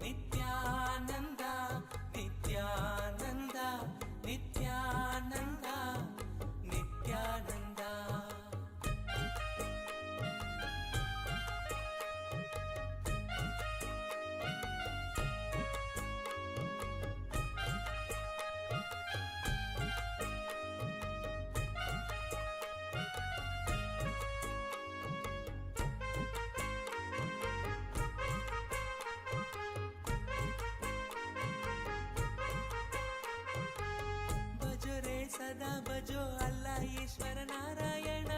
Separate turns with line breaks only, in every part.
நித்யானந்த நித்யானந்த நித்யானந்த நித்யானந்த. सदा बजो अल्लाह ईश्वर नारायण,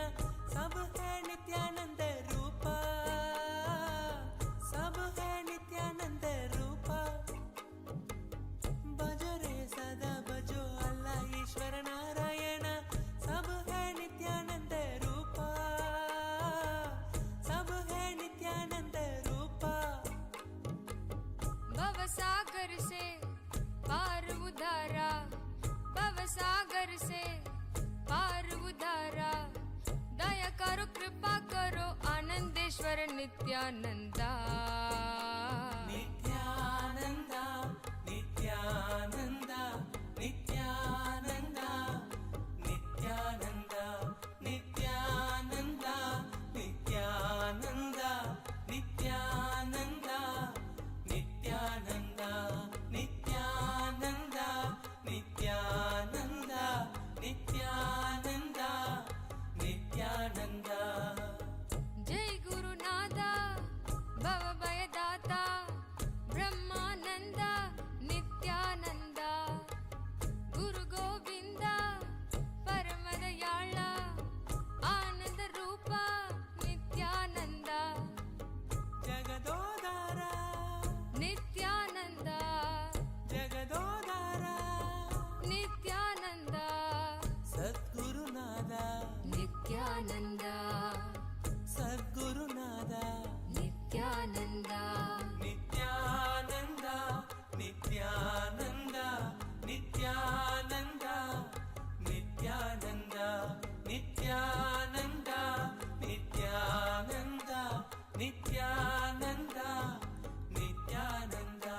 सब है नित्यानंद रूपा, सब है नित्यानंद रूपा. बजो रे सदा बजो अल्लाह ईश्वर नारायण, सब है नित्यानंद रूपा, सब है नित्यानंद रूपा.
भवसागर से पार उधारा, भवसागर से पार उधारा, दया करो कृपा करो आनंदेश्वर नित्यानंदा.
नित्यानंदा नित्यानंदा नित्यानंदा नित्यानंदा नित्यानंदा नित्यानंदा नित्यानंदा नित्यानंदा नित्यानंदा नित्यानंदा नित्यानंदा नित्यानंदा.
जय गुरुनाथा भव भयदाता ब्रह्मानंदा नित्यानंदा, गुरु गोविंदा परम दयाला आनंद रूपा नित्यानंदा.
जगदोधारा
नित्यानंदा,
जगदोधारा
नित्यानंदा,
सद्गुरुनादा
नित्यानंदा,
सद्गुरुनादा
नित्यानंदा.
नित्यानंदा नित्यानंदा नित्यानंदा नित्यानंदा नित्यानंदा नित्यानंदा नित्यानंदा नित्यानंदा.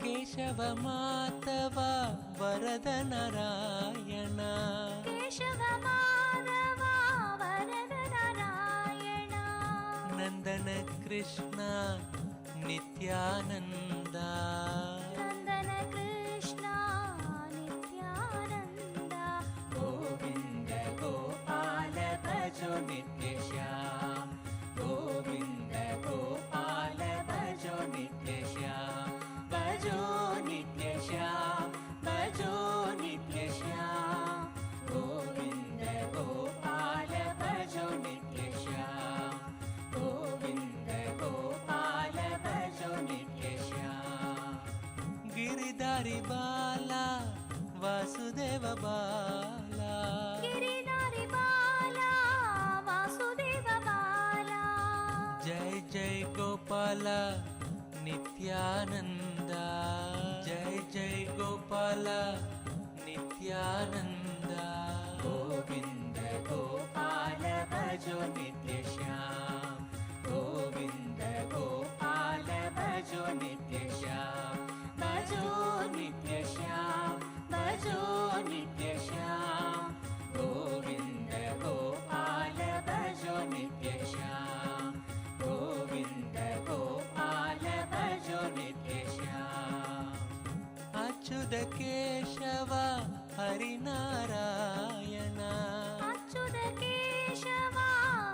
केशव माधव वरद नारायण,
केशव माधव वरद नारायण,
नंदन कृष्ण नित्यानंदा,
नंदन कृष्ण नित्यानंदा.
गोविंद गोपाल भजो नित्य श्याम, गोविंद गोपाल भजो नित्य श्याम, भजो नित्य श्याम, भजो नित्य श्याम. गोविंद गोपाल भजो नित्य श्याम, गोविंद गोपाल भजो नित्य श्याम. गिरिधारी बाला वासुदेव बाला,
गिरिधारी बाला वासुदेव बाला.
जय जय गोपाला नित्यानंदा, जय जय गोपाला नित्यानंदा. गोविंद गोपाल भजो नित्य श्याम, गोविंद गोपाल भजो नित्य श्याम भजो नित्य श्याम भजो नित्य श्याम गोविंद गोपाल भजो नित्य श्याम गोविंद गोपाल भजो नित्य श्याम अच्युत केशव हरिनारायण
अच्युत केशव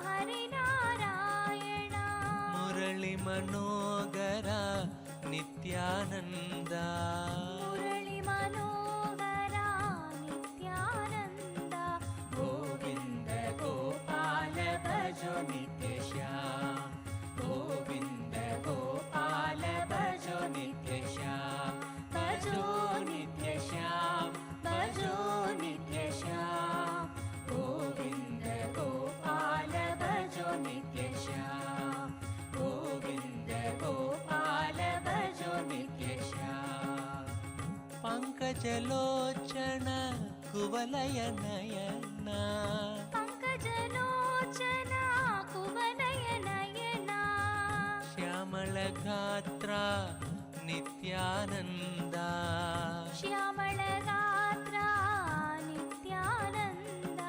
हरिनारायण
मुरली मनोगर नित्यानन्द
मुरली मनोगर नित्यानन्द
गोविंद गोपाल भजो नित्य श्याम गोविंद गोपाल भजो नित्य श्याम भजो नित्य श्याम भजो नित्य श्याम गोविंद गोपाल भजो नित्य श्याम गोविंद गोपाल भजो नित्य श्याम पंकजलोचन कुवलय नयन
पंकजलोचन कुवलय नयन
श्यामल गात्र नित्यानन्द
श्यामल गात्र नित्यानन्द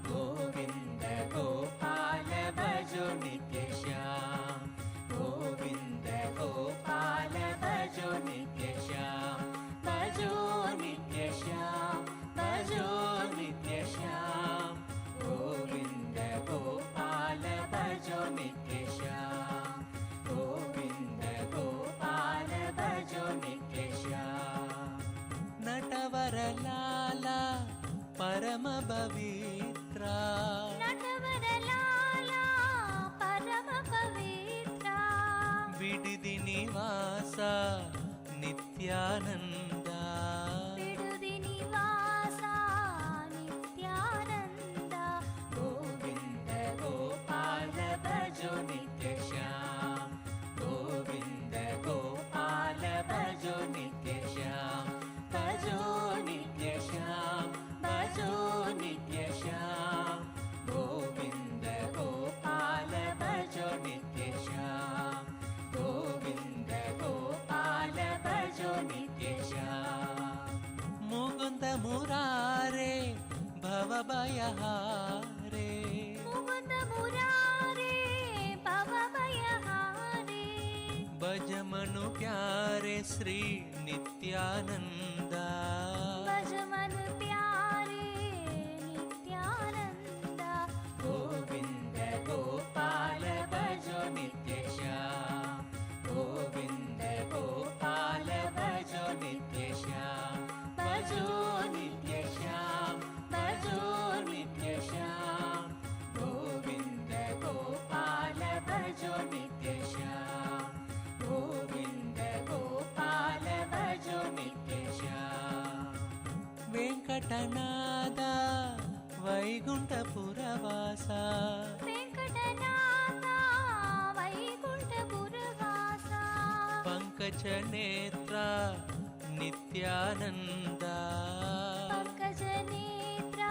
गोविंद गोपाल भजो नित्य श्याम गोविंद गोपाल भजो नित्य श्याम भजो नित्य श्याम भजो नित्य श्याम गोविंद गोपाल भजो नित्य श्याम गोविंद गोपाल भजो नित्य श्याम नटवर लाला परम पवित्र
नटवर लाला परम पवित्र
बिडिदि निवास नित्यानन्द
बिडुदि निवास नित्यानन्द
गोविंद गोपाल भजो नित्य श्याम गोविंद गोपाल भजो नित्य श्याम भजो नित्य श्याम भजो नित्य श्याम गोविंद गोपाल भजो नित्य श्याम गोविंद गोपाल भजो नित्य श्याम मुकुंद मुरारे भवभयहारे
मुकुंद मुरारे भवभयहारे
भज मनु प्यारे श्री नित्यानंद
भज मन प्यारे नित्यानन्द
गोविंद गोपाल भजो नित्य श्याम गोविंद गोपाल भजो नित्य श्याम भजो नित्य श्याम भजो नित्य श्याम गोविंद गोपाल भजो नित्य श्याम गोविंद गोपाल भजो नित्य श्याम वेंकटनाद वैकुंठपुरवास
वेंकटनाथ वैकुंठपुरवास
पंकज नेत्र नित्यानंद
पंकज नेत्र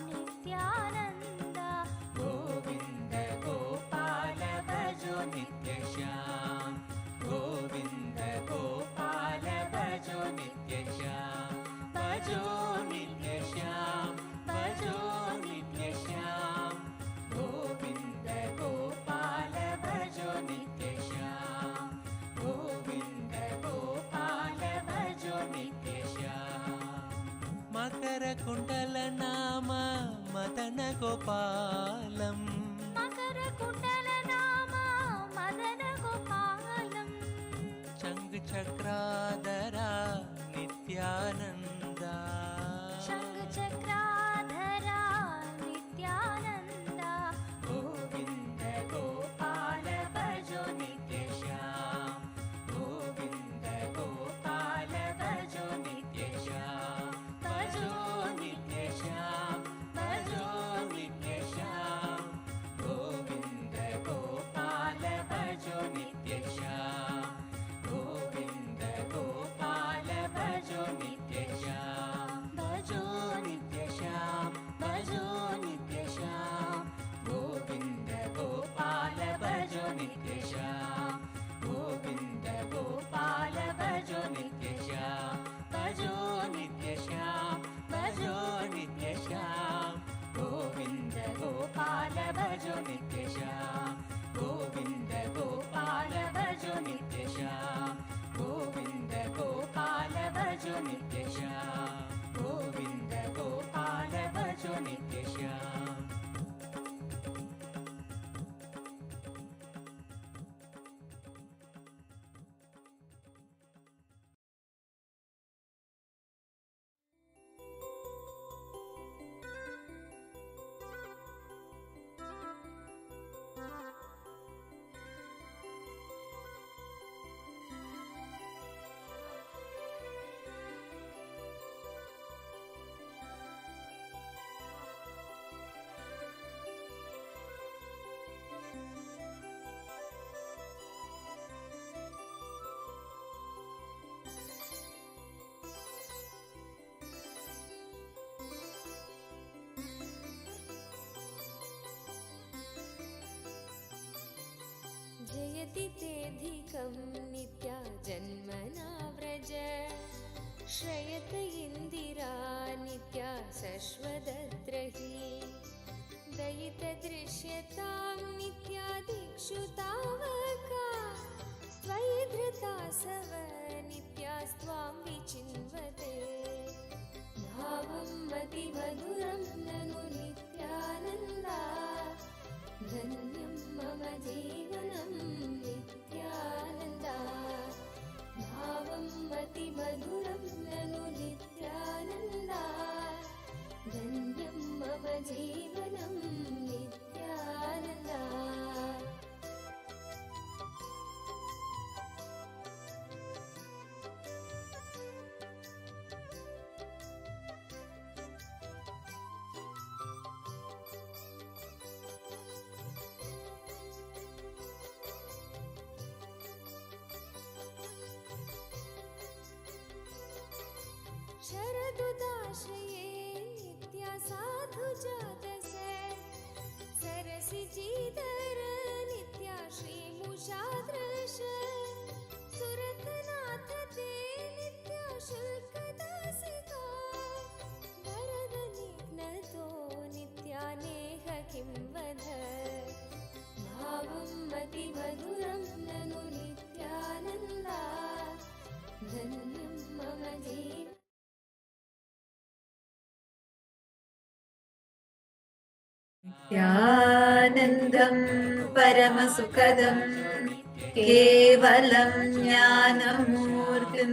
नित्यानन्द
गोविंद गोपाल भजो नित्य श्याम गोविंद गोपाल भजो नित्य श्याम भजो नित्य श्याम भजो नित्य श्याम गोविंद गोपाल भजो नित्य श्याम गोविंद गोपाल भजो नित्य श्याम मकर कुंडल नाम मदन गोपालम
मकर कुंडल नाम मदन गोपालम
शंख चक्राधरा नित्यानंद
शंख चक्राधरा नित्यानन्द
गोविंद गोपाल भजो नित्य श्याम गोविंद गोपाल भजो नित्य श्याम भजो नित्य श्याम भजो नित्य श्याम गोविंद गोपाल भजो नित्य श्याम गोविंद गोपाल भजो नित्य
झटितेऽधिकं नित्या जन्मना व्रज श्रयत इन्दिरा नित्या शश्वतत्र हि दयितदृश्यतां नित्या दिक्षु तावका त्वयि धृतासव नित्यास्त्वां विचिन्वते भावं मतिमधुरं ननु नित्यानन्दा धन्यं मम जीवनं नित्यानन्दा भावं मतिमधुरं ननु नित्यानन्दा धन्यं मम जीवनं नित्यानन्दा शरदुदाश्रये नित्या साधु जातसे सरसिजीधर नित्या श्रीमुषादृश सुरतनाथ ते नित्या शुल्कदासिका वरदनिघ्नतो नित्या नेह किं वद भावं मतिमधुरं ननु नित्यानन्दा धन्यं मम जीवनं
नित्यानन्दं परमसुखदं केवलं ज्ञानमूर्तिं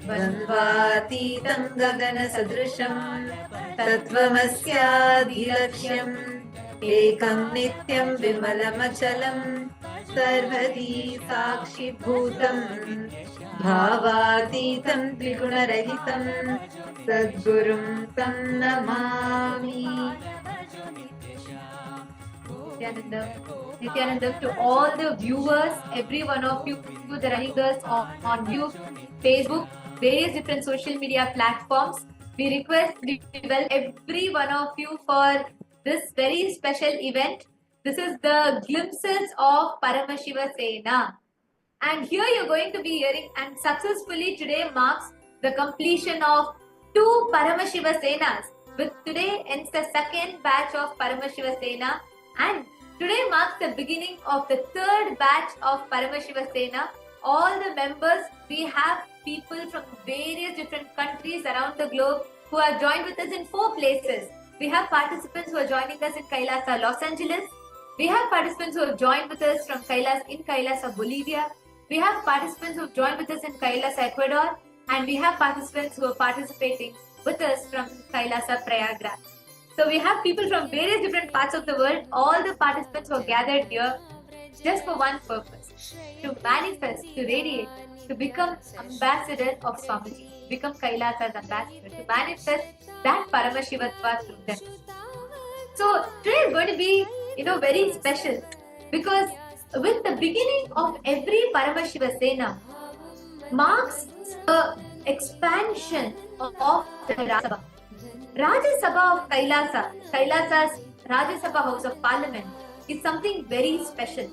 द्वन्द्वातीतं गगनसदृशं तत्त्वमस्याधिलक्ष्यम् एकं नित्यं विमलमचलं सर्वदी साक्षिभूतं भावातीतं द्विगुणरहितं सद्गुरुं तं Namami. Nityananda, to all the viewers, every one of you, the running girls on YouTube, Facebook, various different social media platforms, we request every one of you for this very special event. This is the glimpses of Paramashiva Sena. And here you're going to be hearing, and successfully today marks the completion of 2 Paramashiva Senas. With today ends the second batch of Paramashiva Sena, and today marks the beginning of the 3rd batch of Paramashiva Sena. All the members, we have people from various different countries around the globe who are joined with us in 4 places. We have participants who are joining us in KAILASA, Los Angeles. We have participants who have joined with us from KAILASA, Bolivia. We have participants who have joined with us in KAILASA, Ecuador. And we have participants who are participating with us from KAILASA, Prayagraj. So we have people from various different parts of the world. All the participants who are gathered here just for one purpose: to manifest, to radiate, to become ambassador of Swamiji, become Kailasa's ambassador, to manifest that Paramashivatva through them. So today is going to be, very special, because with the beginning of every Paramashiva Sena marks the expansion of the Rajya Sabha. Rajya Sabha of Kailasa, Kailasa's Rajya Sabha House of Parliament, is something very special,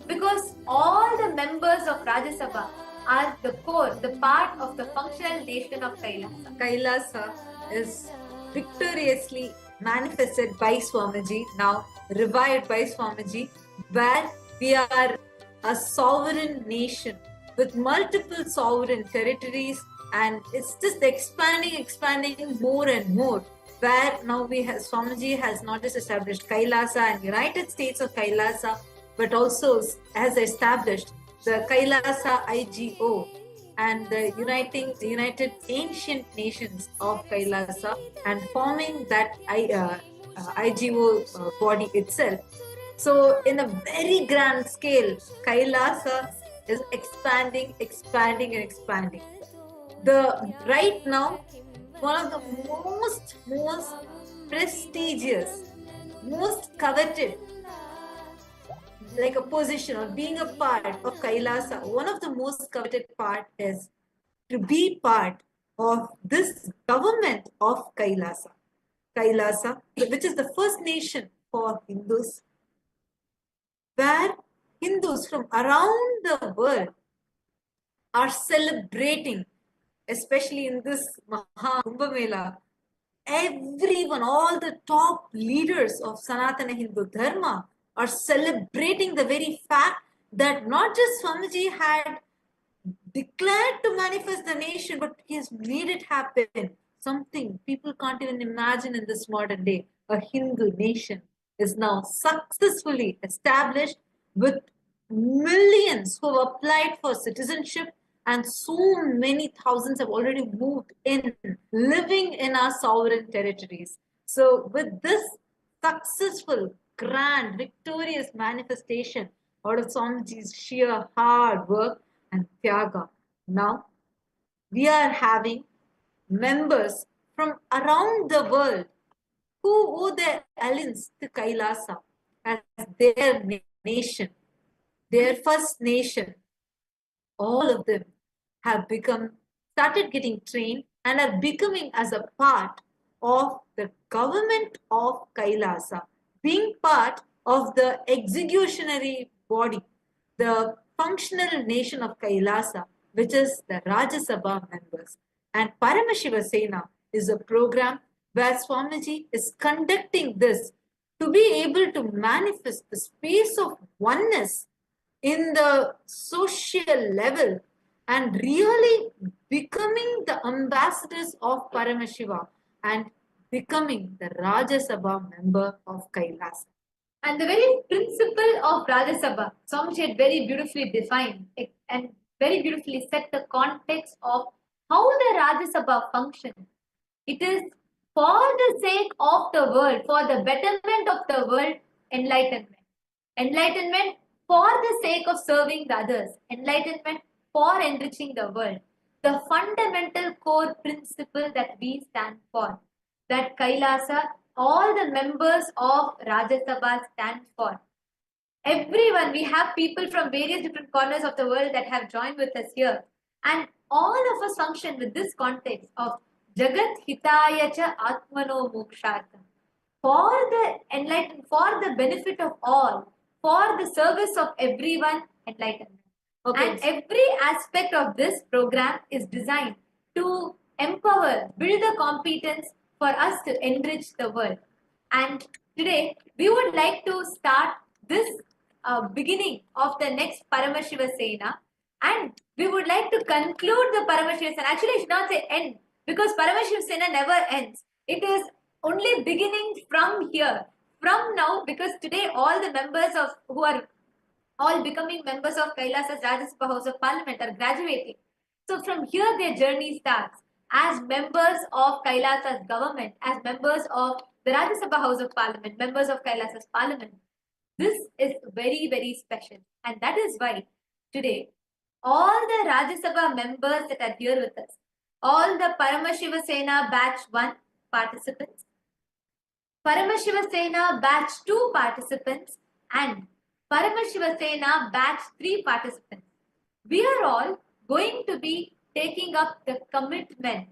because all the members of Rajya Sabha are the core, the part of the functional nation of Kailasa.
Kailasa is victoriously manifested by Swamiji, now revived by Swamiji, where we are a sovereign nation with multiple sovereign territories, and it's just expanding more and more, where now Swamiji has not just established Kailasa and United States of Kailasa, but also has established the Kailasa IGO and the United Ancient Nations of Kailasa, and forming that IGO body itself. So in a very grand scale, Kailasa is expanding. Right now, one of the most prestigious, most coveted, like a position or being a part of Kailasa, one of the most coveted part is to be part of this government of Kailasa. Kailasa, which is the first nation for Hindus, where Hindus from around the world are celebrating, especially in this Maha Kumbh Mela. Everyone, all the top leaders of Sanatana Hindu Dharma are celebrating the very fact that not just Swamiji had declared to manifest the nation, but he has made it happen. Something people can't even imagine in this modern day. A Hindu nation is now successfully established with millions who have applied for citizenship, and so many thousands have already moved in, living in our sovereign territories. So, with this successful, grand, victorious manifestation out of Swamiji's sheer hard work and Tyaga, now we are having members from around the world who owe their allegiance to Kailasa as their nation, their first nation. All of them have started getting trained and are becoming as a part of the government of Kailasa, being part of the executionary body, the functional nation of Kailasa, which is the Rajya Sabha members. And Paramashiva Sena is a program where Swamiji is conducting this to be able to manifest the space of oneness in the social level and really becoming the ambassadors of Paramashiva and becoming the Rajya Sabha member of Kailasa.
And the very principle of Rajya Sabha, Swamiji had very beautifully defined it and very beautifully set the context of how the Rajya Sabha functions. It is for the sake of the world, for the betterment of the world, enlightenment. Enlightenment for the sake of serving the others. Enlightenment for enriching the world. The fundamental core principle that we stand for, that Kailasa, all the members of Rajya Sabha stand for. Everyone, we have people from various different corners of the world that have joined with us here. And all of us function with this context of Jagat Hitaya Cha Atmano Mokshartham. For the enlightenment, for the benefit of all, for the service of everyone, enlightenment. Okay. And every aspect of this program is designed to empower, build the competence for us to enrich the world. And today, we would like to start this beginning of the next Paramashiva Sena, and we would like to conclude the Paramashiva Sena. Actually, I should not say end, because Paramashiva Sena never ends. It is only beginning from here, from now, because today all the members of who are all becoming members of Kailasa's Rajya Sabha House of Parliament are graduating. So from here their journey starts as members of Kailasa's government, as members of the Rajya Sabha House of Parliament, members of Kailasa's Parliament. This is very, very special, and that is why today all the Rajya Sabha members that are here with us, all the Paramashiva Sena Batch 1 participants, Paramashiva Sena Batch 2 participants, and Paramashiva Sena Batch 3 participants. We are all going to be taking up the commitment.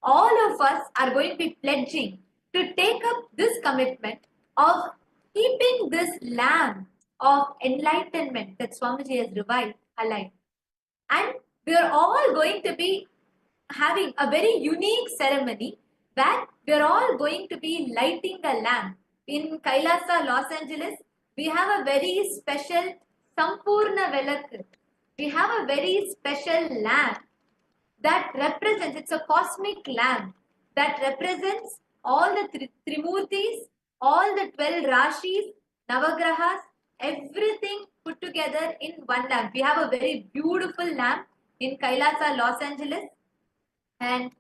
All of us are going to be pledging to take up this commitment of keeping this lamp of enlightenment that Swamiji has revived alive. And we are all going to be having a very unique ceremony where we are all going to be lighting a lamp. In Kailasa, Los Angeles, we have a very special Sampurna Velak. We have a very special lamp that represents, it's a cosmic lamp that represents all the Trimurtis, all the 12 Rashis, Navagrahas, everything put together in one lamp. We have a very beautiful lamp in Kailasa, Los Angeles. And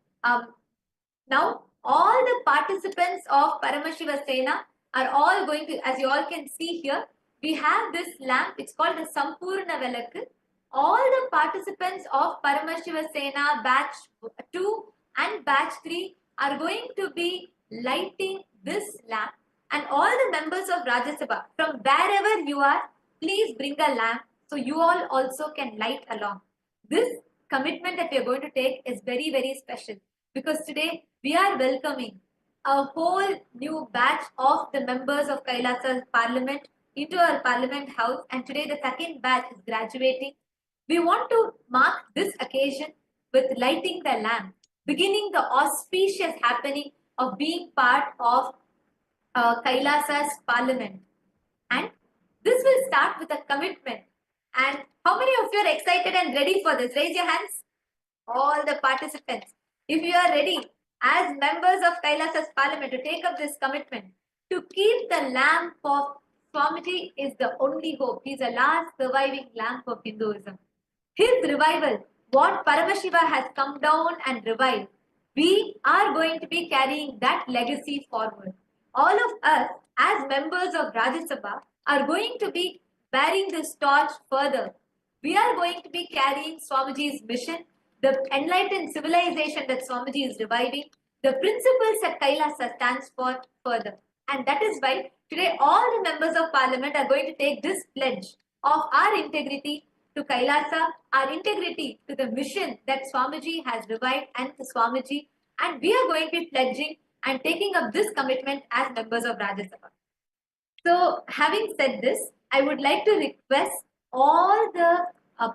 now all the participants of Paramashiva Sena are all going to, as you all can see here, we have this lamp, it's called the Sampurna Velak. All the participants of Paramashiva Sena Batch 2 and Batch 3 are going to be lighting this lamp, and all the members of Rajya Sabha, from wherever you are, please bring a lamp so you all also can light along. This commitment that we are going to take is very, very special, because today we are welcoming a whole new batch of the members of Kailasa's Parliament into our Parliament House, and today the second batch is graduating. We want to mark this occasion with lighting the lamp, beginning the auspicious happening of being part of Kailasa's Parliament. And this will start with a commitment. And how many of you are excited and ready for this? Raise your hands. All the participants. If you are ready, as members of Kailasa's Parliament, to take up this commitment, to keep the lamp of Swamiji is the only hope. He is the last surviving lamp of Hinduism. His revival, what Paramashiva has come down and revived, we are going to be carrying that legacy forward. All of us, as members of Rajya Sabha, are going to be bearing this torch further. We are going to be carrying Swamiji's mission, the enlightened civilization that Swamiji is reviving, the principles that Kailasa stands for further. And that is why today all the members of Parliament are going to take this pledge of our integrity to Kailasa, our integrity to the mission that Swamiji has revived and to Swamiji, and we are going to be pledging and taking up this commitment as members of Rajya Sabha. So, having said this, I would like to request all the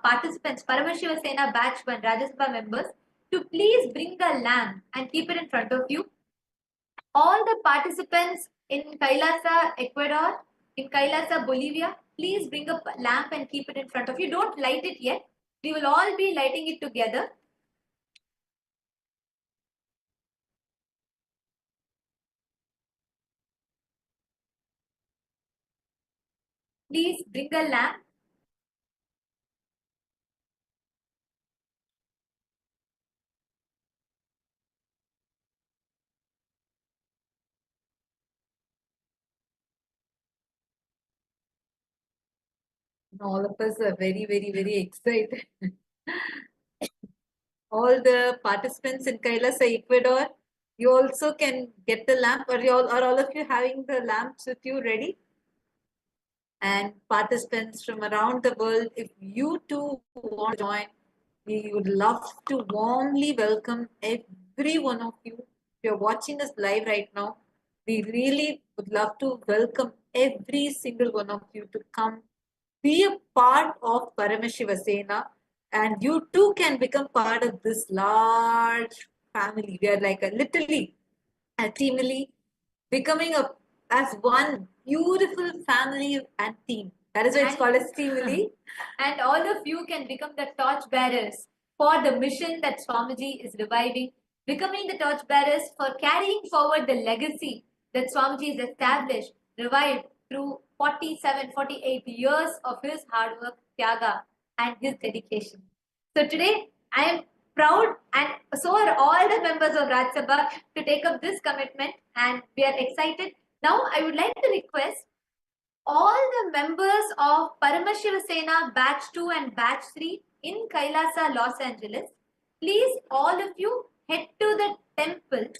participants, Paramashiva Sena Batch 1 Rajya Sabha members, to please bring the lamp and keep it in front of you. All the participants in Kailasa, Ecuador, in Kailasa, Bolivia, please bring a lamp and keep it in front of you. Don't light it yet. We will all be lighting it together. Please bring a lamp.
All of us are very, very, very excited. All the participants in Kailasa, Ecuador, you also can get the lamp, or are all of you having the lamps with you ready? And participants from around the world, if you too want to join, we would love to warmly welcome every one of you. If you're watching us live right now, we really would love to welcome every single one of you to come be a part of Paramashiva Sena, and you too can become part of this large family. We are like literally a teamily becoming as one beautiful family and team. That is why it's called as teamily.
And all of you can become the torch bearers for the mission that Swamiji is reviving, becoming the torch bearers for carrying forward the legacy that Swamiji has established, revived through 47, 48 years of his hard work, tyaga, and his dedication. So today, I am proud, and so are all the members of Rajya Sabha, to take up this commitment, and we are excited. Now, I would like to request all the members of Paramashiva Sena Batch 2 and Batch 3 in Kailasa, Los Angeles, please all of you head to the temple,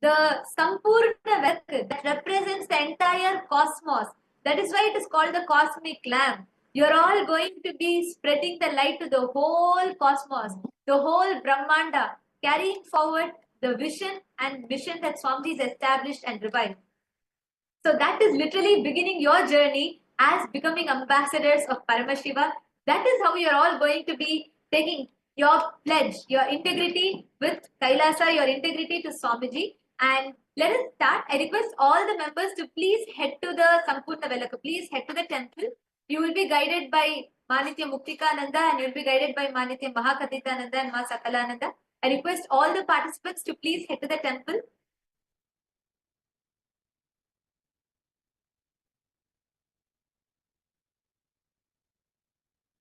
the Sampurna Vak that represents the entire cosmos. That is why it is called the cosmic lamp. You're all going to be spreading the light to the whole cosmos, the whole Brahmanda, carrying forward the vision and mission that Swamiji has established and revived. So that is literally beginning your journey as becoming ambassadors of Paramashiva. That is how you're all going to be taking your pledge, your integrity with Kailasa, your integrity to Swamiji. And let us start. I request all the members to please head to the Sampurna Velaka. Please head to the temple. You will be guided by Manitya Muktikananda, and you will be guided by Manitya Mahakathitananda and Ma Sakalananda. I request all the participants to please head to the temple.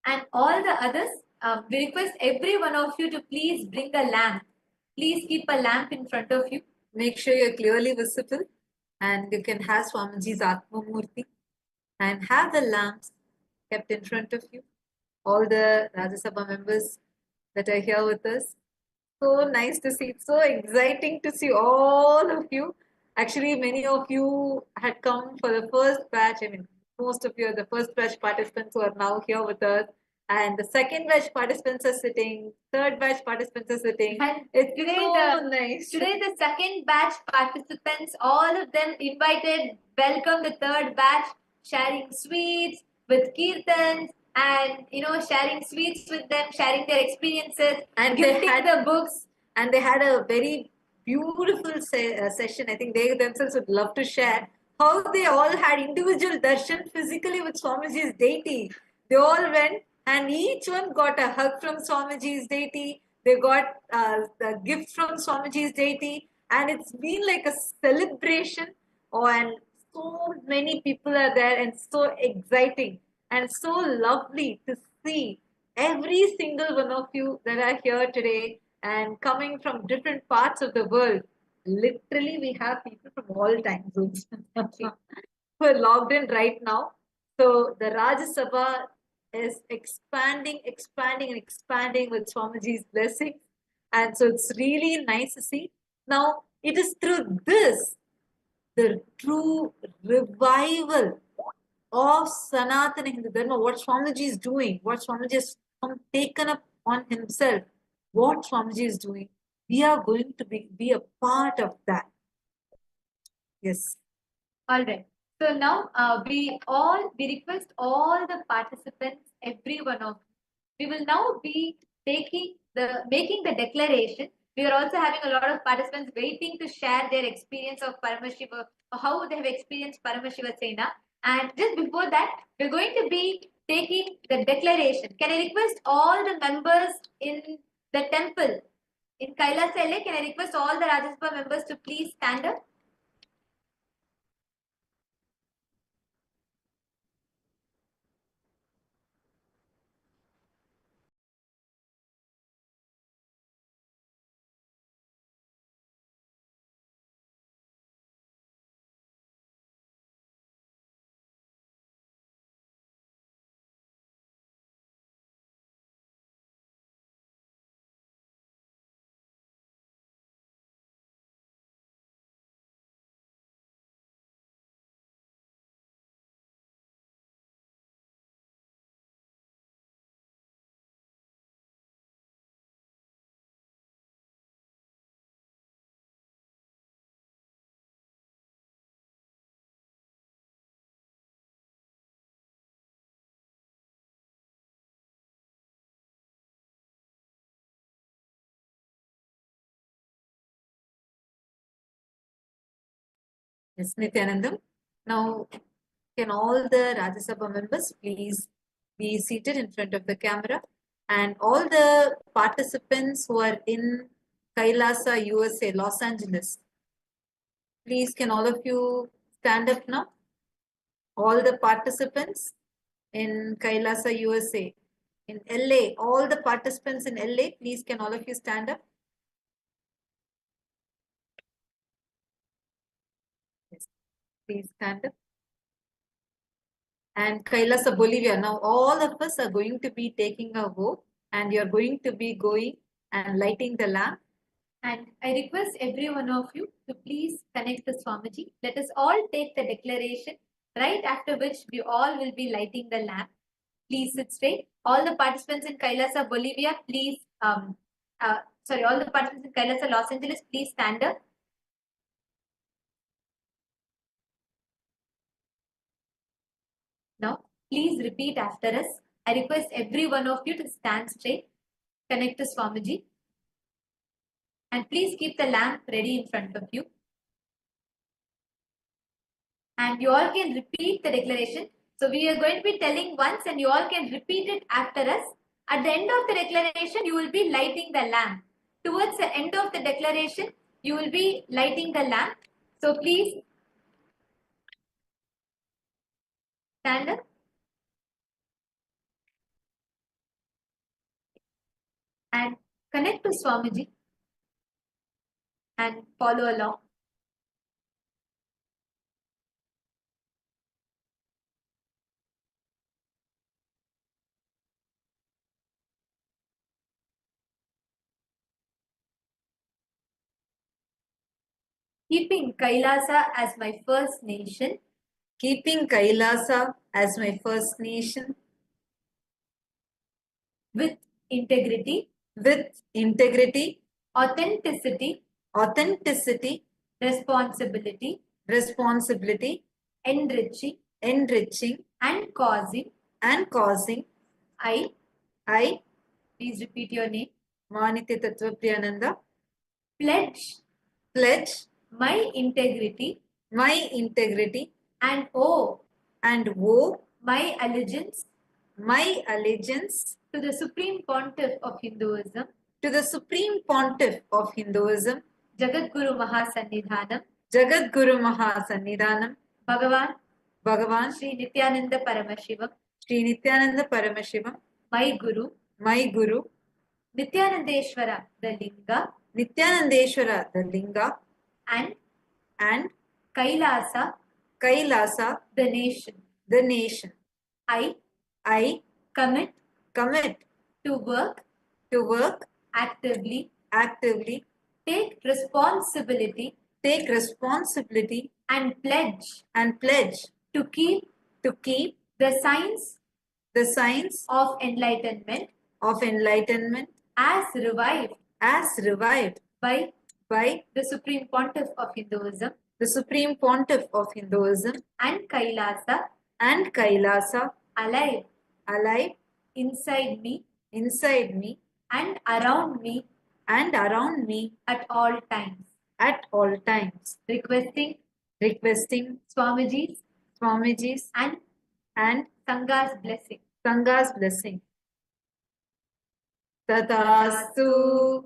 And all the others, we request every one of you to please bring a lamp. Please keep a lamp in front of you.
Make sure you're clearly visible, and you can have Swamiji's Atma Murthy and have the lamps kept in front of you. All the Rajya Sabha members that are here with us. So nice to see. It's so exciting to see all of you. Actually, many of you had come for the first batch. I mean, most of you are the first batch participants who are now here with us. And the second batch participants are sitting. Third batch participants are sitting.
And
it's
today
so nice.
Today the second batch participants, all of them invited, welcome the third batch. sharing sweets with kirtans, and sharing sweets with them, sharing their experiences,
And
gifting the books.
And they had a very beautiful session. I think they themselves would love to share how they all had individual darshan physically with Swamiji's deity. They all went and each one got a hug from Swamiji's deity. They got the gift from Swamiji's deity, and it's been like a celebration. Oh, and so many people are there, and so exciting and so lovely to see every single one of you that are here today and coming from different parts of the world. Literally, we have people from all time zones who are logged in right now. So the Rajya Sabha is expanding, expanding, and expanding with Swamiji's blessings. And so it's really nice to see. Now, it is through this, the true revival of Sanatana Hindu Dharma, what Swamiji is doing, what Swamiji has taken up on himself, what Swamiji is doing, we are going to be a part of that. Yes.
All right. So now we request all the participants, every one of you. We will now be making the declaration. We are also having a lot of participants waiting to share their experience of Paramashiva, how they have experienced Paramashiva Sena. And just before that, we're going to be taking the declaration. Can I request all the members in the temple in Kailasa LA? Can I request all the Rajya Sabha members to please stand up?
Yes, Nityanandam. Now, can all the Rajya Sabha members please be seated in front of the camera, and all the participants who are in Kailasa, USA, Los Angeles, please can all of you stand up now? All the participants in Kailasa, USA, in LA, all the participants in LA, please can all of you stand up? Yes, please stand up. And Kailasa, Bolivia. Now, all of us are going to be taking a vote, and you're going to be going and lighting the lamp.
And I request every one of you to please connect to Swamiji. Let us all take the declaration, right after which we all will be lighting the lamp. Please sit straight. All the participants in Kailasa, Bolivia, please, all the participants in Kailasa, Los Angeles, please stand up. Now, please repeat after us. I request every one of you to stand straight, connect to Swamiji, and please keep the lamp ready in front of you. And you all can repeat the declaration. So we are going to be telling once, and you all can repeat it after us. At the end of the declaration, you will be lighting the lamp. Towards the end of the declaration, you will be lighting the lamp. So please stand up and connect to Swamiji and follow along. Keeping Kailasa as my first nation,
Keeping Kailasa as my first nation,
with integrity, authenticity,
authenticity,
responsibility,
responsibility,
enriching,
enriching,
and causing.
I,
Please repeat your name.
Manitya Tattva Priyananda,
Pledge
pledge
my integrity
my integrity
and owe
and owe
my allegiance
my allegiance
to the Supreme Pontiff of Hinduism,
to the Supreme Pontiff of Hinduism,
Jagadguru Mahasannidhanam,
Jagadguru Mahasannidhanam,
Bhagavan
Sri
Sri Nityananda Paramashivam,
Nityananda Paramashivam,
my Guru, Nityanandeshwara the Linga,
Nityanandeshwara the Linga,
and
Kailasa
the nation. I commit to work actively, take responsibility and pledge to keep the signs of enlightenment as revived by the Supreme Pontiff of Hinduism and Kailasa alive inside me and around me at all times. Requesting Swamiji's and Sanga's blessing.
Tatastu.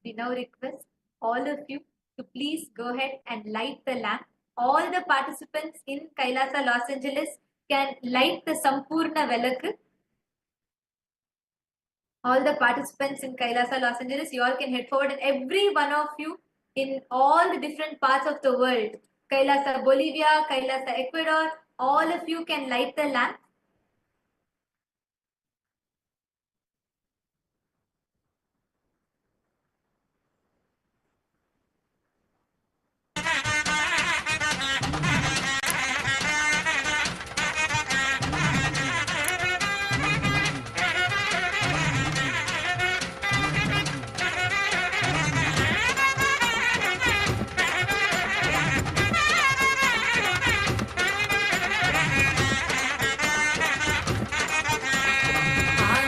We now request all of you to please go ahead and light the lamp. All the participants in Kailasa, Los Angeles can light the Sampurna Velakku. All the participants in Kailasa, Los Angeles, you all can head forward, and every one of you in all the different parts of the world, Kailasa, Bolivia, Kailasa, Ecuador, all of you can light the lamp.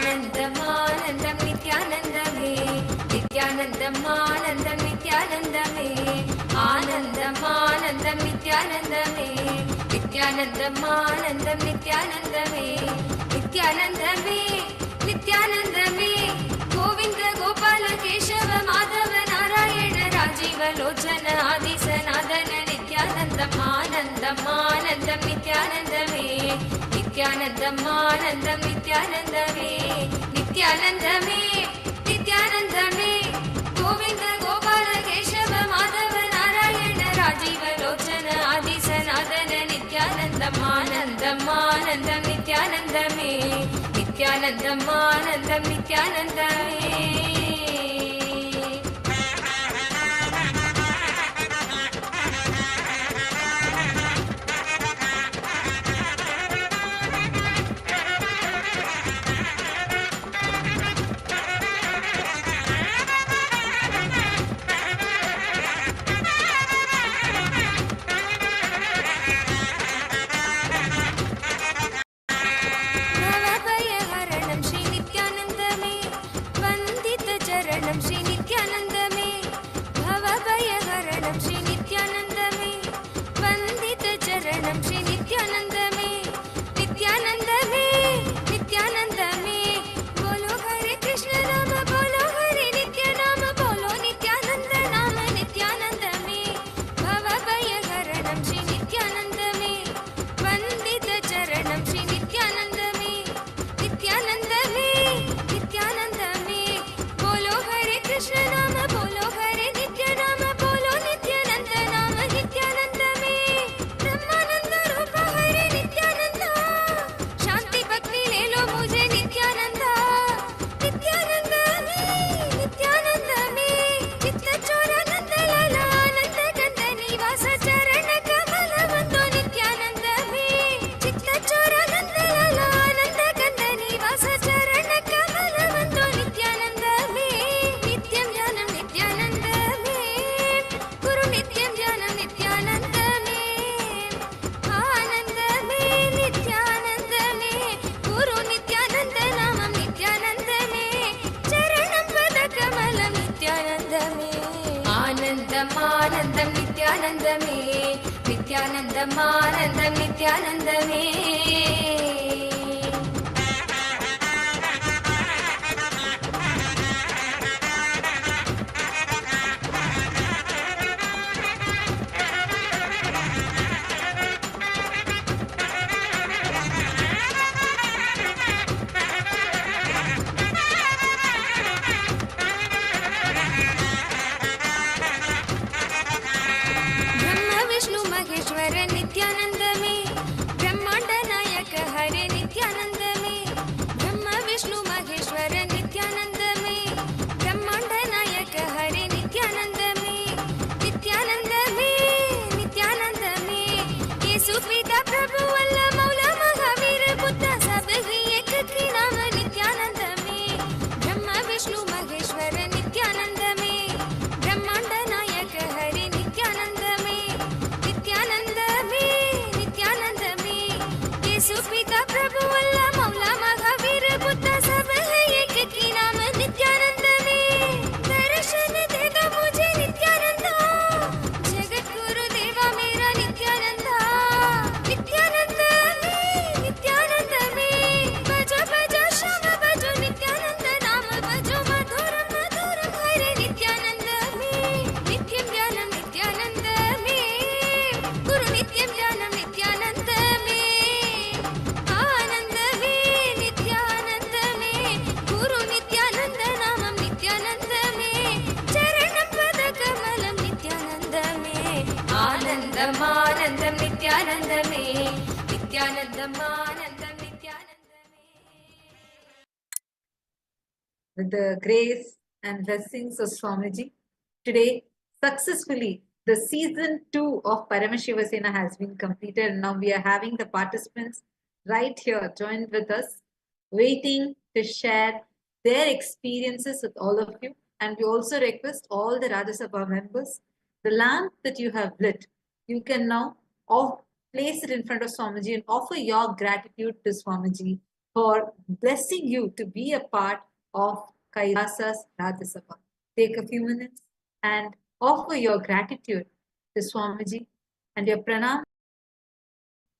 आनन्दमानन्दं नित्यानन्दमे नित्यानन्दमानन्दं नित्यानन्दमे आनन्दमानन्दं नित्यानन्दमे नित्यानन्दमानन्दं नित्यानन्दमे नित्यानन्दमे नित्यानन्दमे Govind Gopal Keshav Madhav Narayan Rajiv Lochan आदि सनातन नित्यानन्दम् आनन्दमानन्दं नित्यानन्दमे नित्यानन्दमानन्दं नित्यानन्दमे नित्यानन्दमे नित्यानन्दमे गोविन्द गोपाल केशव माधव नारायण राजीव लोचन आदि सनातन नित्यानन्दम् आनन्दमानन्दं नित्यानन्दमे नित्यानन्दमानन्दं नित्यानन्दमे नित्यानन्दमे नित्यानन्दमानन्दं नित्यानन्दमे ब्रह्म विष्णु महेश्वर नित्यानंद में ब्रह्मांड नायक हरे नित्यानंद में ब्रह्म विष्णु महेश्वर नित्यानंद में ब्रह्मांड नायक हरे नित्यानंद में नित्यानंद में येसु पिता प्रभु अल्लाह मौला महावीर बुद्ध सब ही एक ही नाम नित्यानंद में ब्रह्म विष्णु महेश्वर नित्यानंद में ब्रह्मांड नायक हरे नित्यानंद में येसु पिता प्रभु अल्लाह मौला महावीर बुद्ध सब है एक ही नाम नित्यानंद में दर्शन दे दो मुझे नित्यानंद जगत गुरु देवा मेरा नित्यानंद नित्यानंद में बजो बजो श्याम बजो नित्यानंद नाम बजो मधुरम मधुरम हरे नित्यानंद में नित्यं ज्ञानं नित्यानंद में गुरु नित्यं ज्ञानं नित्यानंद में आनंद में नित्यानंद में गुरु नित्यानंद नामं नित्यानंद में चरणं पद कमलं नित्यानंद में आनंदम आनंदम नित्यानंद में नित्यानंदम आनंदम नित्यानंद में
With the grace and blessings of Swamiji, today successfully the season 2 of Paramashiva Sena has been completed, and now we are having the participants right here joined with us, waiting to share their experiences with all of you. And we also request all the Rajya Sabha members, the lamp that you have lit, you can now place it in front of Swamiji and offer your gratitude to Swamiji for blessing you to be a part of Kailasa's Rajya Sabha. Take a few minutes and offer your gratitude to Swamiji and your pranam,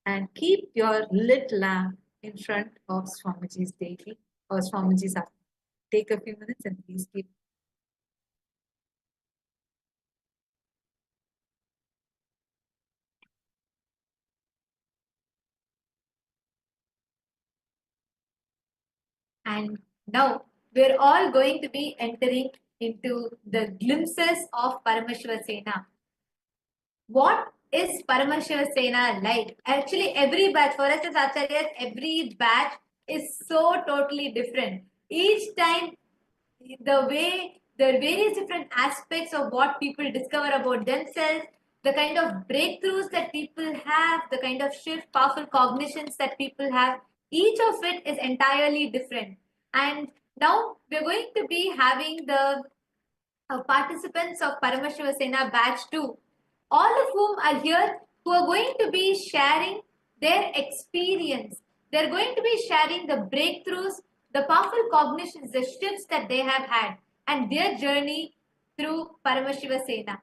and keep your lit lamp in front of Swamiji's daily or Swamiji's app. Take a few minutes and please keep.
And now we're all going to be entering into the glimpses of Paramashiva Sena. What is Paramashiva Sena like? Actually, every batch, for us as Acharyas, every batch is so totally different. Each time, the various different aspects of what people discover about themselves, the kind of breakthroughs that people have, the kind of shift, powerful cognitions that people have, each of it is entirely different. And now we're going to be having the participants of Paramashiva Sena batch 2, all of whom are here, who are going to be sharing their experience. They're going to be sharing the breakthroughs, the powerful cognitions, the shifts that they have had, and their journey through Paramashiva Sena.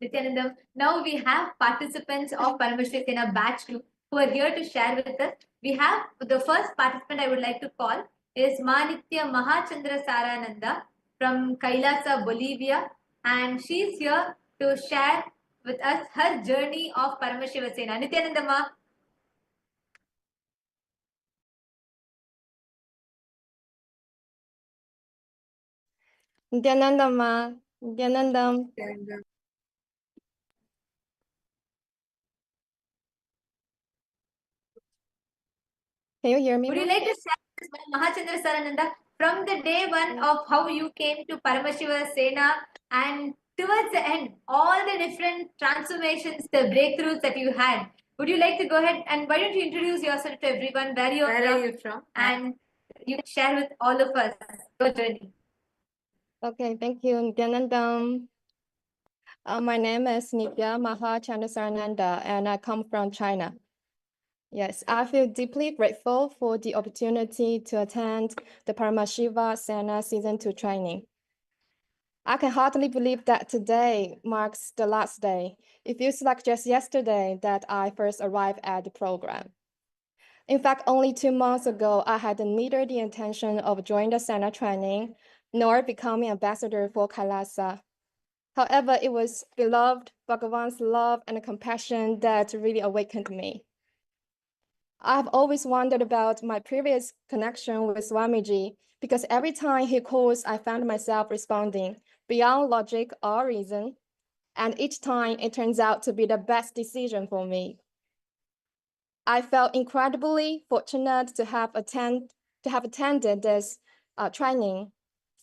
Nityanandam. Now we have participants of Paramashri Sena batch 2 who are here to share with us. We have the first participant I would like to call is Manitya Mahachandra Sarananda from Kailasa, Bolivia, and she's here to share with us her journey of Paramashiva Sena. Nityanandama.
Nityanandama, Nityanandam. Can you hear me?
Would you like to share with us, Mahachandra Sarananda, from the day one of how you came to Paramashiva Sena and towards the end, all the different transformations, the breakthroughs that you had? Would you like to go ahead and why don't you introduce yourself to everyone, where are you from? And you can share with all of us your journey.
Okay, thank you, Nityanandam. My name is Nitya Mahachandrasarananda, and I come from China. Yes, I feel deeply grateful for the opportunity to attend the Paramashiva Sena Season 2 training. I can hardly believe that today marks the last day. It feels like just yesterday that I first arrived at the program. In fact, only 2 months ago, I had neither the intention of joining the Sena training nor becoming ambassador for Kailasa. However, it was beloved Bhagavan's love and compassion that really awakened me. I've always wondered about my previous connection with Swamiji because every time he calls, I found myself responding beyond logic or reason, and each time it turns out to be the best decision for me. I felt incredibly fortunate to have attended this training.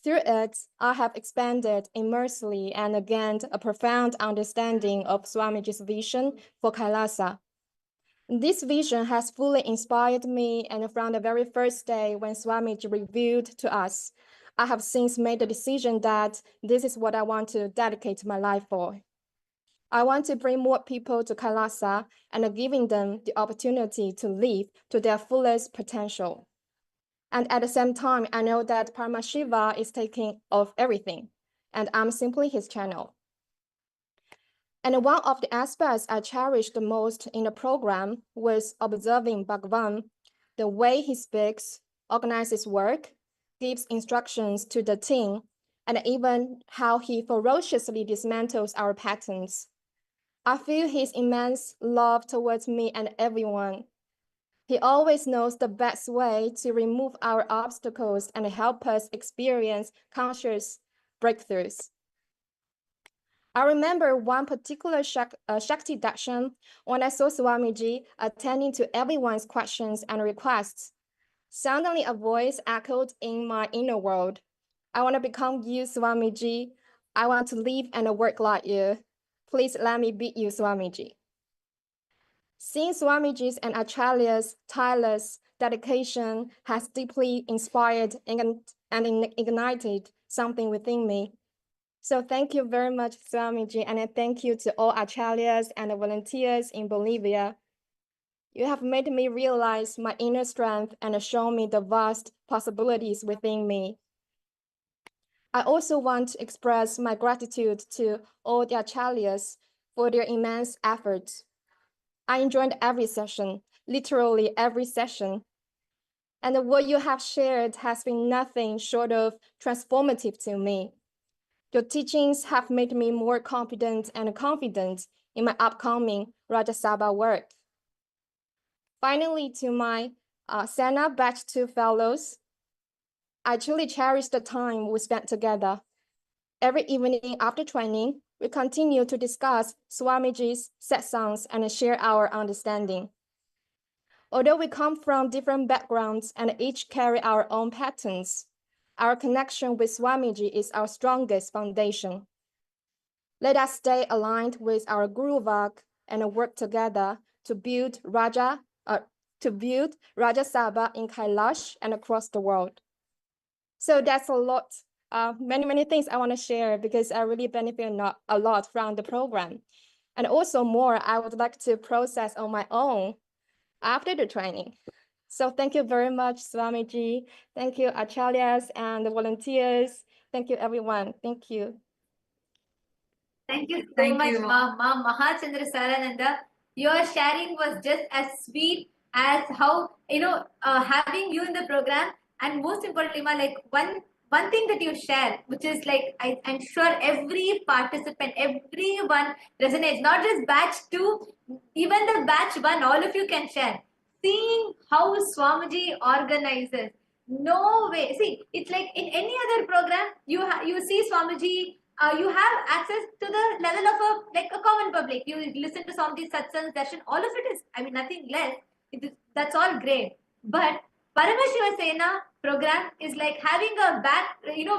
Through it, I have expanded immensely and gained a profound understanding of Swamiji's vision for Kailasa. This vision has fully inspired me, and from the very first day when Swamiji revealed to us, I have since made the decision that this is what I want to dedicate my life for. I want to bring more people to Kailasa and giving them the opportunity to live to their fullest potential. And at the same time, I know that Paramashiva is taking of everything, and I'm simply his channel. And one of the aspects I cherished the most in the program was observing Bhagavan, the way he speaks, organizes work, gives instructions to the team, and even how he ferociously dismantles our patterns. I feel his immense love towards me and everyone. He always knows the best way to remove our obstacles and help us experience conscious breakthroughs. I remember one particular Shakti Darshan when I saw Swamiji attending to everyone's questions and requests. Suddenly a voice echoed in my inner world. I want to become you, Swamiji. I want to live and work like you. Please let me be you, Swamiji. Seeing Swamiji's and Acharya's tireless dedication has deeply inspired and ignited something within me. So thank you very much, Swamiji, and thank you to all Acharyas and volunteers in Bolivia. You have made me realize my inner strength and shown me the vast possibilities within me. I also want to express my gratitude to all the Acharyas for their immense efforts. I enjoyed every session, literally every session. And what you have shared has been nothing short of transformative to me. Your teachings have made me more confident in my upcoming Rajya Sabha work. Finally, to my Sena Batch 2 fellows, I truly cherish the time we spent together. Every evening after training, we continue to discuss Swamiji's satsangs and share our understanding. Although we come from different backgrounds and each carry our own patterns, our connection with Swamiji is our strongest foundation. Let us stay aligned with our Guru Vak and work together to build Rajya Sabha in Kailash and across the world. So that's a lot, many things I want to share because I really benefit a lot from the program. And also more I would like to process on my own after the training. So thank you very much, Swamiji. Thank you, Acharyas and the volunteers. Thank you, everyone. Thank you.
Thank you so
Thank
much,
you,
Ma Mahachandra Sarananda. Your sharing was just as sweet as how, having you in the program, and most importantly, Ma, like one thing that you share, which is like I'm sure every participant, everyone resonates, not just batch 2, even the batch 1, all of you can share. Seeing how Swamiji organizes. No way. See, it's like in any other program, you see Swamiji, you have access to the level of a common public. You listen to Swamiji's satsangs, darshan, all of it is, I mean, nothing less. That's all great. But Paramashiva Sena program is like having a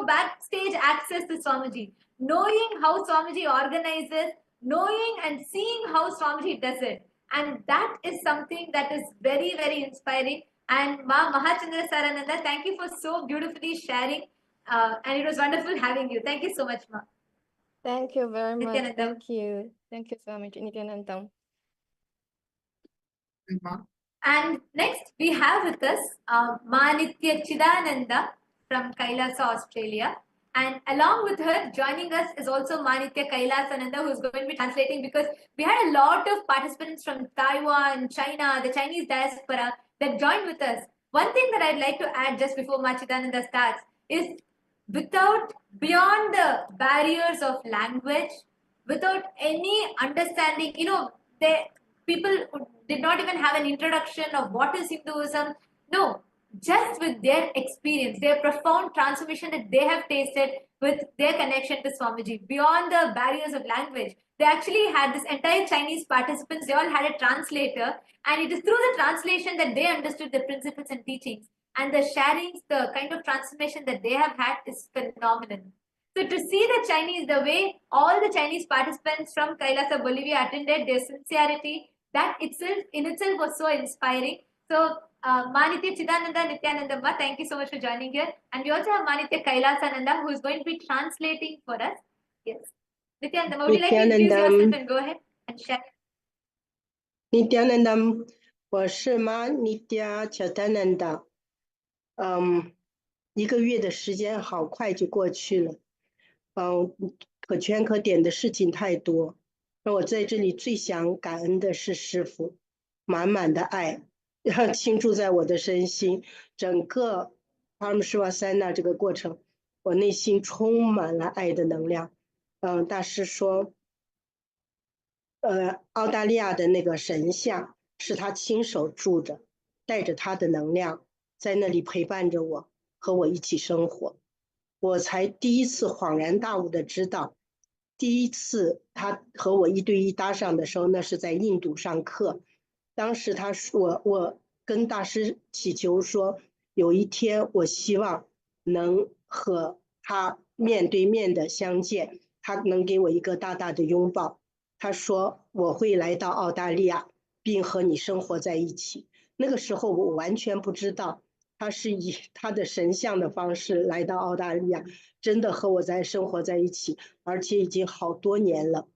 backstage access to Swamiji, knowing how Swamiji organizes, knowing and seeing how Swamiji does it. And that is something that is very, very inspiring. And Ma Mahachandra Sarananda, thank you for so beautifully sharing. And it was wonderful having you. Thank you so much, Ma.
Thank you very much.
Nityanandam.
Thank you. Thank you so much, Nityanandam.
And next we have with us Manitya Chidananda from Kailasa, Australia. And along with her, joining us is also Manitya Kailasananda, who's going to be translating, because we had a lot of participants from Taiwan, China, the Chinese diaspora that joined with us. One thing that I'd like to add just before Machidananda starts is beyond the barriers of language, without any understanding, people did not even have an introduction of what is Hinduism. No, just with their experience, their profound transformation that they have tasted with their connection to Swamiji, beyond the barriers of language. They actually had this entire Chinese participants, they all had a translator, and it is through the translation that they understood the principles and teachings. And the sharings, the kind of transformation that they have had is phenomenal. So to see the Chinese, the way all the Chinese participants from Kailasa, Bolivia attended, their sincerity, that itself in itself was so inspiring. So Manitya Chidananda Nityanandamma, thank you so much for joining here. And we also have Manitya Kailasananda, who is going to be translating for us. Yes. Nityanandamma, would you like to introduce yourself and go ahead and share?
Nityanandam, 我是妈Nitya Chatananda。一个月的时间好快就过去了，可圈可点的事情太多。那我在这里最想感恩的是师父，满满的爱，倾注在我的身心。整个 Paramshivasana 这个过程，我内心充满了爱的能量。大师说，澳大利亚的那个神像是他亲手铸着，带着他的能量在那里陪伴着我，和我一起生活。我才第一次恍然大悟的知道，第一次他和我1对1搭上的时候，那是在印度上课。当时他说，我跟大师祈求说，有一天我希望能和他面对面的相见，他能给我一个大大的拥抱。他说我会来到澳大利亚，并和你生活在一起。那个时候我完全不知道他是以他的神像的方式来到澳大利亚，真的和我生活在一起，而且已经好多年了。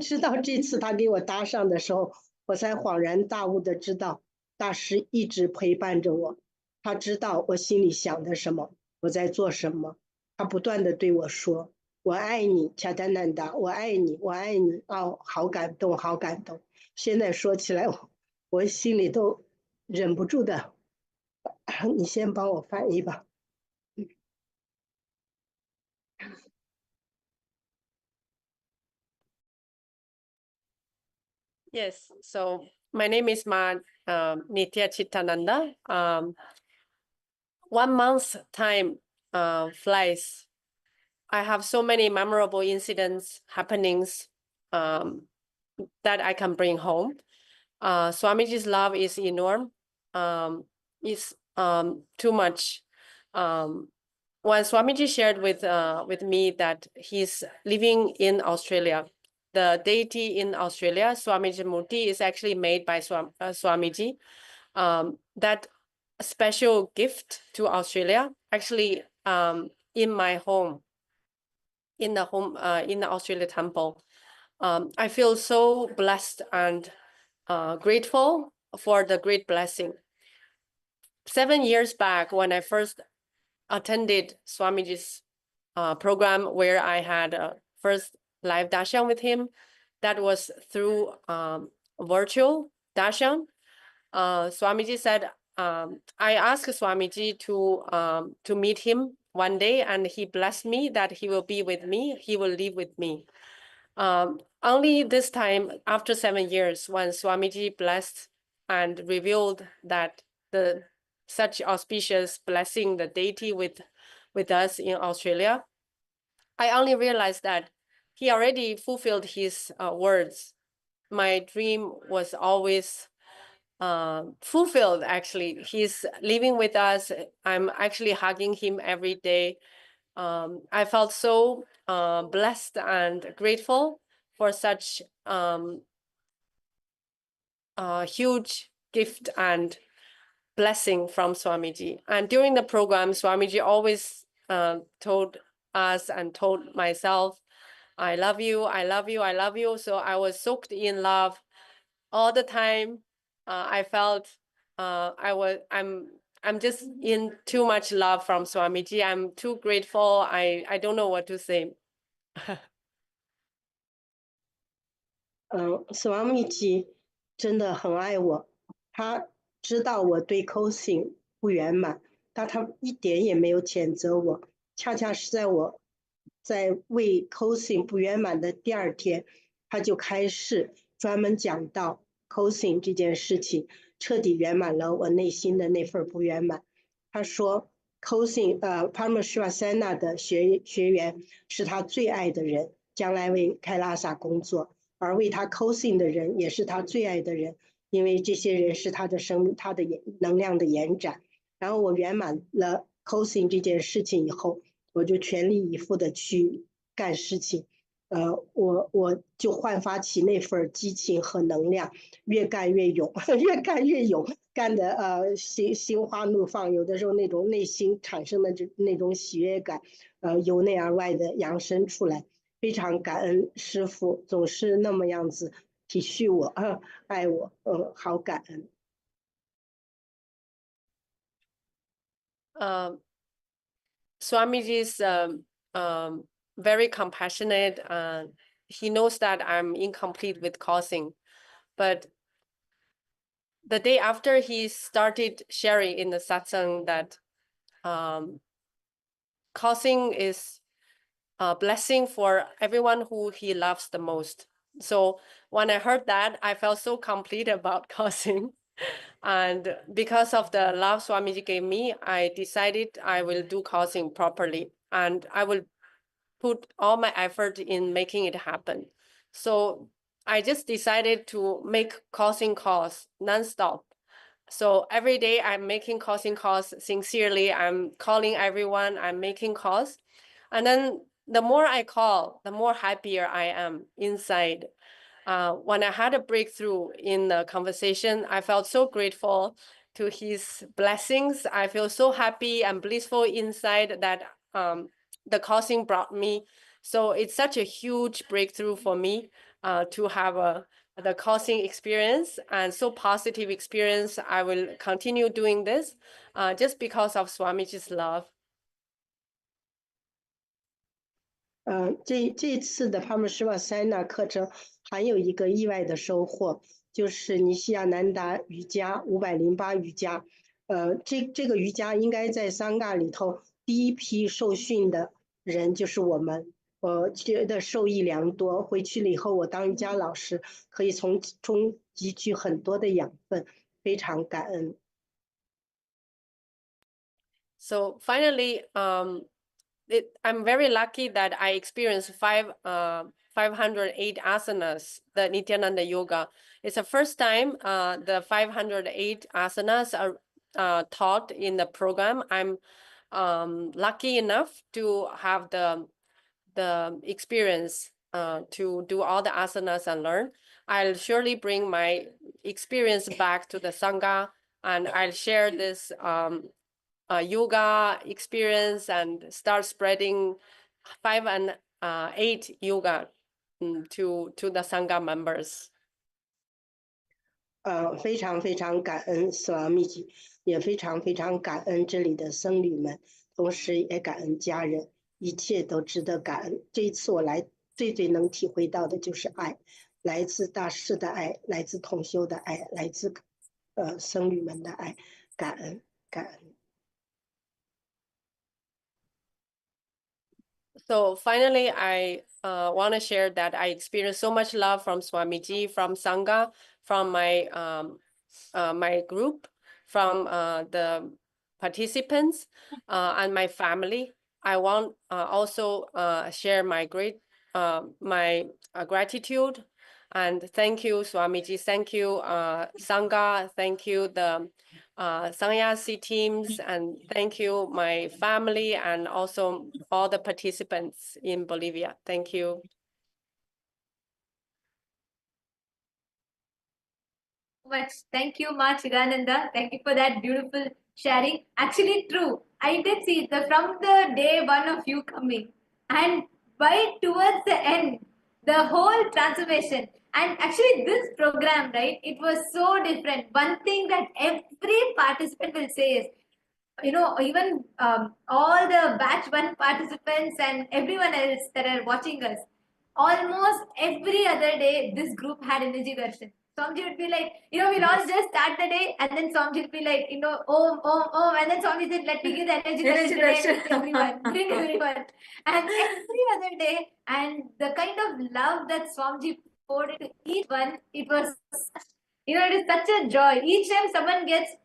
直到这次他给我搭上的时候，我才恍然大悟的知道，大师一直陪伴着我，他知道我心里想的什么，我在做什么，他不断的对我说，我爱你，恰丹南达，我爱你，我爱你。哦，好感动，好感动。现在说起来，我心里都忍不住的。你先帮我翻译吧。
Yes, so my name is Nitya Chittananda. 1 month time flies. I have so many memorable incidents, happenings that I can bring home. Swamiji's love is enormous. It's too much. When Swamiji shared with me that he's living in Australia, the deity in Australia, Swamiji Murthy, is actually made by Swamiji. That special gift to Australia, actually in my home, in the Australia temple. I feel so blessed and grateful for the great blessing. 7 years back, when I first attended Swamiji's program, where I had first live darshan with him. That was through virtual darshan. Swamiji said, I asked Swamiji to meet him one day, and he blessed me that he will be with me, he will live with me. Only this time, after 7 years, when Swamiji blessed and revealed that such auspicious blessing, the deity with us in Australia, I only realized that he already fulfilled his words. My dream was always fulfilled. Actually, he's living with us. I'm actually hugging him every day. I felt so blessed and grateful for such huge gift and blessing from Swamiji. And during the program, Swamiji always told us and told myself, I love you, I love you, I love you. So I was soaked in love all the time. I felt I'm just in too much love from Swamiji. I'm too grateful. I don't know what to say.
Swamiji 真的很爱我，他知道我对 cosing 不圆满，但他一点也没有谴责我，恰恰是在我在为 cosing 不圆满的第2天，他就开始专门讲到 cosing 这件事情，彻底圆满了我内心的那份不圆满。他说 cosing Paramahansa 的学员是他最爱的人，将来为KAILASA 工作。而为他 cosing 的人也是他最爱的人，因为这些人是他的能量的延展。然后我圆满了 cosing 这件事情以后，我就全力以赴的去干事情，我就焕发起那份激情和能量，越干越勇，越干越勇，干的心花怒放，有的时候那种内心产生的那种喜悦感，由内而外的扬升出来。非常感恩师父总是那么样子体恤我，爱我，好感恩。
Swamiji is very compassionate. He knows that I'm incomplete with causing, but the day after he started sharing in the satsang that causing is a blessing for everyone who he loves the most. So when I heard that, I felt so complete about causing. And because of the love Swamiji gave me, I decided I will do causing properly. And I will put all my effort in making it happen. So I just decided to make causing calls nonstop. So every day I'm making causing calls sincerely. I'm calling everyone, I'm making calls. And then the more I call, the more happier I am inside. When I had a breakthrough in the conversation, I felt so grateful to his blessings. I feel so happy and blissful inside that the causing brought me. So it's such a huge breakthrough for me to have the causing experience and so positive experience. I will continue doing this just because of Swamiji's love.
这次的 Paramahansa 课程还有一个意外的收获，就是尼西亚南达瑜伽508瑜伽，这个瑜伽应该在桑嘎里头第一批受训的人就是我们，我觉得受益良多。回去了以后，我当瑜伽老师可以从中汲取很多的养分，非常感恩。
So finally, I'm very lucky that I experienced 508 asanas, the Nityananda Yoga. It's the first time the 508 asanas are taught in the program. I'm lucky enough to have the experience to do all the asanas and learn. I'll surely bring my experience back to the Sangha, and I'll share this yoga experience and start spreading 5 and 8 yoga to the Sangha members.
非常非常感恩Swamiji，也非常非常感恩这里的僧侣们，同时也感恩家人，一切都值得感恩。这一次我来最能体会到的就是爱，来自大师的爱，来自同修的爱，来自僧侣们的爱，感恩感恩。
So finally, I want to share that I experienced so much love from Swamiji, from Sangha, from my group, from the participants, and my family. I want also share my gratitude and thank you, Swamiji. Thank you, Sangha. Thank you, the Sannyasi teams, and thank you, my family, and also all the participants in Bolivia. Thank you.
Much. Thank you, Ma Chidananda. Thank you for that beautiful sharing. Actually, true. I did see from the day one of you coming, and by towards the end, the whole transformation. And actually, this program, right? It was so different. One thing that every participant will say is, even all the batch one participants and everyone else that are watching us, almost every other day, this group had energy darshan. Swamiji would be like, we'll all just start the day, and then Swamiji would be like, om, and then Swamiji said, let me give the energy darshan today to everyone, bring everyone. And every other day, and the kind of love that Swamiji poured into each one, it was, it is such a joy. Each time someone gets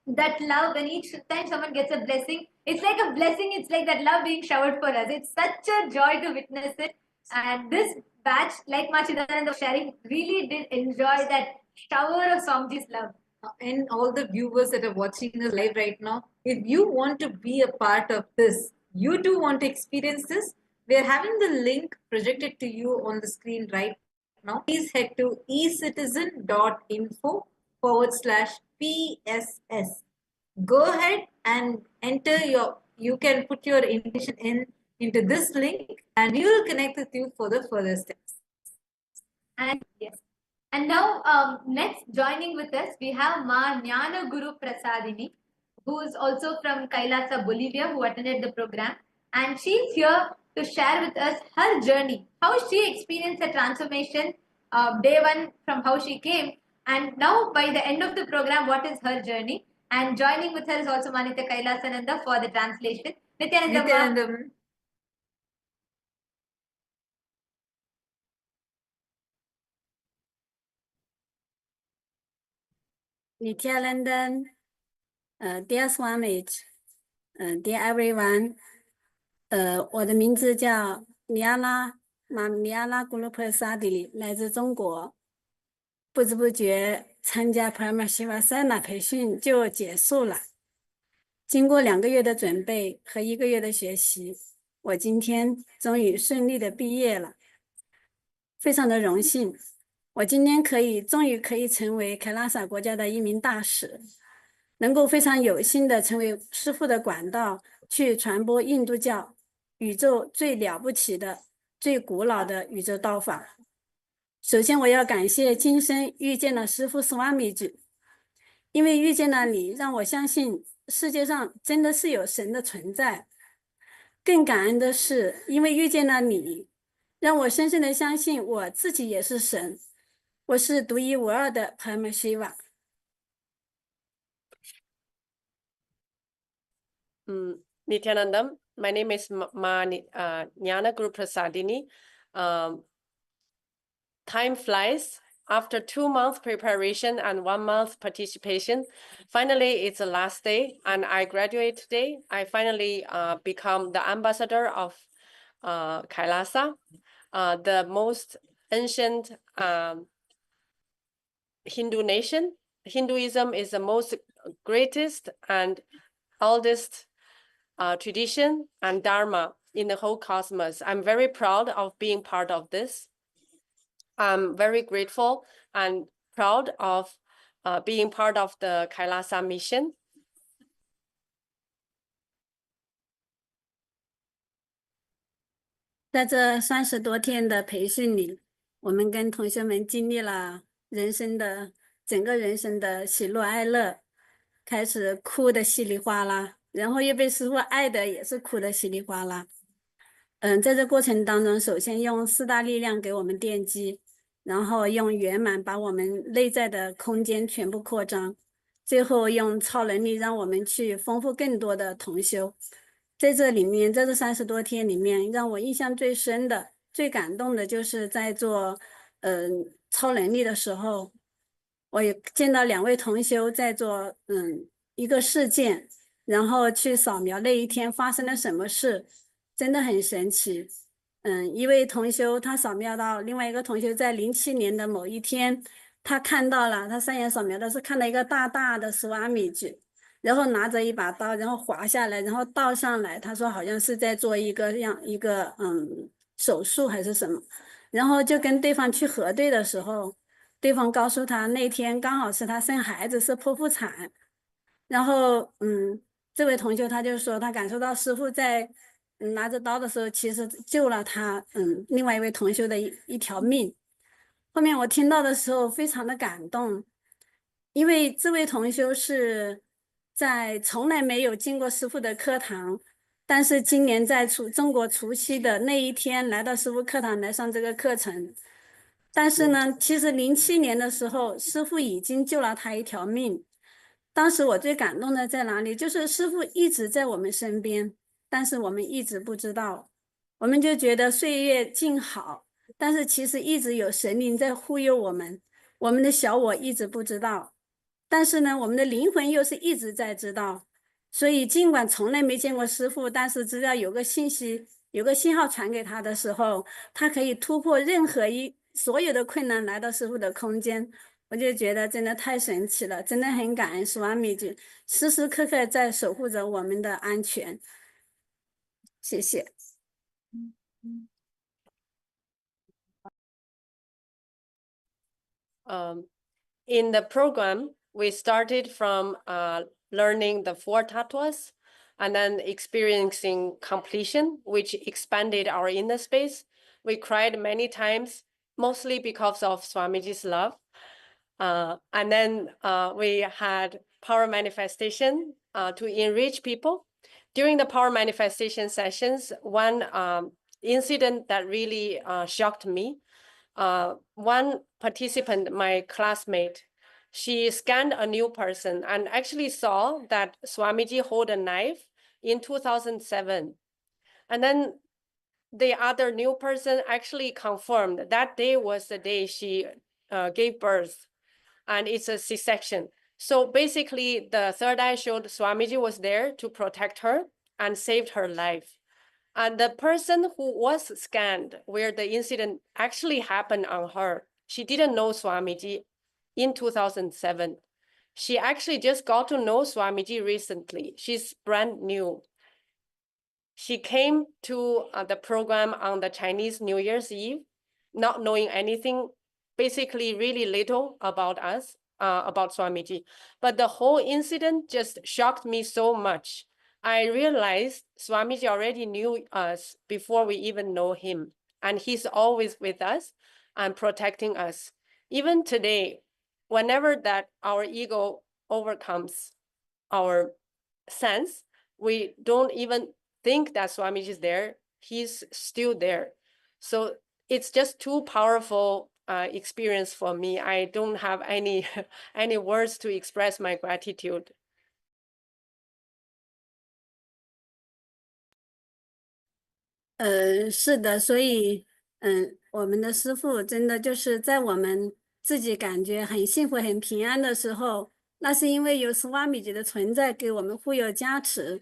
that love, and each time someone gets a blessing, it's like a blessing, it's like that love being showered for us. It's such a joy to witness it. And this batch, like Machidananda was sharing, really did enjoy that shower of Swamiji's love.
And all the viewers that are watching us live right now, if you want to be a part of this, you too want to experience this, we are having the link projected to you on the screen right now. Please head to ecitizen.info/PSS. Go ahead and enter you can put your information into this link, and we will connect with you for the further steps.
And yes. And now, next joining with us, we have Ma Jnana Guru Prasadini, who is also from Kailasa, Bolivia, who attended the program. And she's here to share with us her journey, how she experienced the transformation, day one from how she came, and now by the end of the program, what is her journey. And joining with her is also Manitya Kailasananda for the translation. Nityananda.
Nityanandam.
Nityananda, dear Swamiji, dear everyone, 我的名字叫米亚拉古鲁普萨迪里，来自中国。不知不觉参加 Brahma Shiva Sana 培训就结束了。经过2个月的准备和1个月的学习，我今天终于顺利的毕业了，非常的荣幸。我今天终于可以成为凯拉萨国家的一名大使，能够非常有幸的成为师父的管道，去传播印度教宇宙最了不起的、最古老的宇宙道法。首先我要感谢今生遇见了师父Swamiji，因为遇见了你，让我相信世界上真的是有神的存在。更感恩的是，因为遇见了你，让我深深的相信我自己也是神。我是独一无二的 Brahma Shiva。Nityanandam,
my name is Jnana Guru Prasadini. Time flies. After 2 months preparation and 1 month participation, finally it's the last day and I graduate today. I finally become the ambassador of Kailasa, the most ancient Hindu nation. Hinduism is the most greatest and oldest tradition and dharma in the whole cosmos. I'm very proud of being part of this. I'm very grateful and proud of being part of the Kailasa mission.
在这30多天的培训里，我们跟同学们经历了整个人生的喜怒哀乐，开始哭的稀里哗啦，然后又被师父爱的也是哭的稀里哗啦。在这过程当中，首先用四大力量给我们奠基，然后用圆满把我们内在的空间全部扩张，最后用超能力让我们去丰富更多的同修。在这里面，在这30多天里面，让我印象最深的、最感动的就是在做超能力的时候，我也见到2位同修在做一个事件，然后去扫描那一天发生了什么事，真的很神奇。一位同修他扫描到另外一个同修在07年的某一天，他看到了，他3眼扫描的是看到一个大大的斯瓦米吉，然后拿着一把刀，然后滑下来，然后倒上来。他说好像是在做一个手术还是什么，然后就跟对方去核对的时候，对方告诉他那天刚好是他生孩子是剖腹产，然后这位同学他就说他感受到师父在拿着刀的时候，其实救了他另外一位同学的一条命。后面我听到的时候非常的感动，因为这位同修是在从来没有进过师父的课堂，但是今年在中国除夕的那一天来到师父课堂来上这个课程。但是呢，其实07年的时候，师父已经救了他一条命。当时我最感动的在哪里？就是师父一直在我们身边，但是我们一直不知道，我们就觉得岁月静好，但是其实一直有神灵在护佑我们，我们的小我一直不知道，但是呢，我们的灵魂又是一直在知道。所以尽管从来没见过师父，但是只要有个信息，有个信号传给他的时候，他可以突破任何所有的困难来到师父的空间。我就觉得真的太神奇了，真的很感恩斯瓦米ji，时时刻刻在守护着我们的安全。谢谢。
In the program, we started from learning the 4 tattvas and then experiencing completion, which expanded our inner space. We cried many times, mostly because of Swamiji's love. And then we had power manifestation to enrich people. During the power manifestation sessions, one incident that really shocked me, one participant, my classmate, she scanned a new person and actually saw that Swamiji hold a knife in 2007. And then the other new person actually confirmed that day was the day she gave birth, and it's a C-section. So basically, the third eye showed Swamiji was there to protect her and saved her life. And the person who was scanned, where the incident actually happened on her, she didn't know Swamiji in 2007. She actually just got to know Swamiji recently. She's brand new. She came to the program on the Chinese New Year's Eve, not knowing anything, basically really little about us, about Swamiji. But the whole incident just shocked me so much. I realized Swamiji already knew us before we even know him. And he's always with us and protecting us. Even today, whenever that our ego overcomes our sense, we don't even think that Swamiji is there. He's still there. So it's just too powerful experience for me. I don't have any any words to express my gratitude.
是的，所以我们的师父真的就是在我们自己感觉很幸福、很平安的时候，那是因为有斯瓦米吉的存在给我们护佑加持。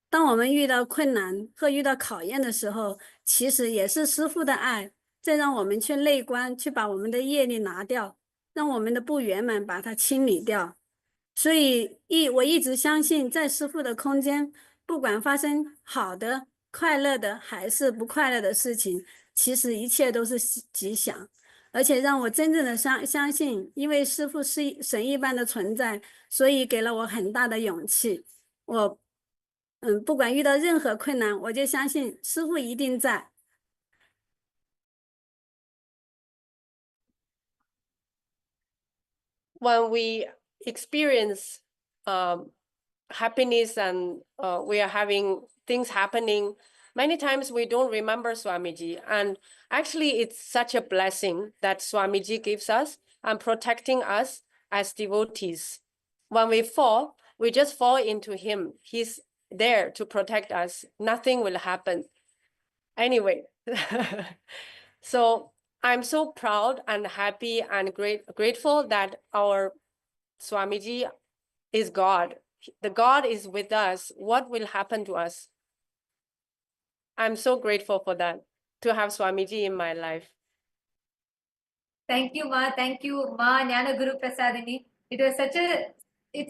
当我们遇到困难或遇到考验的时候，其实也是师父的爱，在让我们去内观，去把我们的业力拿掉，让我们的不圆满把它清理掉。所以我一直相信，在师父的空间，不管发生好的、快乐的还是不快乐的事情，其实一切都是吉祥。而且让我真正的相信，因为师父是神一般的存在，所以给了我很大的勇气。我不管遇到任何困难，我就相信师父一定在。
When we experience happiness and we are having things happening Many times we don't remember Swamiji, and actually it's such a blessing that Swamiji gives us and protecting us as devotees. When we fall, we just fall into him. He's there to protect us. Nothing will happen. Anyway, so I'm so proud and happy and grateful that our Swamiji is God. The God is with us. What will happen to us? I'm so grateful for that, to have Swamiji in my life.
Thank you, Ma. Thank you, Ma Jnana Guru Prasadini. It's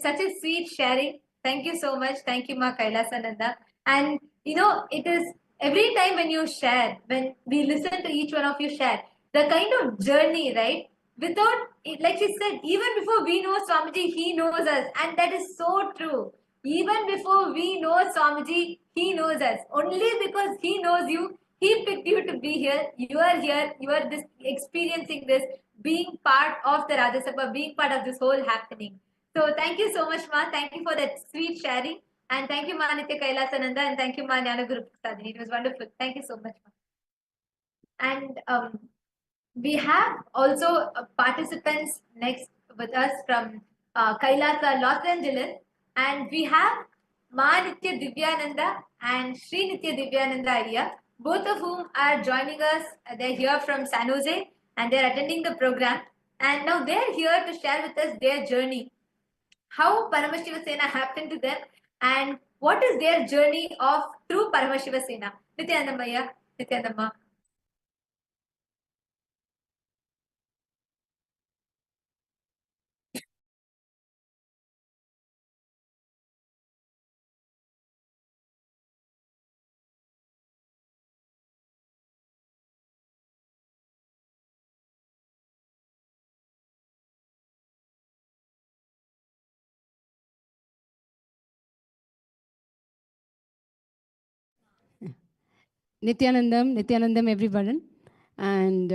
such a sweet sharing. Thank you so much. Thank you, Ma Kailasa Nanda. And it is every time when you share, when we listen to each one of you share, the kind of journey, right? Without it, like she said, even before we know Swamiji, he knows us, and that is so true. Even before we know Swamiji, he knows us. Only because he knows you, he picked you to be here. You are here. You are this experiencing this, being part of the Rajya Sabha, being part of this whole happening. So thank you so much, Ma. Thank you for that sweet sharing. And thank you, Ma Nitya Kailasananda. And thank you, Ma Jnana Guru Prasadini. It was wonderful. Thank you so much, Ma. And we have also participants next with us from Kailasa, Los Angeles. And we have Ma Nitya Divyananda and Sri Nitya Divyananda Arya, both of whom are joining us. They're here from San Jose and they're attending the program. And now they're here to share with us their journey, how Paramashiva Sena happened to them, and what is their journey of true Paramashiva Sena. Nityanandamaya, Nityanandamma.
Nityanandam, everyone. And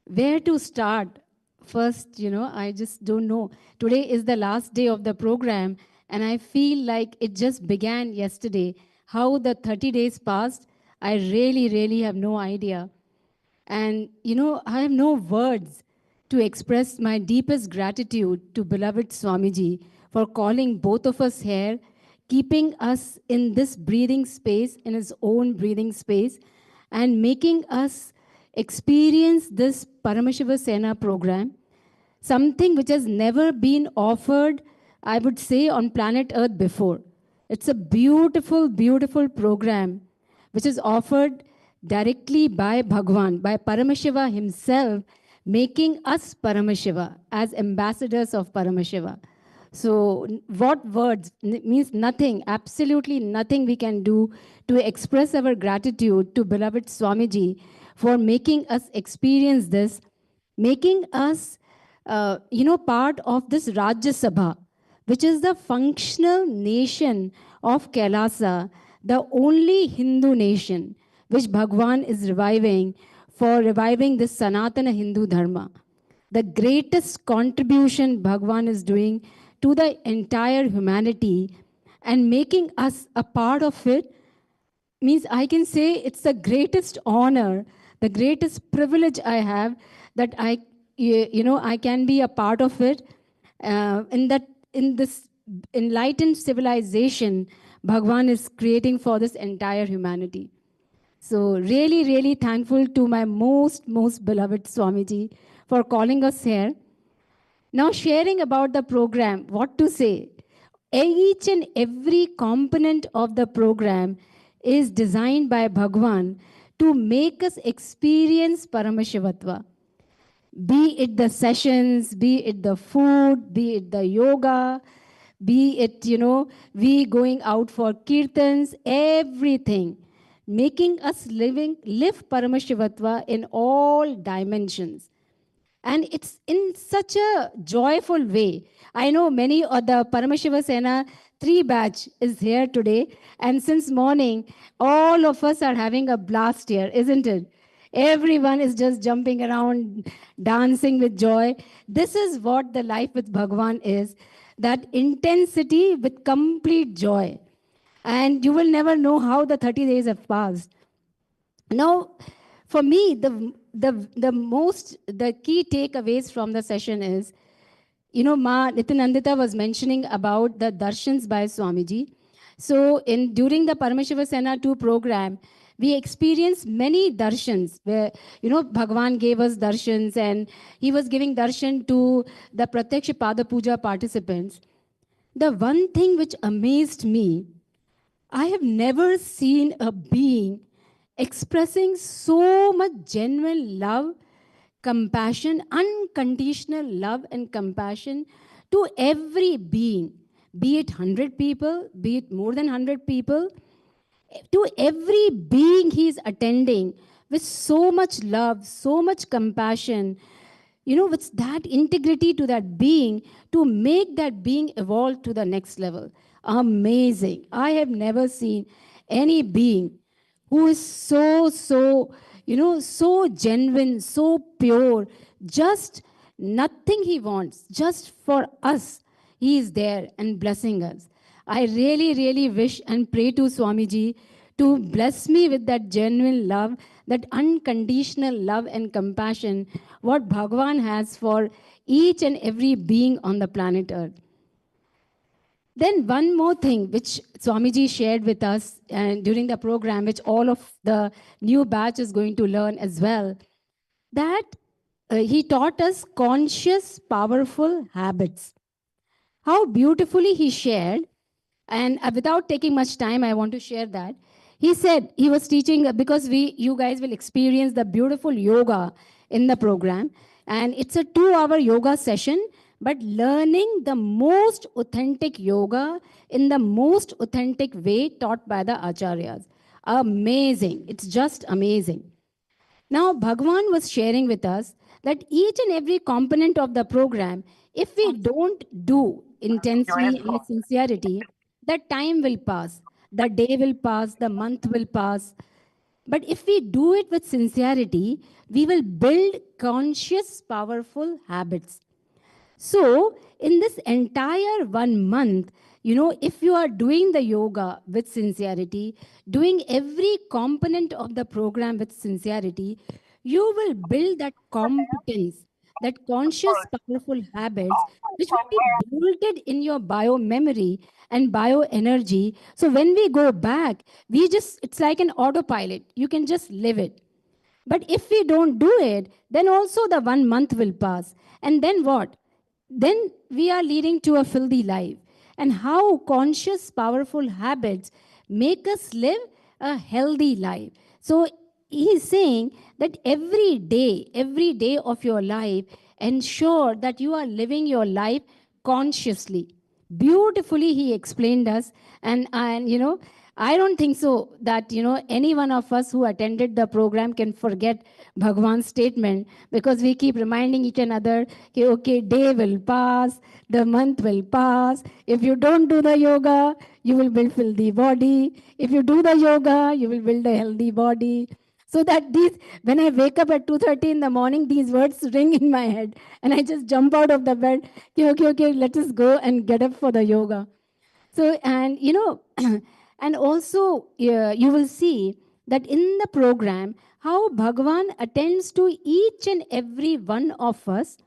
where to start? First, I just don't know. Today is the last day of the program, and I feel like it just began yesterday. How the 30 days passed, I really, really have no idea. And, I have no words to express my deepest gratitude to beloved Swamiji for calling both of us here, keeping us in this breathing space, in his own breathing space, and making us experience this Paramashiva Sena program, something which has never been offered, I would say, on planet Earth before. It's a beautiful, beautiful program which is offered directly by Bhagwan, by Paramashiva himself, making us Paramashiva as ambassadors of Paramashiva. So what words? Means nothing, absolutely nothing we can do to express our gratitude to beloved Swamiji for making us experience this, making us, part of this Rajya Sabha, which is the functional nation of Kailasa, the only Hindu nation which Bhagwan is reviving for reviving this Sanatana Hindu Dharma. The greatest contribution Bhagwan is doing to the entire humanity and making us a part of it means I can say it's the greatest honor, the greatest privilege I have that I can be a part of it in this enlightened civilization Bhagwan is creating for this entire humanity. So really, really thankful to my most beloved Swamiji for calling us here. Now sharing about the program, what to say? Each and every component of the program is designed by Bhagwan to make us experience Paramashivatva. Be it the sessions, be it the food, be it the yoga, be it, we going out for kirtans, everything. Making us live Paramashivatva in all dimensions. And it's in such a joyful way. I know many of the Paramashiva Sena 3 batch is here today. And since morning, all of us are having a blast here, isn't it? Everyone is just jumping around, dancing with joy. This is what the life with Bhagwan is, that intensity with complete joy. And you will never know how the 30 days have passed. Now, for me, the key takeaways from the session is, Ma Nitinandita was mentioning about the darshans by Swamiji. So during the Paramashiva Sena 2 program, we experienced many darshans where, Bhagwan gave us darshans and he was giving darshan to the Pratyaksha Pada Puja participants. The one thing which amazed me, I have never seen a being expressing so much genuine love, compassion, unconditional love and compassion to every being, be it 100 people, be it more than 100 people, to every being he is attending with so much love, so much compassion, with that integrity to that being to make that being evolve to the next level. Amazing. I have never seen any being who is so, so genuine, so pure, just nothing he wants, just for us. He is there and blessing us. I really, really wish and pray to Swamiji to bless me with that genuine love, that unconditional love and compassion, what Bhagavan has for each and every being on the planet Earth. Then one more thing which Swamiji shared with us during the program, which all of the new batch is going to learn as well, that he taught us conscious, powerful habits. How beautifully he shared, and without taking much time, I want to share that. He said he was teaching, because you guys will experience the beautiful yoga in the program, and it's a 2-hour yoga session, but learning the most authentic yoga in the most authentic way taught by the acharyas. Amazing. It's just amazing. Now, Bhagwan was sharing with us that each and every component of the program, if we don't do intensely and with sincerity, the time will pass, the day will pass, the month will pass. But if we do it with sincerity, we will build conscious, powerful habits. So, in this entire 1 month, if you are doing the yoga with sincerity, doing every component of the program with sincerity, you will build that competence, that conscious, powerful habits, which will be bolted in your bio memory and bio energy. So when we go back, it's like an autopilot. You can just live it. But if we don't do it, then also the 1 month will pass. And then what? Then we are leading to a filthy life. And how conscious, powerful habits make us live a healthy life. So he's saying that every day of your life, ensure that you are living your life consciously. Beautifully he explained us. And I don't think so that, any one of us who attended the program can forget Bhagwan's statement, because we keep reminding each another, okay, day will pass, the month will pass. If you don't do the yoga, you will build filthy body. If you do the yoga, you will build a healthy body. So that when I wake up at 2:30 in the morning, these words ring in my head. And I just jump out of the bed, okay, let us go and get up for the yoga. So, and and also you will see that in the program, how Bhagavan attends to each and every one of us,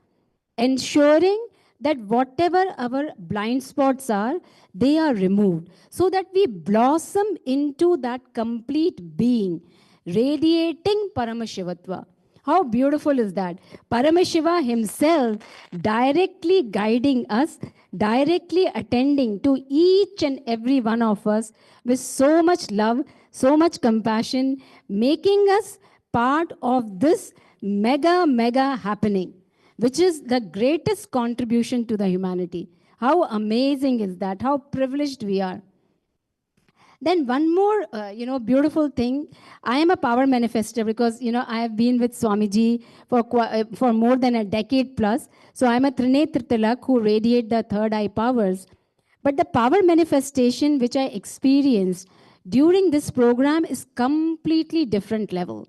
ensuring that whatever our blind spots are, they are removed, so that we blossom into that complete being, radiating Paramashivatva. How beautiful is that? Paramashiva himself directly guiding us, directly attending to each and every one of us with so much love, so much compassion, making us part of this mega happening, which is the greatest contribution to the humanity. How amazing is that? How privileged we are. Then one more, beautiful thing. I am a power manifester because, I have been with Swamiji for more than a decade plus. So I'm a Trinetra Tilak who radiate the third eye powers. But the power manifestation which I experienced during this program is completely different level.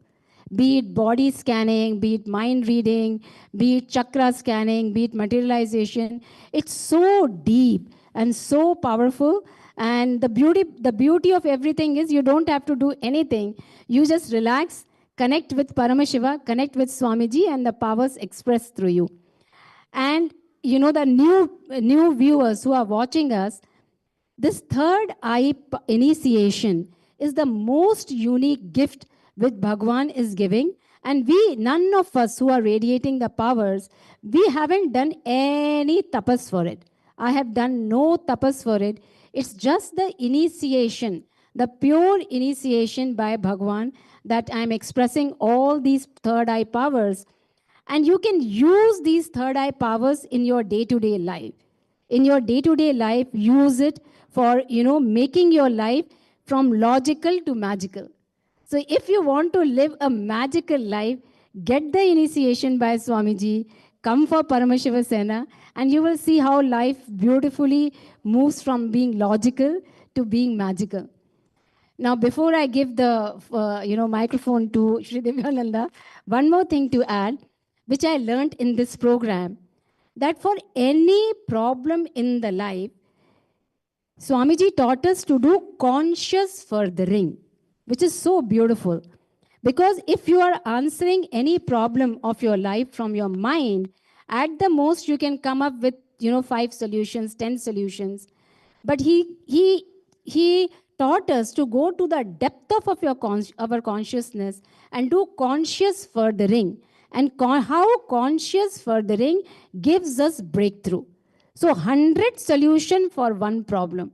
Be it body scanning, be it mind reading, be it chakra scanning, be it materialization. It's so deep and so powerful. And the beauty of everything is you don't have to do anything. You just relax, connect with Paramashiva, connect with Swamiji, and the powers express through you. And you know, the new viewers who are watching us, this third eye initiation is the most unique gift which Bhagwan is giving. And we, none of us who are radiating the powers, we haven't done any tapas for it. I have done no tapas for it. It's just the initiation, the pure initiation by Bhagwan, that I'm expressing all these third eye powers. And you can use these third eye powers in your day-to-day life. In your day-to-day life, use it for, you know, making your life from logical to magical. So if you want to live a magical life, get the initiation by Swamiji, come for Paramashiva Sena, and you will see how life beautifully moves from being logical to being magical. Now, before I give the microphone to Shri Divyananda, one more thing to add, which I learned in this program, that for any problem in the life, Swamiji taught us to do conscious furthering, which is so beautiful. Because if you are answering any problem of your life from your mind, at the most you can come up with 5 solutions, 10 solutions. But he taught us to go to the depth of our consciousness and do conscious furthering. And how conscious furthering gives us breakthrough. So 100 solution for one problem.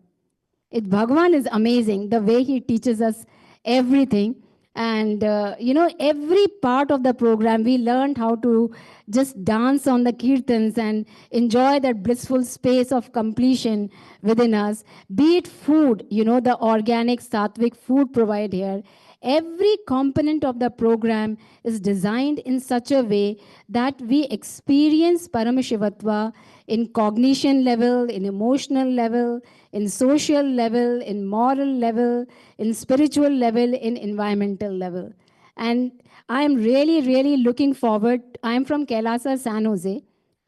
Bhagavan is amazing, the way he teaches us everything. And, every part of the program, we learned how to just dance on the kirtans and enjoy that blissful space of completion within us. Be it food, the organic, sattvic food provided here. Every component of the program is designed in such a way that we experience Paramashivatva in cognition level, in emotional level, in social level, in moral level, in spiritual level, in environmental level. And I am really, really looking forward. I am from KAILASA, San Jose.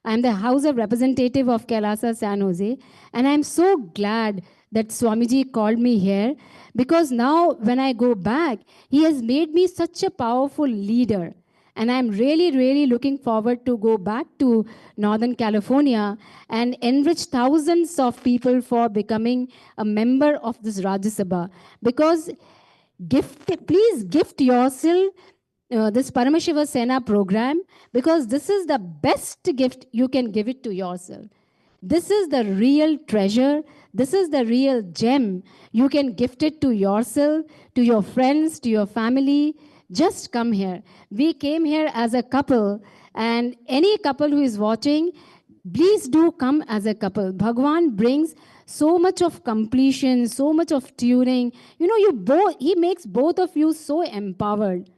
I am the House of Representative of KAILASA, San Jose. And I'm so glad that Swamiji called me here, because now when I go back, he has made me such a powerful leader. And I'm really, really looking forward to go back to Northern California and enrich thousands of people for becoming a member of this Rajya Sabha. Because please gift yourself this Paramashiva Sena program, because this is the best gift you can give it to yourself. This is the real treasure. This is the real gem. You can gift it to yourself, to your friends, to your family. Just come here. We came here as a couple, and any couple who is watching, please do come as a couple. Bhagwan brings so much of completion, so much of tuning. He makes both of you so empowered.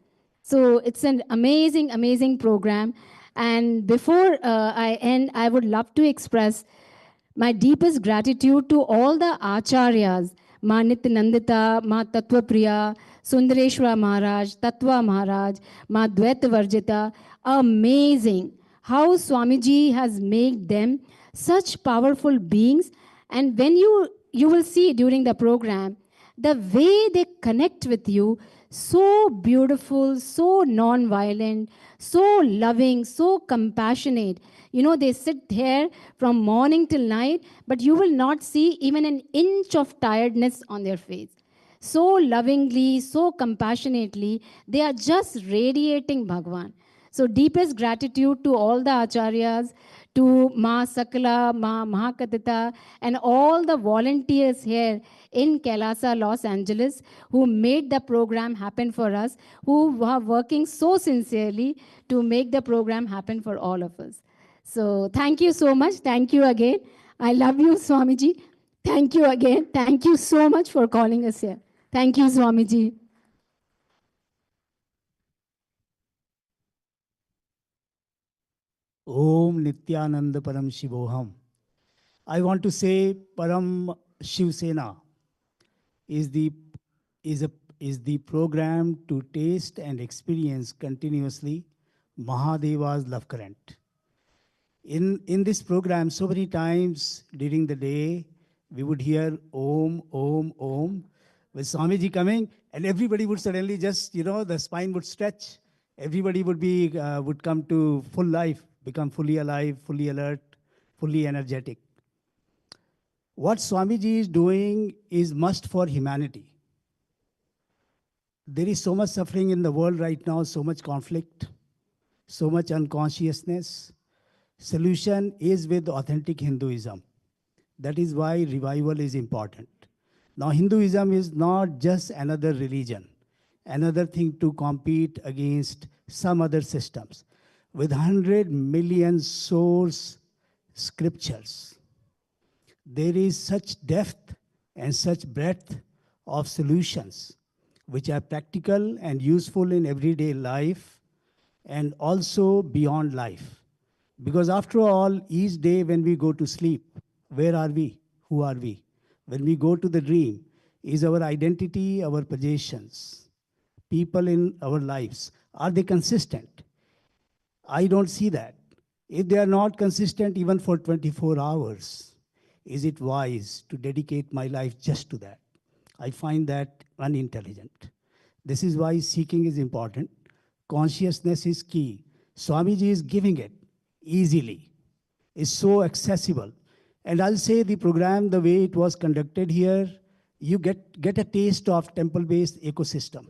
So it's an amazing, amazing program. And before I end, I would love to express my deepest gratitude to all the acharyas, Ma Nityanandita, Ma Tattvapriya, Sundareshwara Maharaj, Tattva Maharaj, Ma Dvaita Varjita. Amazing how Swamiji has made them such powerful beings. And when you will see during the program, the way they connect with you, so beautiful, so non-violent, so loving, so compassionate. They sit there from morning till night, but you will not see even an inch of tiredness on their face. So lovingly, so compassionately, they are just radiating Bhagwan. So deepest gratitude to all the acharyas, to Ma Sakala, Ma Mahakatita, and all the volunteers here in KAILASA, Los Angeles, who made the program happen for us, who are working so sincerely to make the program happen for all of us. So thank you so much. Thank you again. I love you, Swamiji. Thank you again. Thank you so much for calling us here. Thank you, Swamiji.
Om Nityananda Param Shivoham. I want to say Param Shiv Sena is the program to taste and experience continuously Mahadeva's love current. In this program, so many times during the day, we would hear Om, Om, Om, with Swamiji coming, and everybody would suddenly just, the spine would stretch. Everybody would come to full life, become fully alive, fully alert, fully energetic. What Swamiji is doing is must for humanity. There is so much suffering in the world right now, so much conflict, so much unconsciousness. Solution is with authentic Hinduism. That is why revival is important. Now, Hinduism is not just another religion, another thing to compete against some other systems. With 100 million source scriptures, there is such depth and such breadth of solutions which are practical and useful in everyday life and also beyond life. Because after all, each day when we go to sleep, where are we? Who are we? When we go to the dream, is our identity, our possessions, people in our lives, are they consistent? I don't see that. If they are not consistent even for 24 hours, is it wise to dedicate my life just to that? I find that unintelligent. This is why seeking is important. Consciousness is key. Swamiji is giving it easily. It's so accessible. And I'll say the program, the way it was conducted here, you get a taste of temple-based ecosystem.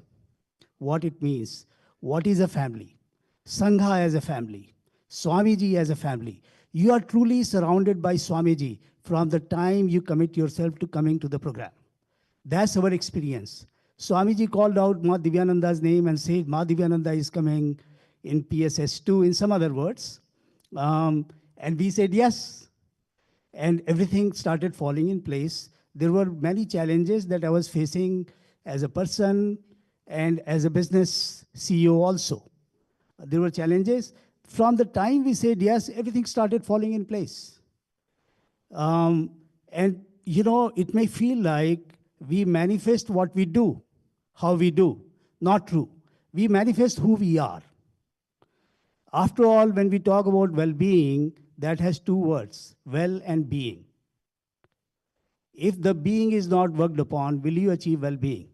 What it means. What is a family? Sangha as a family. Swamiji as a family. You are truly surrounded by Swamiji from the time you commit yourself to coming to the program. That's our experience. Swamiji called out Ma Divyananda's name and said, Ma Divyananda is coming in PSS2, in some other words. And we said yes. And everything started falling in place. There were many challenges that I was facing as a person and as a business CEO also. There were challenges. From the time we said yes, everything started falling in place. And it may feel like we manifest what we do, how we do. Not true. We manifest who we are. After all, when we talk about well-being, that has two words, well and being. If the being is not worked upon, will you achieve well-being?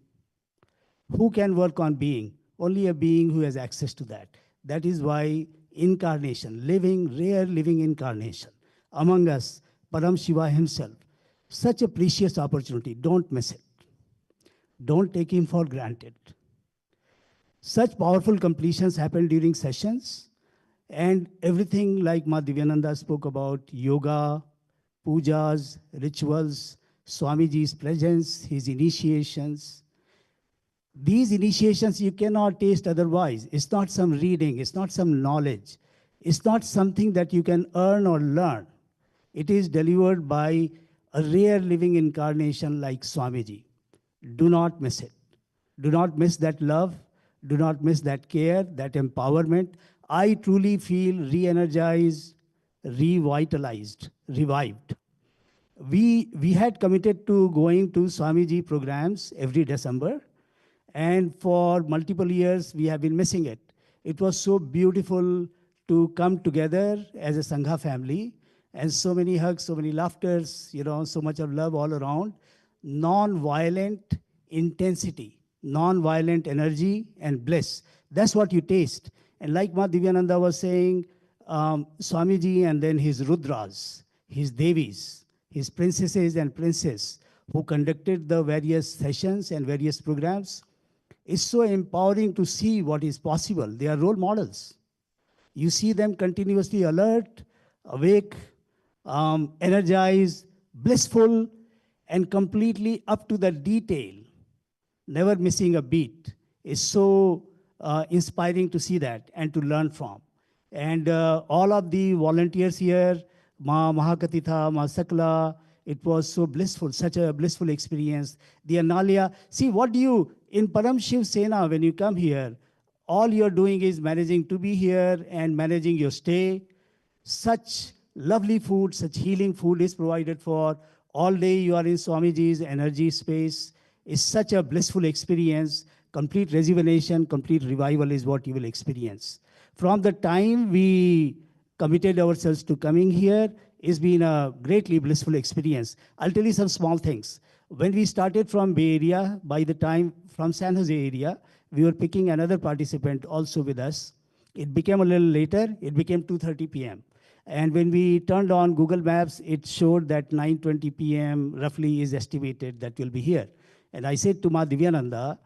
Who can work on being? Only a being who has access to that. That is why incarnation, rare living incarnation among us, Param Shiva himself, such a precious opportunity. Don't miss it. Don't take him for granted. Such powerful completions happen during sessions, and everything like Ma Divyananda spoke about, yoga, pujas, rituals, Swamiji's presence, his initiations. These initiations you cannot taste otherwise. It's not some reading, it's not some knowledge. It's not something that you can earn or learn. It is delivered by a rare living incarnation like Swamiji. Do not miss it. Do not miss that love. Do not miss that care, that empowerment. I truly feel re-energized, revitalized, revived. We had committed to going to Swamiji programs every December, and for multiple years we have been missing it. It was so beautiful to come together as a Sangha family, and so many hugs, so many laughters, so much of love all around. Non-violent intensity, non-violent energy and bliss. That's what you taste. And like Ma Divyananda was saying, Swamiji and then his Rudras, his Devis, his princesses and princes who conducted the various sessions and various programs, it's so empowering to see what is possible. They are role models. You see them continuously alert, awake, energized, blissful, and completely up to the detail, never missing a beat. It's so inspiring to see that and to learn from. And all of the volunteers here, Ma Mahakatitha, Ma Sakla, it was so blissful, such a blissful experience. The Analya, see what do you, in Param Shiv Sena, when you come here, all you're doing is managing to be here and managing your stay. Such lovely food, such healing food is provided for. All day you are in Swamiji's energy space. It's such a blissful experience. Complete rejuvenation, complete revival is what you will experience. From the time we committed ourselves to coming here, It's been a greatly blissful experience. I'll tell you some small things. When we started from Bay Area, by the time from San Jose area, we were picking another participant also with us. It became a little later, it became 2:30 p.m. And when we turned on Google Maps, it showed that 9:20 p.m. roughly is estimated that we'll be here. And I said to Ma Divyananda,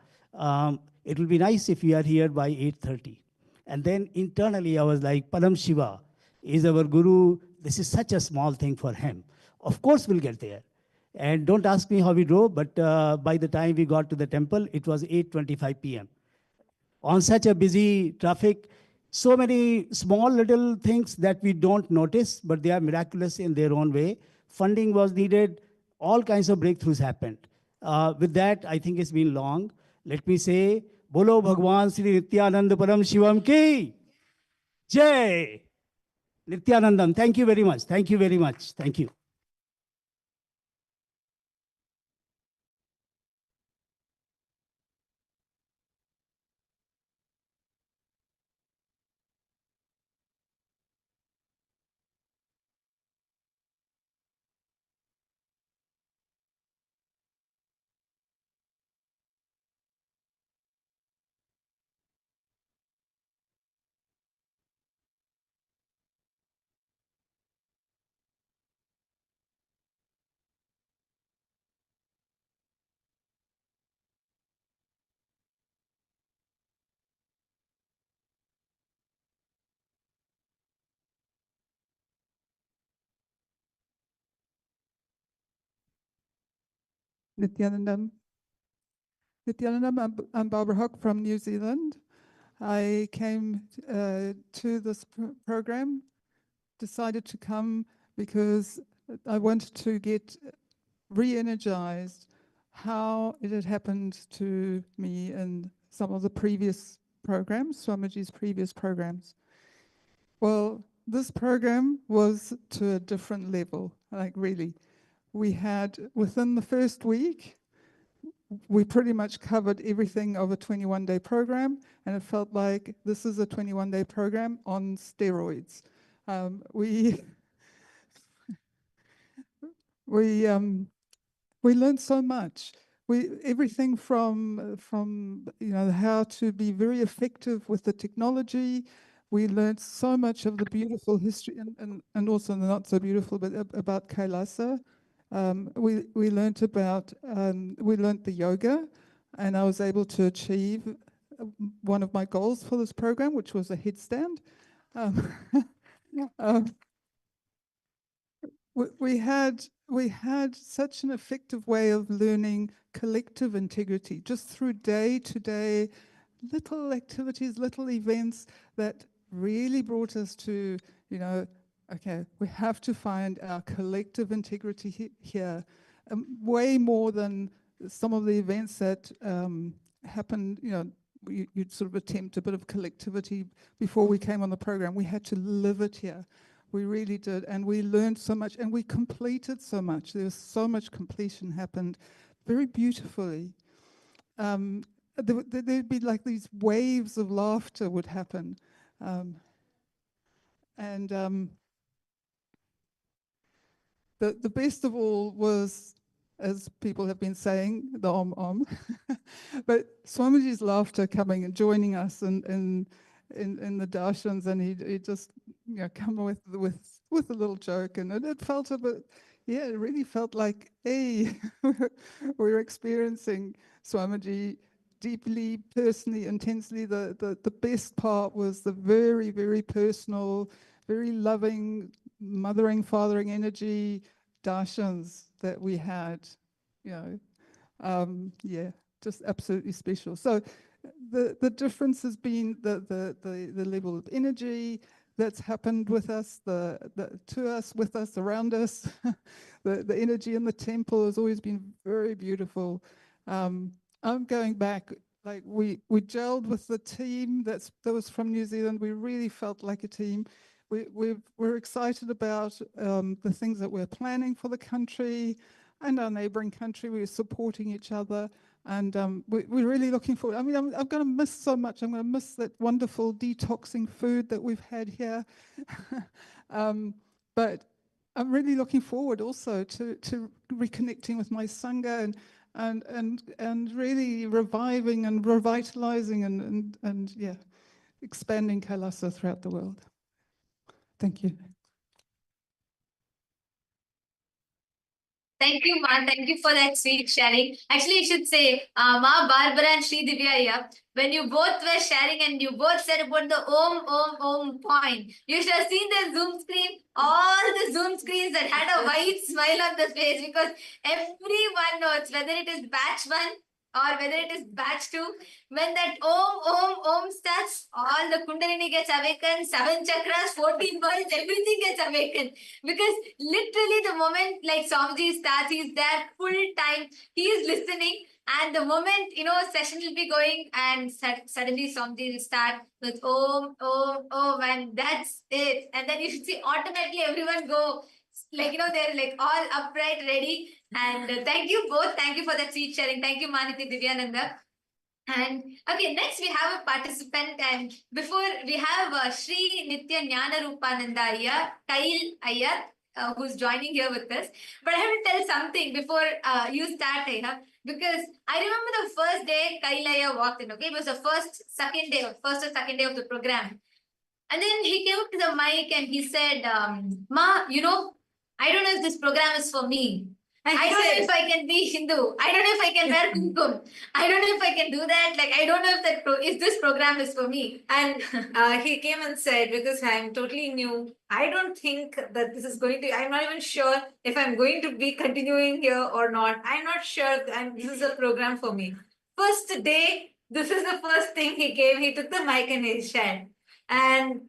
it will be nice if we are here by 8:30. And then internally, I was like, Param Shiva is our guru. This is such a small thing for him. Of course, we'll get there. And don't ask me how we drove, but by the time we got to the temple, it was 8:25 p.m. On such a busy traffic, so many small little things that we don't notice, but they are miraculous in their own way. Funding was needed. All kinds of breakthroughs happened. With that, I think it's been long. Let me say, Bolo Bhagwan Sri Nityananda Param Shivam Ki Jai. Nityanandam, thank you very much. Thank you very much. Thank you.
Nityanandam. Nityanandam, I'm Barbara Hook from New Zealand. I came to this program, decided to come because I wanted to get re-energized how it had happened to me in some of the previous programs, Swamiji's previous programs. Well, this program was to a different level, like really. We had, within the first week, we pretty much covered everything of a 21-day program, and it felt like this is a 21-day program on steroids. We learned so much. Everything from how to be very effective with the technology. We learned so much of the beautiful history and also the not so beautiful, but about Kailasa. We learned the yoga, and I was able to achieve one of my goals for this program, which was a headstand. We had such an effective way of learning collective integrity just through day-to-day little activities, little events that really brought us to, okay, we have to find our collective integrity here, way more than some of the events that happened, you'd sort of attempt a bit of collectivity before we came on the program. We had to live it here. We really did, and we learned so much, and we completed so much. There was so much completion happened very beautifully. There'd be like these waves of laughter would happen. The best of all was, as people have been saying, the Om. But Swamiji's laughter coming and joining us in the darshans, and he'd just come with a little joke, and it felt a bit, it really felt like, hey, we're experiencing Swamiji deeply, personally, intensely. The best part was the very, very personal, very loving, mothering, fathering energy darshans that we had, just absolutely special. So the difference has been the level of energy that's happened with us, to us, with us, around us. the energy in the temple has always been very beautiful. I'm going back, like we gelled with the team that was from New Zealand. We really felt like a team. We're excited about the things that we're planning for the country and our neighboring country. We're supporting each other, and we're really looking forward. I mean, I'm going to miss so much. I'm going to miss that wonderful detoxing food that we've had here. But I'm really looking forward also to reconnecting with my Sangha and really reviving and revitalizing and yeah, expanding Kailasa throughout the world. Thank you.
Thank you, Ma. Thank you for that sweet sharing. Actually, you should say, Ma Barbara and Sri Divya here, when you both were sharing and you both said about the Om point, you should have seen the Zoom screen, all the Zoom screens that had a white smile on the face, because everyone knows, whether it is batch 1 or whether it is batch 2, when that Om starts, all the Kundalini gets awakened, 7 chakras, 14 worlds, everything gets awakened. Because literally the moment like Swamiji starts, he's there full time, he is listening, and the moment, session will be going, and suddenly Swamiji will start with Om, and that's it. And then you should see automatically everyone go, like, they're like all upright, ready. And thank you both. Thank you for that sweet sharing. Thank you, Maniti, Divyananda. And okay, next we have a participant, and before we have Sri Nitya Jnana Rupananda Iyer, Kail Iyer, who's joining here with us. But I have to tell something before you start, Iyer, because I remember the first day Kail Iyer walked in, okay? It was the first or second day of the program. And then he came up to the mic and he said, Ma, I don't know if this program is for me. I don't know if I can be Hindu. I don't know if I can wear kumkum. I don't know if I can do that. Like, I don't know if this program is for me.
And he came and said, because I'm totally new, I don't think that this is going to, I'm not even sure if I'm going to be continuing here or not. I'm not sure this is a program for me. First day, this is the first thing he came. He took the mic and he shared. And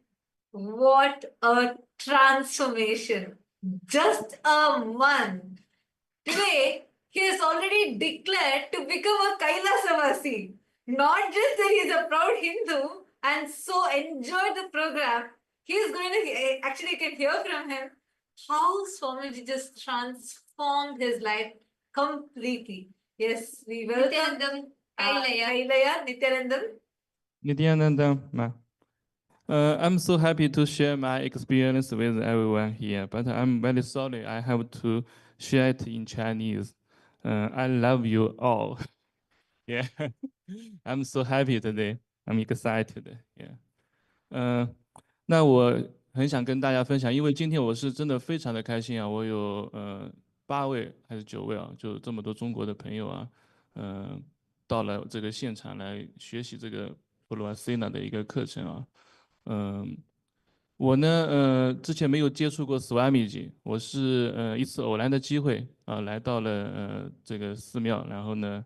what a transformation. Just a month. Today, he has already declared to become a Kailasavasi. Not just that he is a proud Hindu and so enjoyed the program, he is going to, actually you can hear from him how Swamiji just transformed his life completely. Yes, we welcome Kailaya, Nityanandam.
Nityanandam, ma. I'm so happy to share my experience with everyone here, but I'm very sorry I have to share it in Chinese. I love you all. Yeah, I'm so happy today. I'm excited. Yeah. 那我很想跟大家分享，因为今天我是真的非常的开心啊！我有8位还是9位啊，就这么多中国的朋友啊，到了这个现场来学习这个布罗塞纳的一个课程啊。我呢，之前没有接触过 Swamiji， 我是一次偶然的机会啊，来到了这个寺庙，然后呢，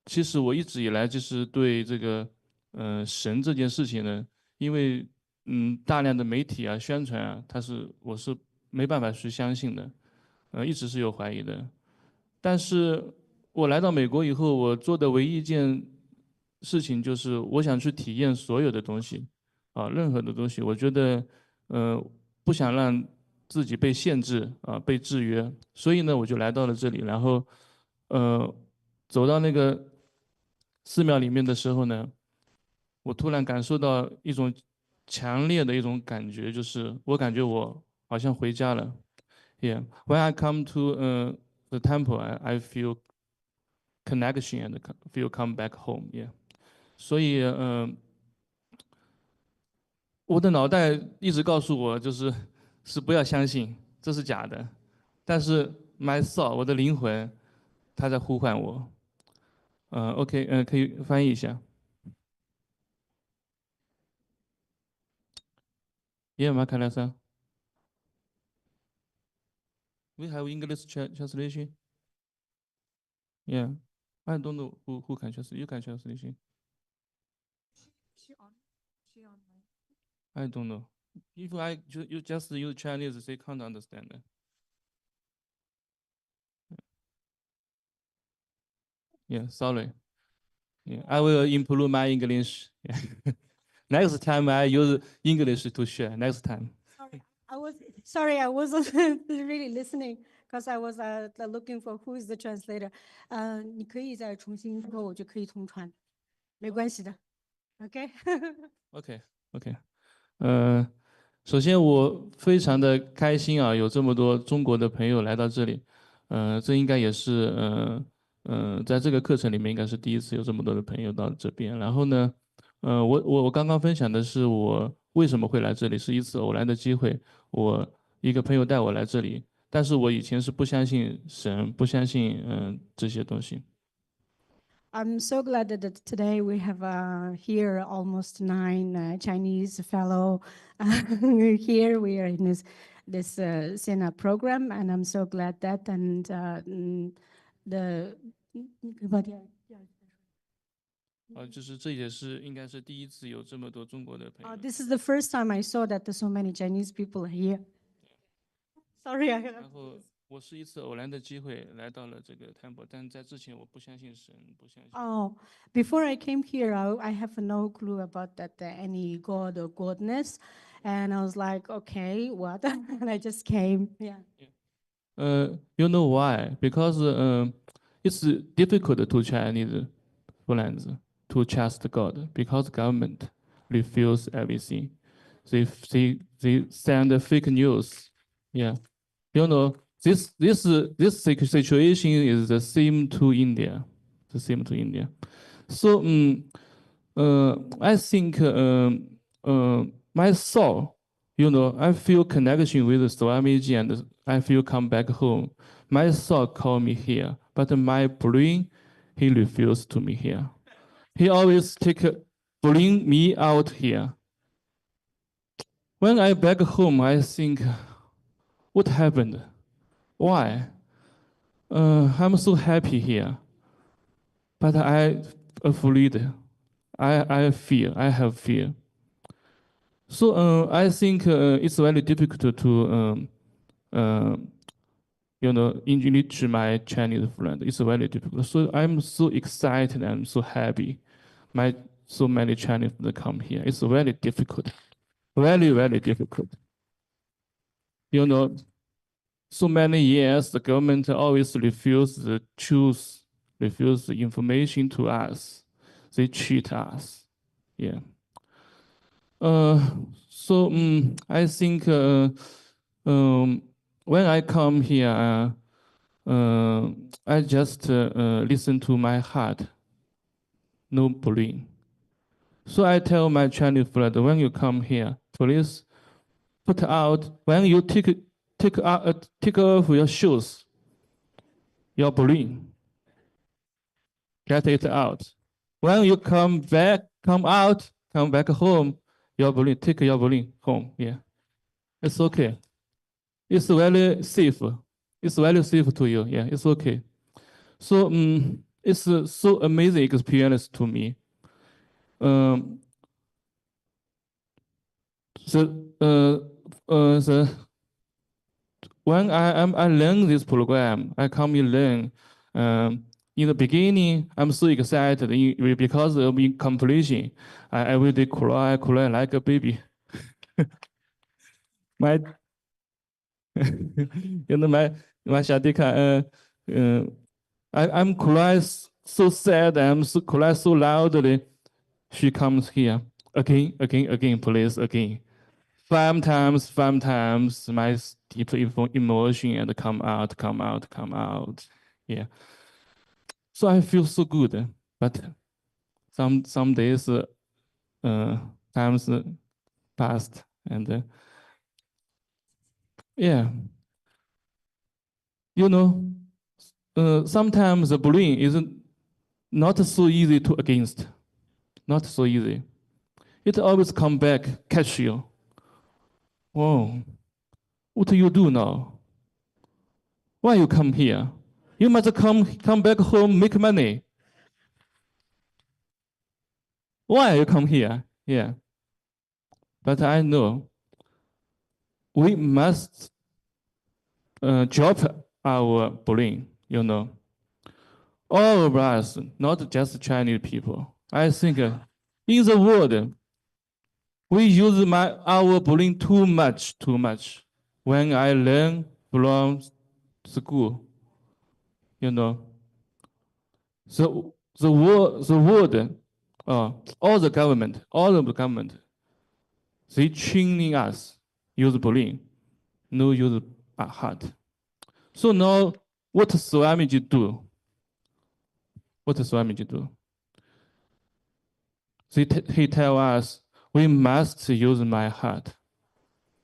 其实我一直以来就是对这个神这件事情呢，因为大量的媒体啊宣传啊，我是没办法去相信的，一直是有怀疑的。但是我来到美国以后，我做的唯一一件事情就是我想去体验所有的东西，啊，任何的东西，我觉得不想让自己被限制啊，被制约，所以呢，我就来到了这里，然后走到那个寺庙里面的时候呢，我突然感受到一种强烈的一种感觉，就是我感觉我好像回家了。Yeah, when I come to the temple, I feel connection and feel come back home. Yeah, 所以我的脑袋一直告诉我，是不要相信，这是假的。但是 my soul， 我的灵魂，它在呼唤我。OK， 可以翻译一下。Yeah, ma KAILASA. We have English translation. Yeah, I don't know who can translate. You can translation. I don't know. If you just use Chinese, they can't understand. Yeah, sorry. Yeah, I will improve my English. Yeah. Next time I use English to share. Next time.
I wasn't really listening because I was looking for who is the translator. 你可以再重新说，我就可以通传，没关系的。OK。
OK。首先，我非常的开心啊，有这么多中国的朋友来到这里，这应该也是在这个课程里面应该是第一次有这么多的朋友到这边。然后呢，我刚刚分享的是我为什么会来这里，是一次偶然的机会，我一个朋友带我来这里，但是我以前是不相信神，不相信这些东西。
I'm so glad that today we have here almost 9 Chinese fellow here. We are in this Sena program, and I'm so glad that the
就是这也是应该是第一次有这么多中国的朋友。
This is the first time I saw that so many Chinese people are here. Sorry, I
然后我是一次偶然的机会来到了这个 temple， 但在之前我不相信神，不相信。
Oh, before I came here, I have no clue about that any god or godness, and I was like, okay, what? And I just came. Yeah.
You know why? Because it's difficult to Chinese friends to trust God because government refuse everything. They send fake news. Yeah, you know this situation is the same to India, the same to India. So I think my soul, you know, I feel connection with Swamiji and I feel come back home. My soul call me here, but my brain, he refused to me here. He always bring me out here. When I back home, I think, what happened? Why? I'm so happy here, but I afraid. I fear. I have fear. So I think it's very difficult to, you know, enrich my Chinese friend. It's very difficult. So I'm so excited and so happy. So many Chinese come here. It's very difficult, very, very difficult. You know, so many years the government always refuse the truth, refuse the information to us. They cheat us. Yeah. So I think when I come here, I just listen to my heart, no brain. So I tell my Chinese friend, when you come here, please put out, when you take off your shoes, your brain, get it out. When you come back home, your brain, take your brain home. Yeah, it's okay. It's very safe. It's very safe to you. Yeah, it's okay. So it's so amazing experience to me. When I learn this program, I come in learn. In the beginning, I'm so excited because of completion. I every day cry like a baby. My, you know, my Shadika, I'm crying so sad. I'm so cry so loudly. She comes here again, please, again. 5 times, my deep emotion and come out. Yeah. So I feel so good, but some days, times passed and yeah. You know, sometimes the bullying isn't not so easy to against, not so easy. It always come back, catch you. Whoa, what do you do now? Why you come here? You must come back home, make money. Why you come here? Yeah. But I know we must drop our brain, you know. All of us, not just Chinese people. I think in the world, we use our brain too much. When I learn from school, you know, the world, all of the government, they training us use brain, no use heart. So now, what Swamiji do? What Swamiji do? He tell us we must use my heart,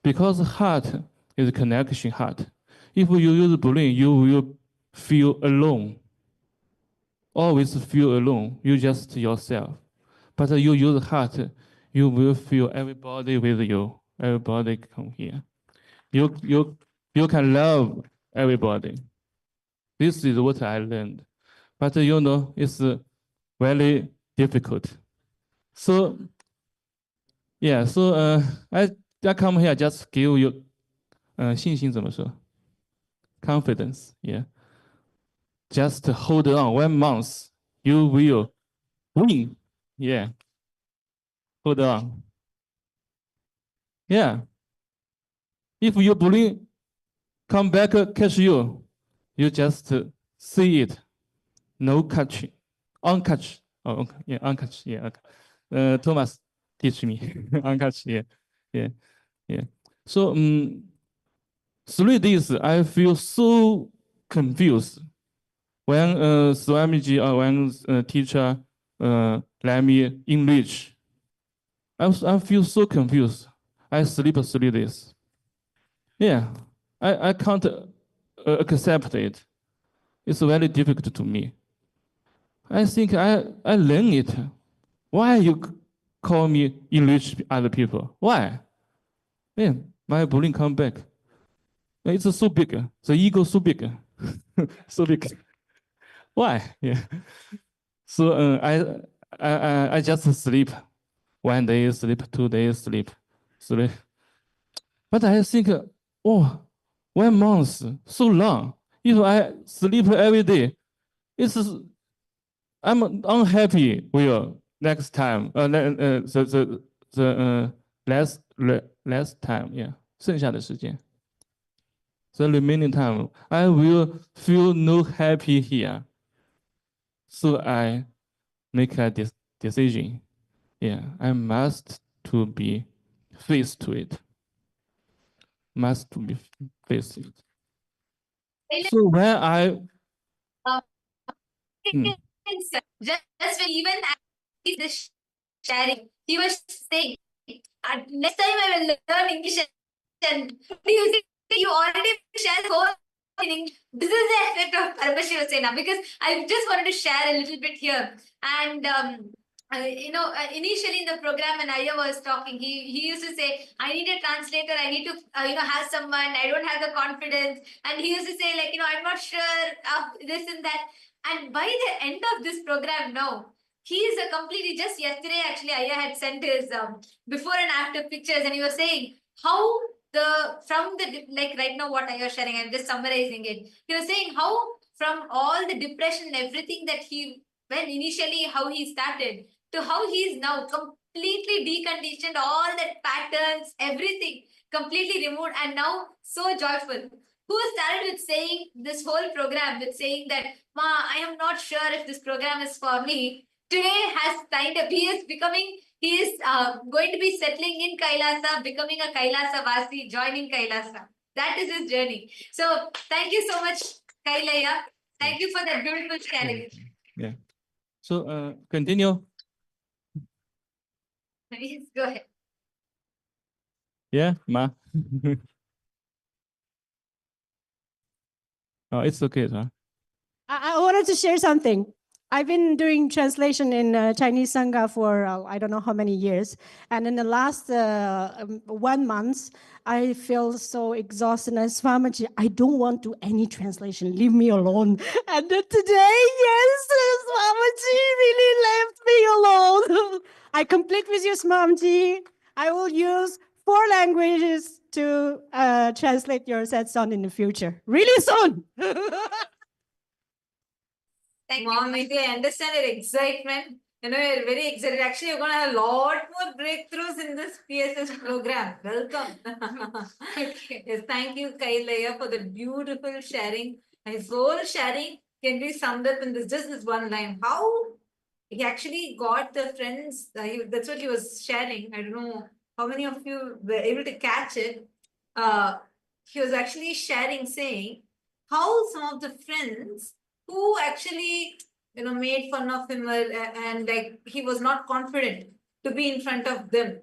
because heart is connection heart. If you use brain, you will feel alone. Always feel alone. You just yourself. But you use heart, you will feel everybody with you. Everybody come here. You can love everybody. This is what I learned. But you know, it's very difficult. So yeah, so I come here just give you 信心怎么说 confidence, yeah. Just hold on 1 month, you will win, yeah. Hold on, yeah. If you believe, come back catch you, you just see it, no catch, uncatch, oh okay. Yeah, uncatch, yeah. Okay. Thomas teach me uncatch, yeah, yeah, yeah. So 3 days I feel so confused when Swamiji or when teacher let me English. I feel so confused. I sleep 3 days. Yeah, I can't accept it. It's very difficult to me. I think I learn it. Why you call me English other people? Why? Yeah, my brain come back. It's so big. The ego so big. So big. Why? Yeah. So I just sleep. 1 day sleep, 2 days sleep, 3. But I think, oh, 1 month, so long. If I sleep every day, I'm unhappy with next time. The less time, yeah. 剩下的时间. The remaining time, I will feel no happy here. So I make a decision. Yeah, I must to be faced to it. Must to be faced it. So when I
just when even this sharing, he was saying, next time I will learn English and you already shared the whole thing. This is the effect of Parvashiva Sena, because I just wanted to share a little bit here. And initially in the program when Aya was talking, he used to say, I need a translator, I need to have someone, I don't have the confidence. And he used to say, like, I'm not sure of this and that. And by the end of this program now, he is a completely, just yesterday actually Aya had sent his before and after pictures, and he was saying how like right now what Aya was sharing, I'm just summarizing it. He was saying how from all the depression and everything that when initially how he started to how he is now completely deconditioned, all that patterns, everything completely removed, and now so joyful. Who started with saying this whole program with saying that, Ma, I am not sure if this program is for me. Today has signed up. He is going to be settling in Kailasa, becoming a Kailasa Vasi, joining Kailasa. That is his journey. So thank you so much, Kailaya. Thank you for that beautiful sharing.
Yeah. So continue.
Please go ahead.
Yeah, Ma. Oh, it's okay, huh?
I wanted to share something. I've been doing translation in Chinese Sangha for I don't know how many years. And in the last 1 month, I feel so exhausted. And Swamiji, I don't want to do any translation. Leave me alone. And then today, yes, Swamiji really left me alone. I complete with you, Swamiji. I will use 4 languages to translate your satsang in the future. Really soon.
Thank Mom, you. I understand your excitement. You're very excited. Actually, you're going to have a lot more breakthroughs in this PSS program. Welcome. Okay. Yes, thank you, Kailaya, for the beautiful sharing. His whole sharing can be summed up in this one line. How he actually got the friends. That's what he was sharing. I don't know how many of you were able to catch it. he was actually sharing, saying how some of the friends who actually, made fun of him and like he was not confident to be in front of them.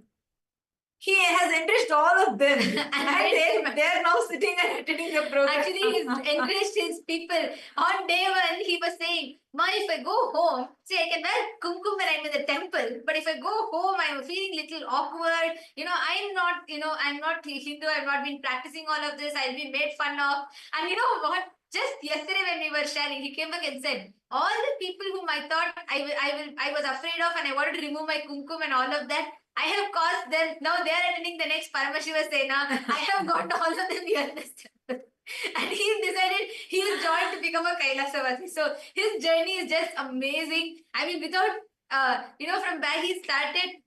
He has enriched all of them, and they're now sitting and attending the program.
Actually, he's encouraged his people. On day one, he was saying, Ma, if I go home, see, I can wear kumkum when I'm in the temple, but if I go home, I'm feeling little awkward. I'm not Hindu, I've not been practicing all of this, I'll be made fun of. And you know what? Just yesterday when we were sharing, he came back and said, all the people whom I thought I was afraid of and I wanted to remove my kumkum and all of that, I have caused them. Now they are attending the next Paramashiva Sena. I have got all of them here in this temple. And he's decided he's joined to become a Kailasavasi. So his journey is just amazing. I mean, without, from where he started,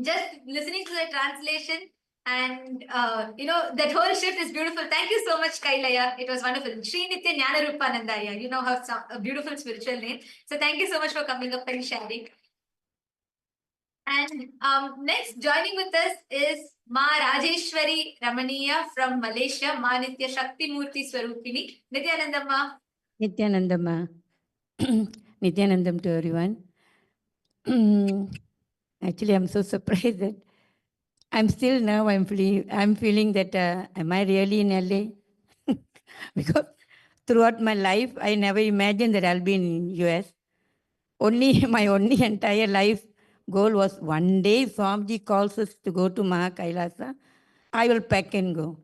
just listening to the translation and, that whole shift is beautiful. Thank you so much, Kailaya. It was wonderful. Sri Nitya Jnana Rupanandaya. You know her a beautiful spiritual name. So thank you so much for coming up and sharing. And next, joining with us is Ma Rajeshwari Ramaniya from Malaysia, Ma Nitya Shakti Murthy Swarupini. Nityanandamma.
Nityanandamma. Nityanandam to everyone. Actually, I'm so surprised that I'm feeling that am I really in LA? Because throughout my life, I never imagined that I'll be in US. My only entire life goal was one day Swamiji calls us to go to KAILASA, I will pack and go.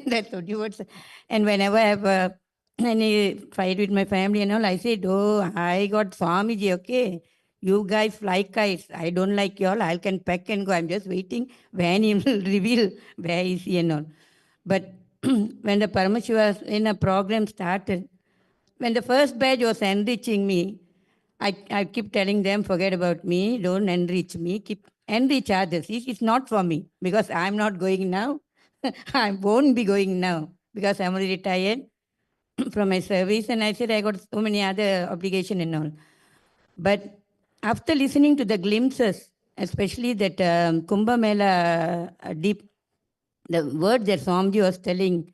That's what you would say. And whenever I have any fight with my family and all, I said, oh, I got Swamiji, okay. You guys fly kites. I don't like y'all. I can pack and go. I'm just waiting when he will reveal where is he and all. But when the Paramashiva in a program started, when the first batch was enriching me, I keep telling them, forget about me, don't enrich me, keep enrich others. It's not for me because I'm not going now. I won't be going now because I'm already retired from my service. And I said, I got so many other obligations and all. But after listening to the glimpses, especially that Kumbh Mela deep, the word that Swamiji was telling,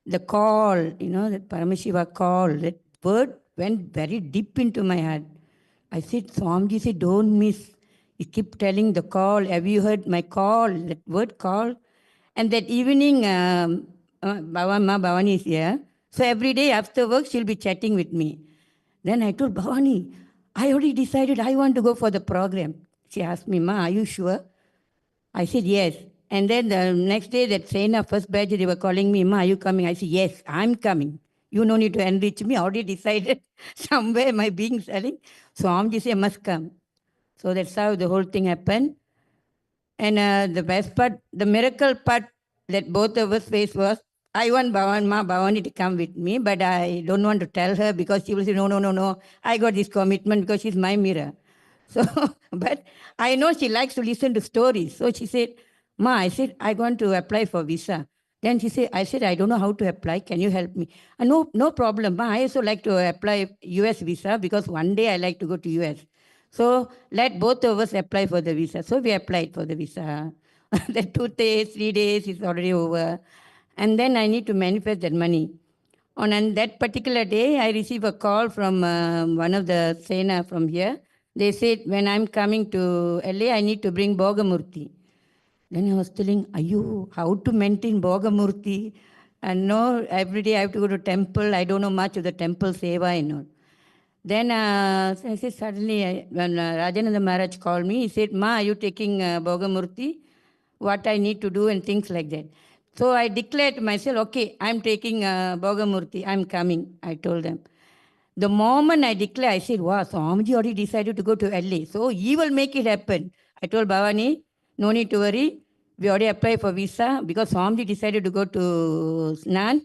the call, that Paramashiva call, that word went very deep into my heart. I said, Swamiji said, don't miss. He kept telling the call. Have you heard my call? That word call. And that evening, Bhavani is here. So every day after work, she'll be chatting with me. Then I told Bhavani, I already decided I want to go for the program. She asked me, Ma, are you sure? I said, yes. And then the next day, that Sena first batch, they were calling me, Ma, are you coming? I said, yes, I'm coming. You no need to enrich me. I already decided somewhere my being selling. So Swamiji said, must come. So that's how the whole thing happened. And the best part, the miracle part that both of us faced was, I want Bhavani to come with me, but I don't want to tell her because she will say, no. I got this commitment because she's my mirror. So, but I know she likes to listen to stories. So she said, Ma, I said, I want to apply for visa. Then she said, I said, I don't know how to apply. Can you help me? No problem. Ma, I also like to apply US visa because one day I like to go to US. So let both of us apply for the visa. So we applied for the visa. The 2 days, 3 days is already over. And then I need to manifest that money. On that particular day, I received a call from one of the Sena from here. They said, when I'm coming to LA, I need to bring Bhogamurti. Then I was telling, how to maintain Bhogamurti? And no, every day I have to go to temple. I don't know much of the temple seva and all. Then I said, suddenly, when Rajananda Maharaj called me, he said, Ma, are you taking Bhogamurti? What I need to do and things like that. So I declared to myself, okay, I'm taking Bhogamurti. I'm coming, I told them. The moment I declared, I said, wow, Swamiji already decided to go to LA. So he will make it happen. I told Bhavani, no need to worry. We already applied for visa because Swamiji decided to go to Snan.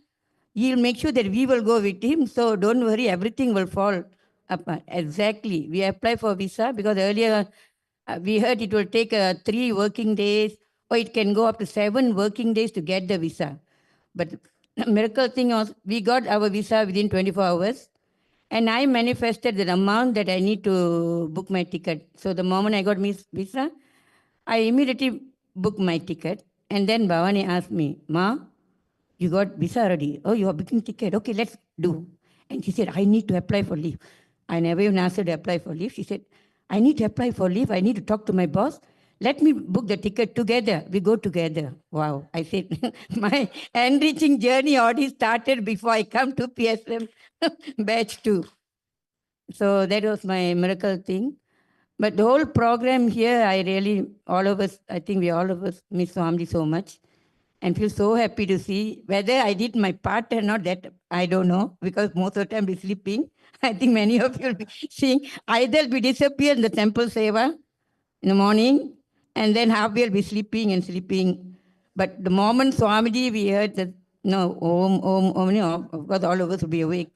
He'll make sure that we will go with him. So don't worry, everything will fall apart. Exactly. We applied for visa because earlier we heard it will take 3 working days or it can go up to 7 working days to get the visa. But the miracle thing was we got our visa within 24 hours. And I manifested the amount that I need to book my ticket. So the moment I got visa, I immediately booked my ticket. And then Bhavani asked me, Ma, you got visa already? Oh, you are booking ticket. Okay, let's do. And she said, I need to apply for leave. I never even asked her to apply for leave. She said, I need to apply for leave. I need to talk to my boss. Let me book the ticket together. We go together. Wow. I said, my enriching journey already started before I come to PSM batch 2. So that was my miracle thing. But the whole program here, I really, all of us, I think we all of us miss Swamiji so much and feel so happy to see. Whether I did my part or not, that I don't know, because most of the time we're sleeping. I think many of you will be seeing either we disappear in the temple seva in the morning, and then half we'll be sleeping and sleeping. But the moment Swamiji, we heard that, no, Om, of course all of us will be awake.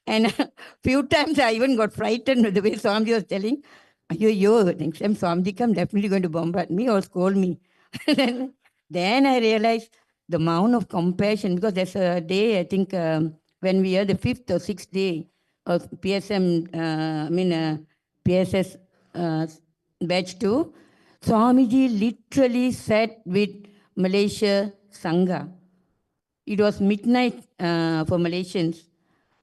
And few times I even got frightened with the way Swamiji was telling, yo, next time Swamiji come, definitely going to bombard me or scold me. Then I realized the amount of compassion, because there's a day, I think, when we are the 5th or 6th day of PSM, PSS batch 2, Swamiji literally sat with Malaysia Sangha. It was midnight for Malaysians,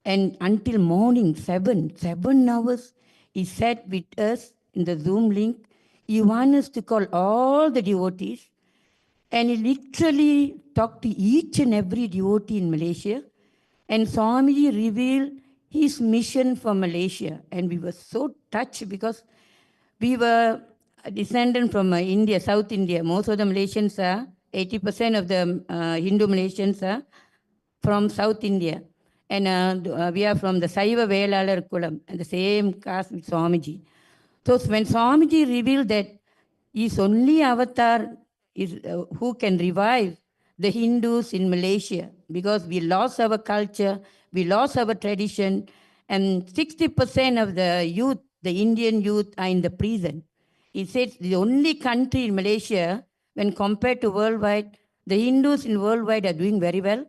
and until morning, 7 hours, he sat with us in the Zoom link. He wanted us to call all the devotees, and he literally talked to each and every devotee in Malaysia. And Swamiji revealed his mission for Malaysia. And we were so touched because we were a descendant from India, South India. Most of the Malaysians are, 80% of the Hindu Malaysians are from South India. And we are from the Saiva Velalar Kulam, and the same caste with Swamiji. So when Swamiji revealed that his only avatar is who can revive the Hindus in Malaysia, because we lost our culture, we lost our tradition, and 60% of the youth, the Indian youth, are in the prison. He said the only country in Malaysia, when compared to worldwide, the Hindus in worldwide are doing very well,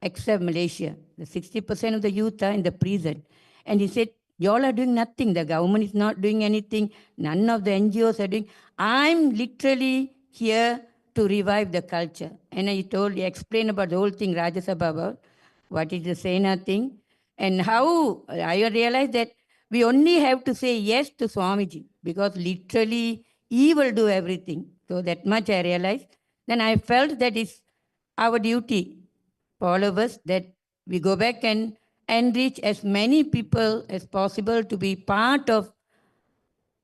except Malaysia. The 60% of the youth are in the prison. And he said, you all are doing nothing. The government is not doing anything. None of the NGOs are doing. I'm literally here to revive the culture. And he explained about the whole thing, Rajya Sabha, about what is the Sena thing, and how I realized that we only have to say yes to Swamiji, because literally he will do everything. So that much I realized. Then I felt that it's our duty for all of us that we go back and enrich as many people as possible to be part of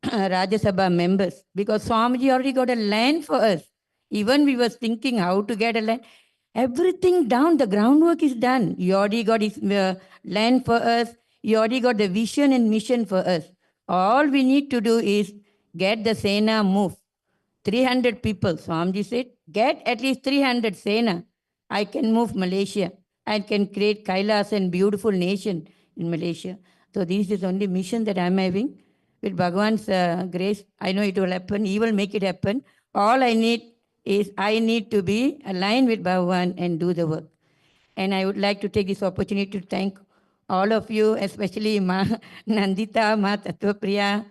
Rajya Sabha members, because Swamiji already got a land for us. Even we was thinking how to get a land. Everything down, the groundwork is done. He already got his land for us. He already got the vision and mission for us. All we need to do is get the Sena move. 300 people. Swamiji said, get at least 300 Sena. I can move Malaysia. I can create KAILASA and beautiful nation in Malaysia. So this is only mission that I'm having. With Bhagwan's grace, I know it will happen. He will make it happen. All I need is I need to be aligned with Bhagwan and do the work. And I would like to take this opportunity to thank all of you, especially Ma Nandita, Ma Tattvapriya,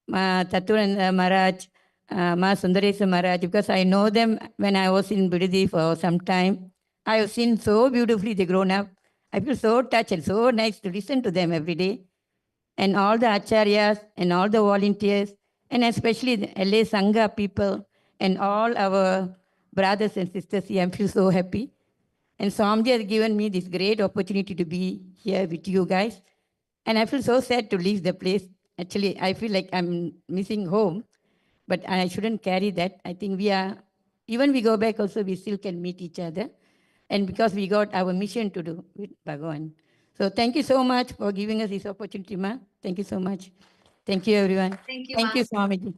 Ma Tattvananda Maharaj, Ma Sundaresa Maharaj, because I know them when I was in Bidadi for some time. I have seen so beautifully they grown up. I feel so touched and so nice to listen to them every day. And all the acharyas and all the volunteers, and especially the LA Sangha people and all our brothers and sisters here, I feel so happy. And Swamiji has given me this great opportunity to be here with you guys. And I feel so sad to leave the place. Actually, I feel like I'm missing home, but I shouldn't carry that. I think even we go back also, we still can meet each other. And because we got our mission to do with Bhagavan. So thank you so much for giving us this opportunity, Ma. Thank you so much. Thank you, everyone.
Thank you,
Thank
Ma.
you, Swamiji.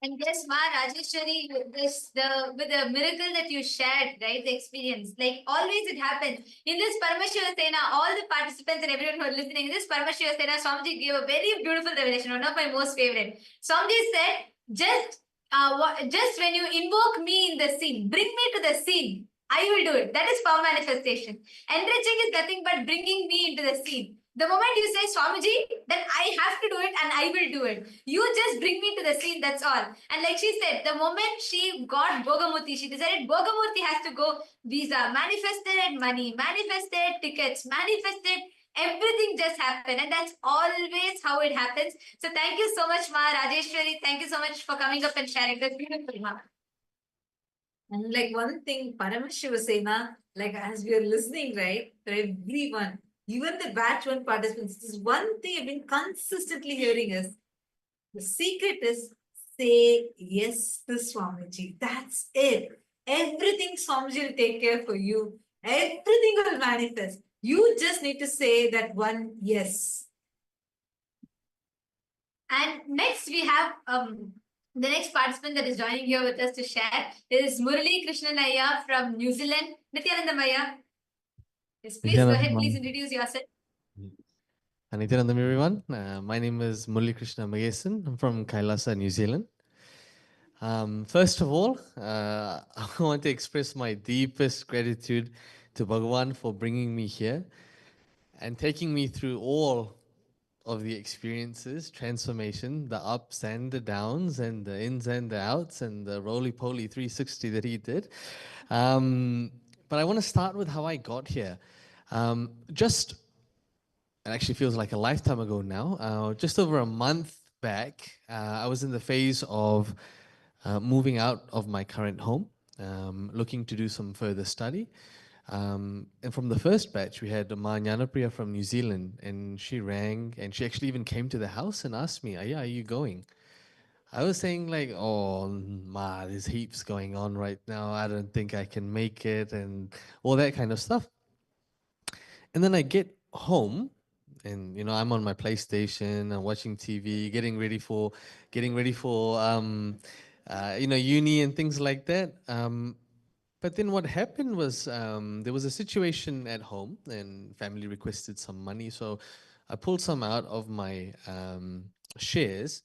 And yes, Ma Rajeshwari, with the miracle that you shared, right? The experience. Like always it happens. In this Paramashiva Sena, all the participants and everyone who are listening, in this Paramashiva Sena, Swamiji gave a very beautiful revelation, one of my most favorite. Swamiji said, just when you invoke me in the scene, bring me to the scene, I will do it. That is power manifestation. Enriching is nothing but bringing me into the scene. The moment you say Swamiji, then I have to do it and I will do it. You just bring me to the scene, that's all. And like she said, the moment she got Bogamurti, she decided Bogamurti has to go visa, manifested money, manifested tickets, manifested everything just happened. And that's always how it happens. So thank you so much, Ma Rajeshwari. Thank you so much for coming up and sharing. That's beautiful, Ma.
And like one thing Paramashiva was saying, like as we are listening, right, for everyone, even the batch one participants, this is one thing I've been consistently hearing is the secret is say yes to Swamiji. That's it. Everything Swamiji will take care for you. Everything will manifest. You just need to say that one yes.
And next we have the next participant that is joining here with us to share is Murali Krishnanaya from New Zealand. Nityanandam Ayya. Yes, please go ahead. Please introduce yourself.
Nityanandam, everyone. My name is Murali Krishna Magesan. I'm from KAILASA, New Zealand. First of all, I want to express my deepest gratitude to Bhagavan for bringing me here and taking me through all of the experiences, transformation, the ups and the downs, and the ins and the outs, and the roly-poly 360 that he did. But I want to start with how I got here. It actually feels like a lifetime ago now. Just over a month back, I was in the phase of moving out of my current home, looking to do some further study. And from the first batch, we had Ma Nyanapriya from New Zealand, and she rang, and she actually even came to the house and asked me, Ayya, are you going? I was saying like, oh, Ma, there's heaps going on right now. I don't think I can make it, and all that kind of stuff. And then I get home, and I'm on my PlayStation, I'm watching TV, getting ready for uni and things like that. But then what happened was there was a situation at home, and family requested some money, so I pulled some out of my shares,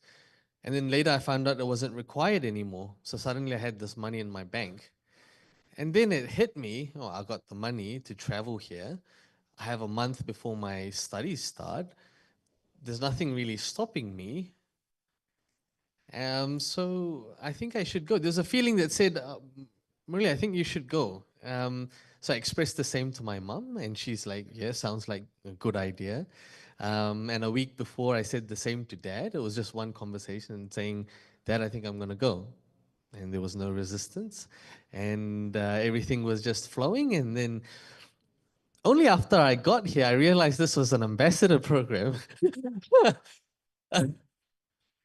and then later I found out it wasn't required anymore. So suddenly I had this money in my bank, and then it hit me. Oh, I got the money to travel here. I have a month before my studies start. There's nothing really stopping me. So I think I should go. There's a feeling that said, Murali, I think you should go. So I expressed the same to my mom, and she's like, yeah, sounds like a good idea. And a week before, I said the same to Dad. It was just one conversation saying, Dad, I think I'm going to go. And there was no resistance. And everything was just flowing. And then only after I got here, I realized this was an ambassador program.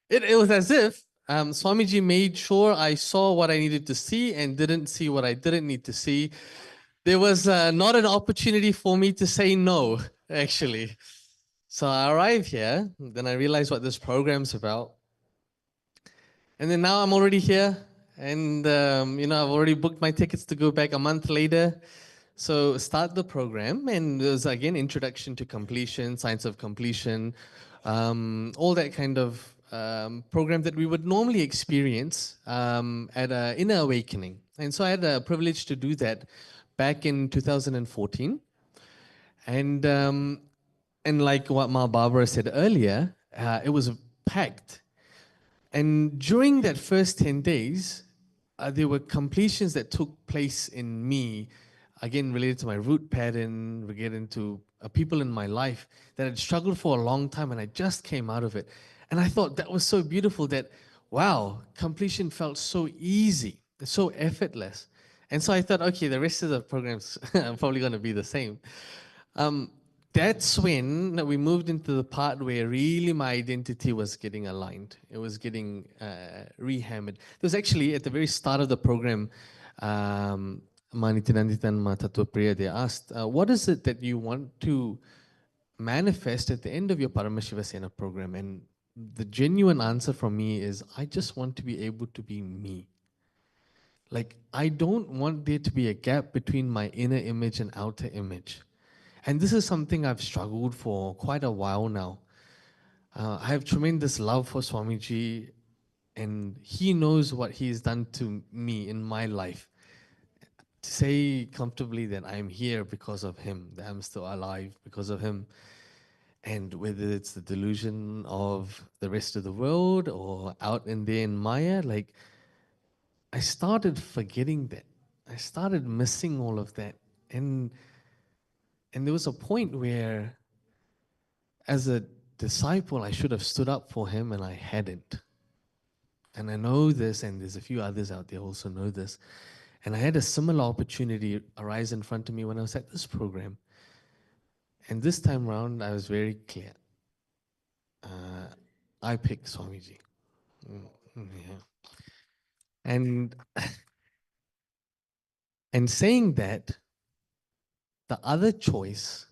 It was as if Swamiji made sure I saw what I needed to see and didn't see what I didn't need to see. There was not an opportunity for me to say no, actually. So I arrived here, then I realized what this program's about. And then now I'm already here, and I've already booked my tickets to go back a month later. So start the program, and there's again introduction to completion, science of completion, all that kind of program that we would normally experience at an inner awakening. And so I had the privilege to do that back in 2014. And like what Ma Barbara said earlier, it was packed. And during that first 10 days, there were completions that took place in me, again, related to my root pattern, related to people in my life that had struggled for a long time, and I just came out of it. And I thought that was so beautiful that, wow, completion felt so easy, so effortless. And so I thought, okay, the rest of the programs are probably going to be the same. That's when we moved into the part where really my identity was getting aligned. It was getting rehammered. It was actually at the very start of the program, Manitinanditan Matatupriya, they asked, what is it that you want to manifest at the end of your Paramashiva Sena program? And the genuine answer from me is, I just want to be able to be me. Like, I don't want there to be a gap between my inner image and outer image. And this is something I've struggled for quite a while now. I have tremendous love for Swamiji, and he knows what he's done to me in my life. To say comfortably that I'm here because of him, that I'm still alive because of him. And whether it's the delusion of the rest of the world or out in there in Maya, like I started forgetting that. I started missing all of that. And there was a point where as a disciple, I should have stood up for him and I hadn't. And I know this, and there's a few others out there also know this. And I had a similar opportunity arise in front of me when I was at this program. And this time around, I was very clear. I picked Swamiji. Yeah. And and saying that, the other choice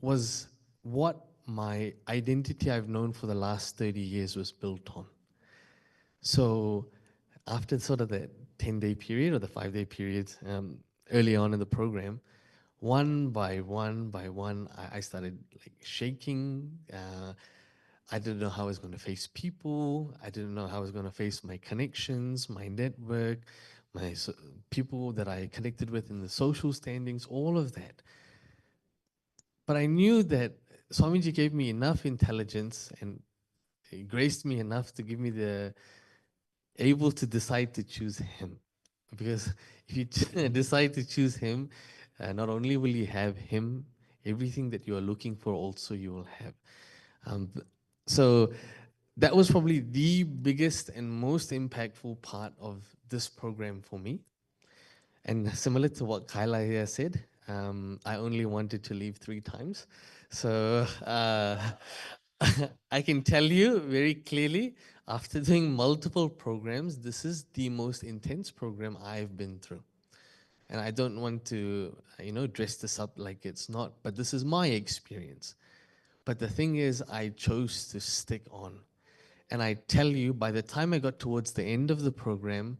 was what my identity I've known for the last 30 years was built on. So after sort of the 10-day period or the 5-day period early on in the program, one by one, I started like shaking. I didn't know how I was going to face people. I didn't know how I was going to face my connections, my network, my people that I connected with in the social standings, all of that. But I knew that Swamiji gave me enough intelligence and he graced me enough to give me the able to decide to choose him. Because if you decide to choose him, not only will you have him, everything that you are looking for also you will have. So that was probably the biggest and most impactful part of this program for me. And similar to what Kailaya said, I only wanted to leave 3 times. So I can tell you very clearly, after doing multiple programs, this is the most intense program I've been through. And I don't want to, dress this up like it's not, but this is my experience. But the thing is, I chose to stick on. And I tell you, by the time I got towards the end of the program,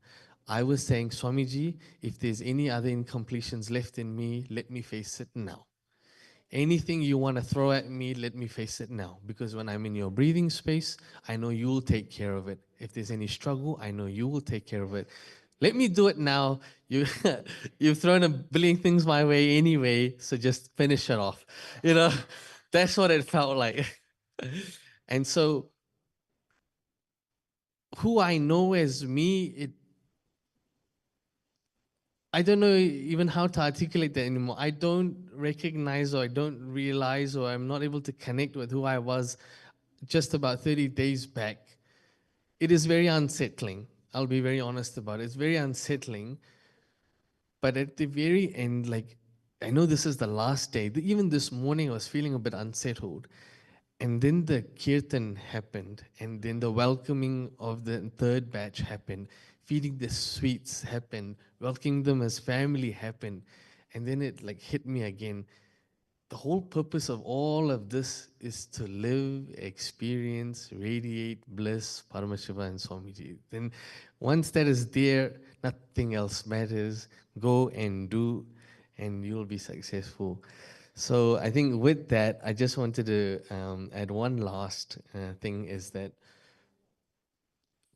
I was saying, Swamiji, if there's any other incompletions left in me, let me face it now. Anything you want to throw at me, let me face it now. Because when I'm in your breathing space, I know you'll take care of it. If there's any struggle, I know you will take care of it. Let me do it now. You've thrown a billion things my way anyway, so just finish it off. That's what it felt like. And so who I know as me, I don't know even how to articulate that anymore. I don't recognize or I don't realize or I'm not able to connect with who I was just about 30 days back. It is very unsettling. I'll be very honest about it. It's very unsettling. But at the very end, like, I know this is the last day. Even this morning, I was feeling a bit unsettled. And then the kirtan happened, and then the welcoming of the 3rd batch happened, feeding the sweets happened, welcoming them as family happened, and then it like hit me again. The whole purpose of all of this is to live, experience, radiate bliss, Paramashiva and Swamiji. Then once that is there, nothing else matters. Go and do, and you'll be successful. So I think with that, I just wanted to add one last thing is that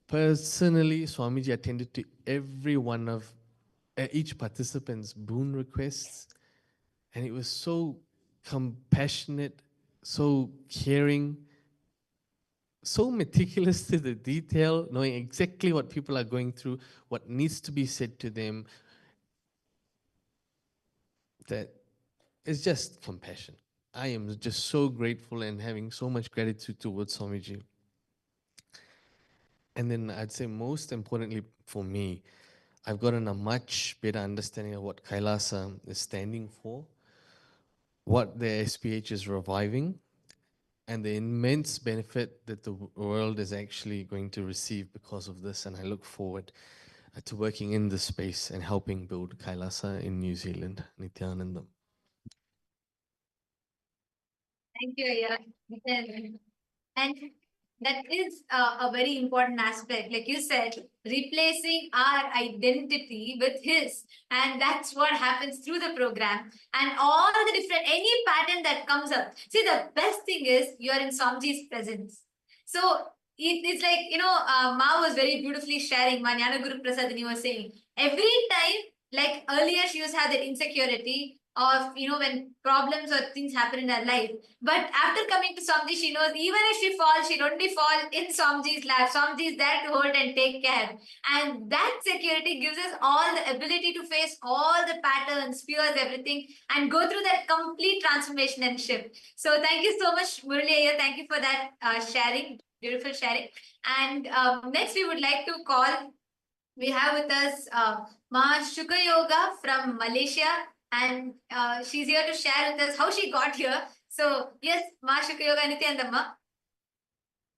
personally, Swamiji attended to every one of each participant's boon requests, and it was so compassionate, so caring, so meticulous to the detail, knowing exactly what people are going through, what needs to be said to them, that it's just compassion. I am just so grateful and having so much gratitude towards Swamiji. And then I'd say most importantly for me, I've gotten a much better understanding of what Kailasa is standing for, what the SPH is reviving, and the immense benefit that the world is actually going to receive because of this. And I look forward to working in this space and helping build Kailasa in New Zealand. Nityanandam.
Thank you, Ayya. And that is a very important aspect. Like you said, replacing our identity with his. And that's what happens through the program. And all the different, any pattern that comes up. See, the best thing is you're in Swamiji's presence. So it's like, Ma was very beautifully sharing, Manyana Guru Prasad, and he was saying, every time, like earlier she used to have that insecurity, of, when problems or things happen in her life. But after coming to Swamiji, she knows even if she falls, she'll only fall in Swamiji's lap. Swamiji is there to hold and take care. And that security gives us all the ability to face all the patterns, fears, everything, and go through that complete transformation and shift. So thank you so much, Murli. Thank you for that sharing, beautiful sharing. And next we would like to call, we have with us Ma Shukha Yoga from Malaysia, and she's here to share with us how she got here. So yes, Ma Shukha Yoga, Nityanandamma.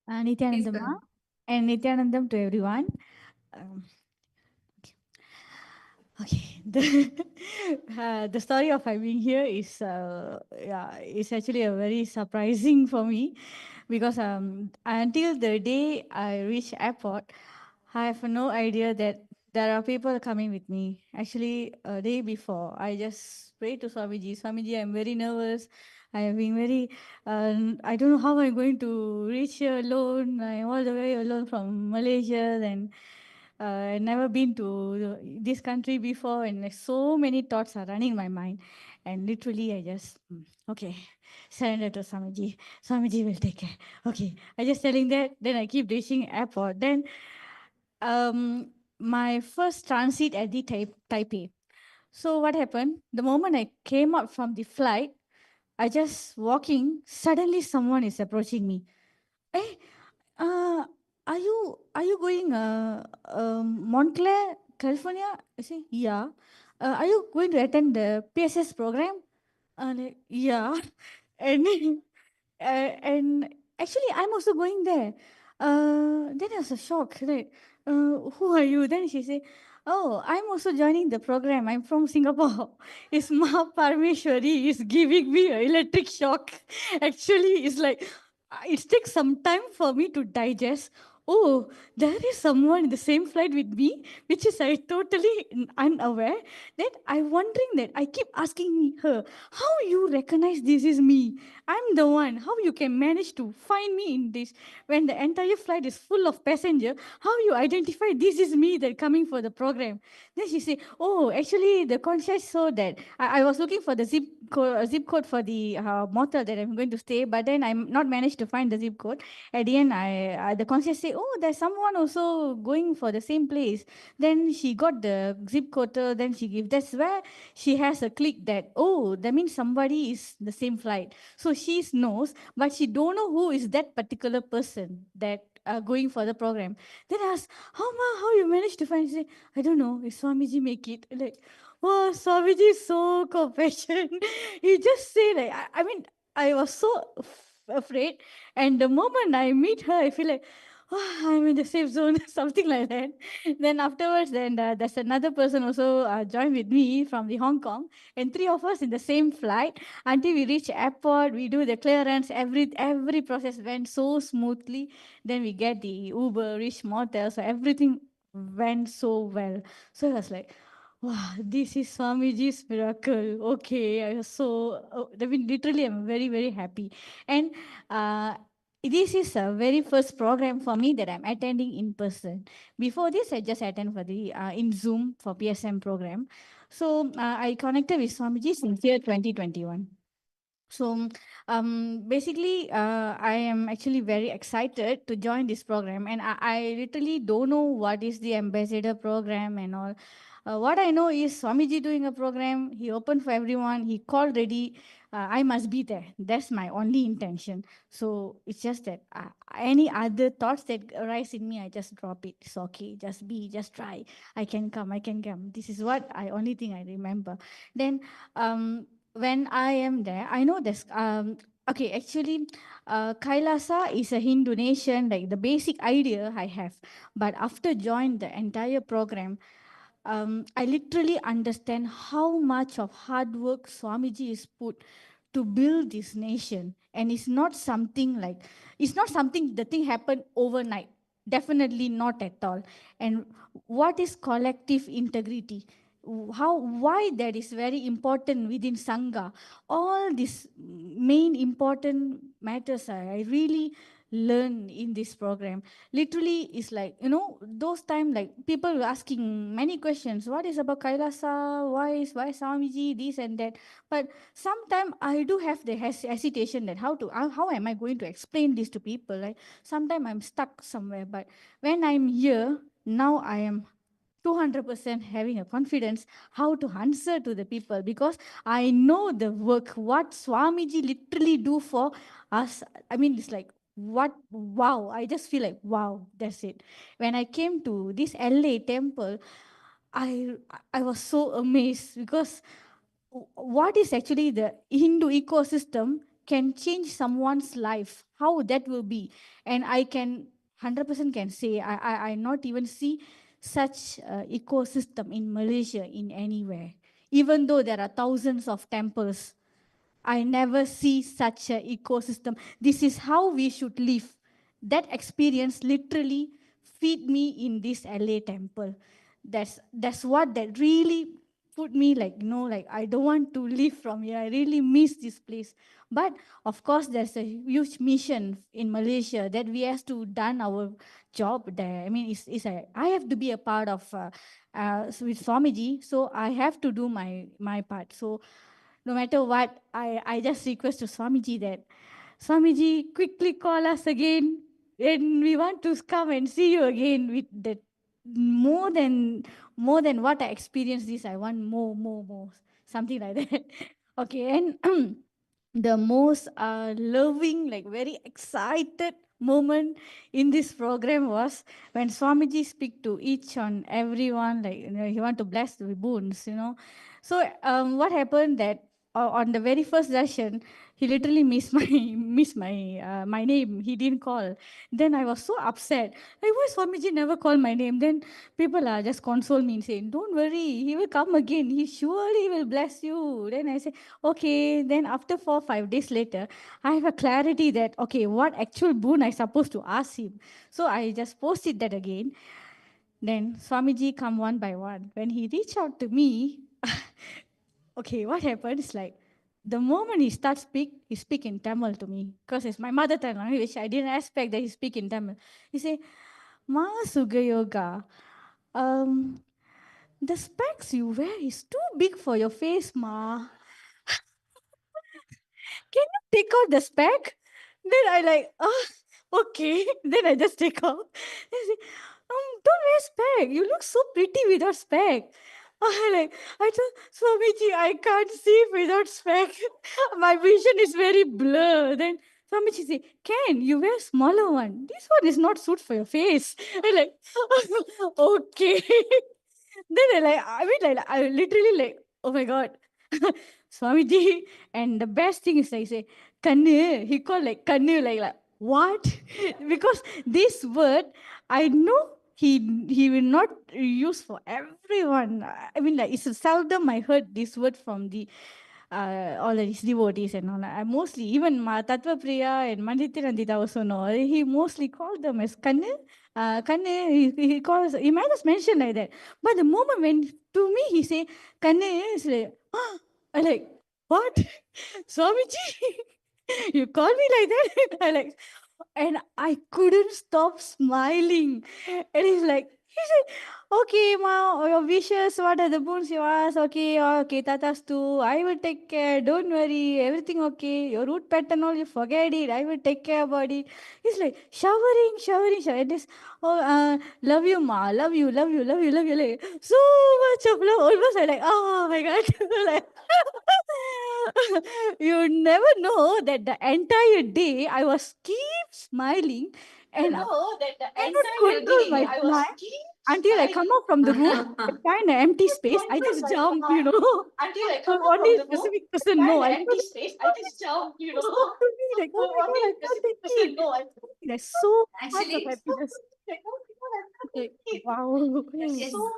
Nityanandamma and Nityanandam to everyone. Um, okay, the story of I being here is is actually a very surprising for me, because until the day I reach airport, I have no idea that there are people coming with me. Actually, a day before, I just prayed to Swamiji. Swamiji, I'm very nervous. I have been very, I don't know how I'm going to reach here alone. I'm all the way alone from Malaysia, and I've never been to this country before, and like so many thoughts are running in my mind. And literally, I just, okay, surrender to Swamiji. Swamiji will take care. Okay, I just telling that. Then I keep reaching airport. Then my first transit at the Taipei. So what happened? The moment I came up from the flight, I just walking. Suddenly, someone is approaching me. Hey, are you going Montclair, California? I say yeah. Are you going to attend the PSS program? Like, yeah. And and actually, I'm also going there. Then I was a shock. Like, who are you? Then she said, oh, I'm also joining the program. I'm from Singapore. It's Ma Parmeshwari is giving me an electric shock. Actually, it's like, it takes some time for me to digest. Oh, there is someone in the same flight with me, which is I totally unaware. Then I'm wondering that I keep asking me her, how you recognize this is me? I'm the one. How you can manage to find me in this when the entire flight is full of passenger? How you identify this is me that coming for the program? Then she say, oh, actually the concierge saw that I was looking for the zip code for the motel that I'm going to stay, but then I'm not managed to find the zip code. At the end, the concierge say, oh, there's someone also going for the same place. Then she got the zip code. Then she give. That's where she has a click that, oh, that means somebody is the same flight. So she knows, but she don't know who is that particular person that going for the program. Then I asked, how you managed to find? She say, I don't know. If Swamiji make it. Like, oh, Swamiji is so compassionate. He just say like, I mean, I was so afraid. And the moment I meet her, I feel like, oh, I'm in the safe zone, something like that. Then afterwards, then there's another person also joined with me from the Hong Kong, and three of us in the same flight until we reach airport. We do the clearance. Every process went so smoothly. Then we get the Uber, reach motel, so everything went so well. So I was like, wow, this is Swamiji's miracle. Okay, I was so, I mean, literally, I'm very, very happy. And this is a very first program for me that I'm attending in person. Before this, I just attend for the in Zoom for PSM program. So I connected with Swamiji since year 2021. So basically, I am actually very excited to join this program, and I literally don't know what is the ambassador program and all. What I know is Swamiji doing a program. He opened for everyone. He called ready. I must be there. That's my only intention. So it's just that any other thoughts that arise in me, I just drop it. It's okay. Just be. Just try. I can come. I can come. This is what I only thing I remember. Then when I am there, I know this. Okay, actually, Kailasa is a Hindu nation, like the basic idea I have. But after join the entire program, I literally understand how much of hard work Swamiji is put to build this nation. And it's not something the thing happened overnight. Definitely not at all. And what is collective integrity? Why that is very important within Sangha. All these main important matters I really learn in this program. Literally, it's like, those time like people were asking many questions. What is about Kailasa? Why Swamiji, this and that? But sometimes I do have the hesitation that how am I going to explain this to people? Like sometimes I'm stuck somewhere. But when I'm here, now I am 200% having a confidence how to answer to the people, because I know the work what Swamiji literally do for us. I mean, it's like wow, I just feel like wow, that's it. When I came to this LA temple, I I was so amazed, because what is actually the Hindu ecosystem can change someone's life, how that will be. And I can 100% can say I not even see such ecosystem in Malaysia in anywhere. Even though there are thousands of temples, I never see such an ecosystem. This is how we should live. That experience literally feed me in this LA temple. That's what that really put me like, like I don't want to leave from here. I really miss this place. But of course, there's a huge mission in Malaysia that we have to done our job there. I mean, I have to be a part of with Swamiji, so I have to do my part. So no matter what, I just request to Swamiji that, Swamiji, quickly call us again, and we want to come and see you again with that more than what I experienced this. I want more, something like that. Okay, and the most loving, like very excited moment in this program was when Swamiji speak to each and everyone, like he want to bless the boons. So what happened that on the very first session, he literally missed my name. He didn't call. Then I was so upset. Like, why Swamiji never called my name? Then people are just console me and saying, don't worry, he will come again. He surely will bless you. Then I say, okay. Then after 4-5 days later, I have a clarity that, okay, what actual boon I supposed to ask him. So I just posted that again. Then Swamiji come one by one. When he reached out to me, okay, what happened is like, the moment he starts he speak in Tamil to me, because it's my mother tongue language. I didn't expect that he speak in Tamil. He say, Ma Sugayoga, the specs you wear is too big for your face, Ma. Can you take out the spec? Then I like, okay. Then I just take out. Then I say, don't wear spec. You look so pretty without spec. I told Swamiji, I can't see without spec. My vision is very blur. Then Swamiji say, Ken, you wear smaller one. This one is not suit for your face. I like, okay. Then I literally like, oh my God. Swamiji. And the best thing is I say, Kannu. He called like Kannu, like what? Because this word, I know he will not use for everyone. I mean, like it's seldom I heard this word from the all his devotees and all. I mostly, even Tattva Priya and Manditya also know. He mostly called them as Kannu. Kannu, he calls, he might just mention like that. But the moment when to me he say Kannu, is like, I like, what? Swamiji, you call me like that? I like, and I couldn't stop smiling. And he's like, he said, okay, ma, your wishes, what are the boons you ask? Okay, tatas too. I will take care. Don't worry, everything okay. Your root pattern, all you forget it. I will take care about it. He's like showering. And this, love you, ma, love you. Like, so much of love. Almost I like, oh my God. Like, you never know that the entire day I was keep smiling and I could control my smile until I come out from the room, I find an empty space, I just jump, Until I come out from the specific person, no, I just space, I just jump, like, oh my God, I can't take it. There's so much of happiness. Like, wow,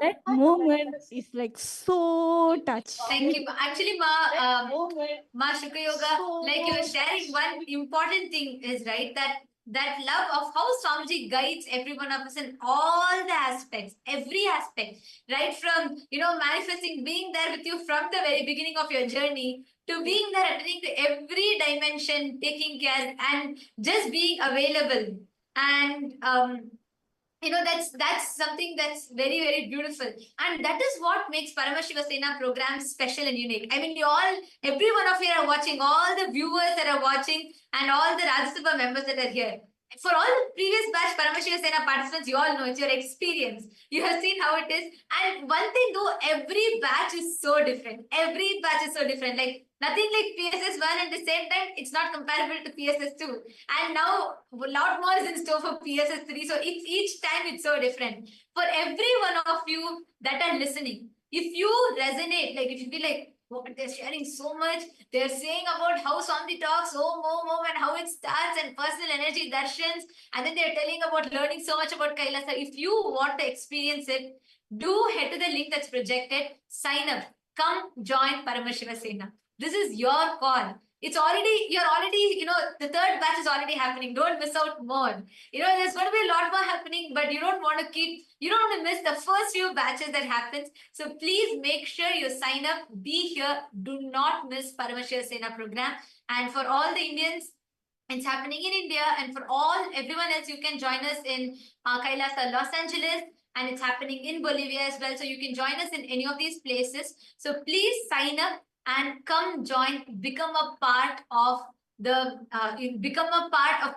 that moment is like so touched.
Thank you. Actually, Ma Shukra Yoga, like you were sharing, one important thing is right that that love of how Swamiji guides every one of us in all the aspects, every aspect, right from, manifesting, being there with you from the very beginning of your journey to being there, attending to every dimension, taking care and just being available. And, that's something that's very, very beautiful. And that is what makes Paramashiva Sena programs special and unique. I mean, every one of you are watching, all the viewers that are watching and all the Rajya Sabha members that are here. For all the previous batch Paramashiva Sena participants, you all know it's your experience. You have seen how it is. And one thing though, every batch is so different. Every batch is so different. Like nothing like PSS 1, at the same time, it's not comparable to PSS 2. And now a lot more is in store for PSS 3. So each time it's so different. For every one of you that are listening, if you resonate, like if you feel like, they're sharing so much, they're saying about how Swami talks, and how it starts and personal energy darshans, and then they're telling about learning so much about Kailasa. If you want to experience it, do head to the link that's projected, sign up, come join Paramashiva Sena. This is your call. You're already, the third batch is already happening. Don't miss out more. There's going to be a lot more happening, but you don't want to miss the first few batches that happens. So please make sure you sign up, be here. Do not miss Paramashiva Sena program. And for all the Indians, it's happening in India. And for everyone else, you can join us in Kailasa, Los Angeles. And it's happening in Bolivia as well. So you can join us in any of these places. So please sign up and come join, become a part of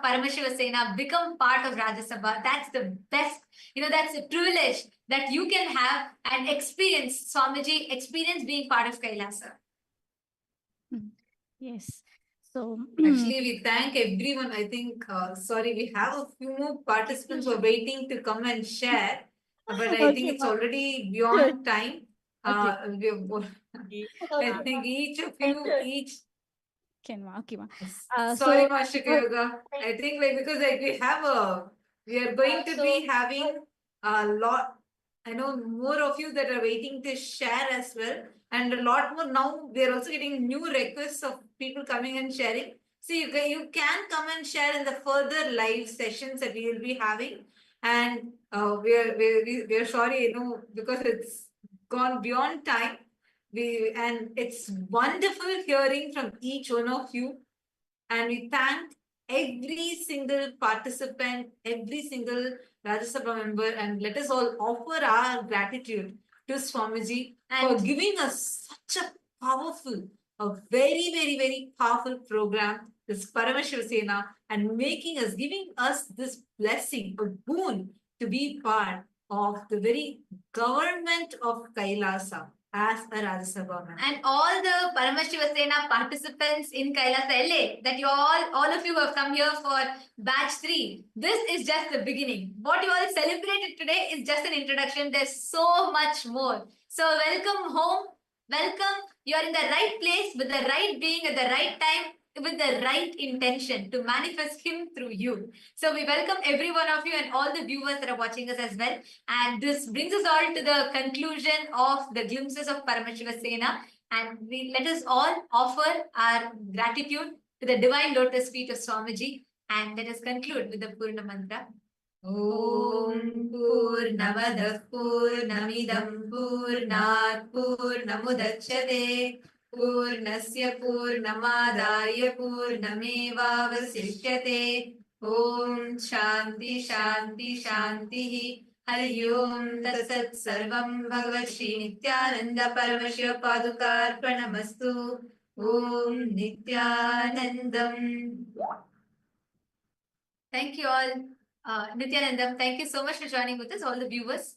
Paramashiva Sena, become part of Rajya Sabha. That's the best, that's a privilege that you can have and experience Swamiji, experience being part of Kailasa.
Yes. So
actually, we thank everyone. I think, we have a few more participants who are waiting to come and share, but I think it's already beyond time. I think each of you, sorry, Master Yoga. I think because we are going to be having a lot. I know more of you that are waiting to share as well, and a lot more now. We are also getting new requests of people coming and sharing. So you can come and share in the further live sessions that we will be having, and we are sorry, because it's gone beyond time. And it's wonderful hearing from each one of you. And we thank every single participant, every single Rajya Sabha member, and let us all offer our gratitude to Swamiji for giving us such a very, very, very powerful program, this Paramashiva Sena, and giving us this blessing, a boon to be part of the very government of Kailasa as a Rajya Sabha member. And all the Paramashiva Sena participants in Kailasa LA, that all of you have come here for batch 3. This is just the beginning. What you all celebrated today is just an introduction. There's so much more. So welcome home. Welcome. You're in the right place with the right being at the right time, with the right intention to manifest him through you. So we welcome every one of you and all the viewers that are watching us as well. And this brings us all to the conclusion of the glimpses of Paramashiva Sena. And let us all offer our gratitude to the divine lotus feet of Swamiji. And let us conclude with the Purna mantra. Om Purnamadah Purnamidam Purnat Purnamudachyate Purnasya Purnamadaya Purnamevavasishyate. Om Shanti Shanti Shanti. Hari Om Tatsat Sarvam Bhagavat Shri Nityananda Paramashiva Padukarpanamastu. Om Nityanandam. Thank you all. Nityanandam, thank you so much for joining with us, all the viewers.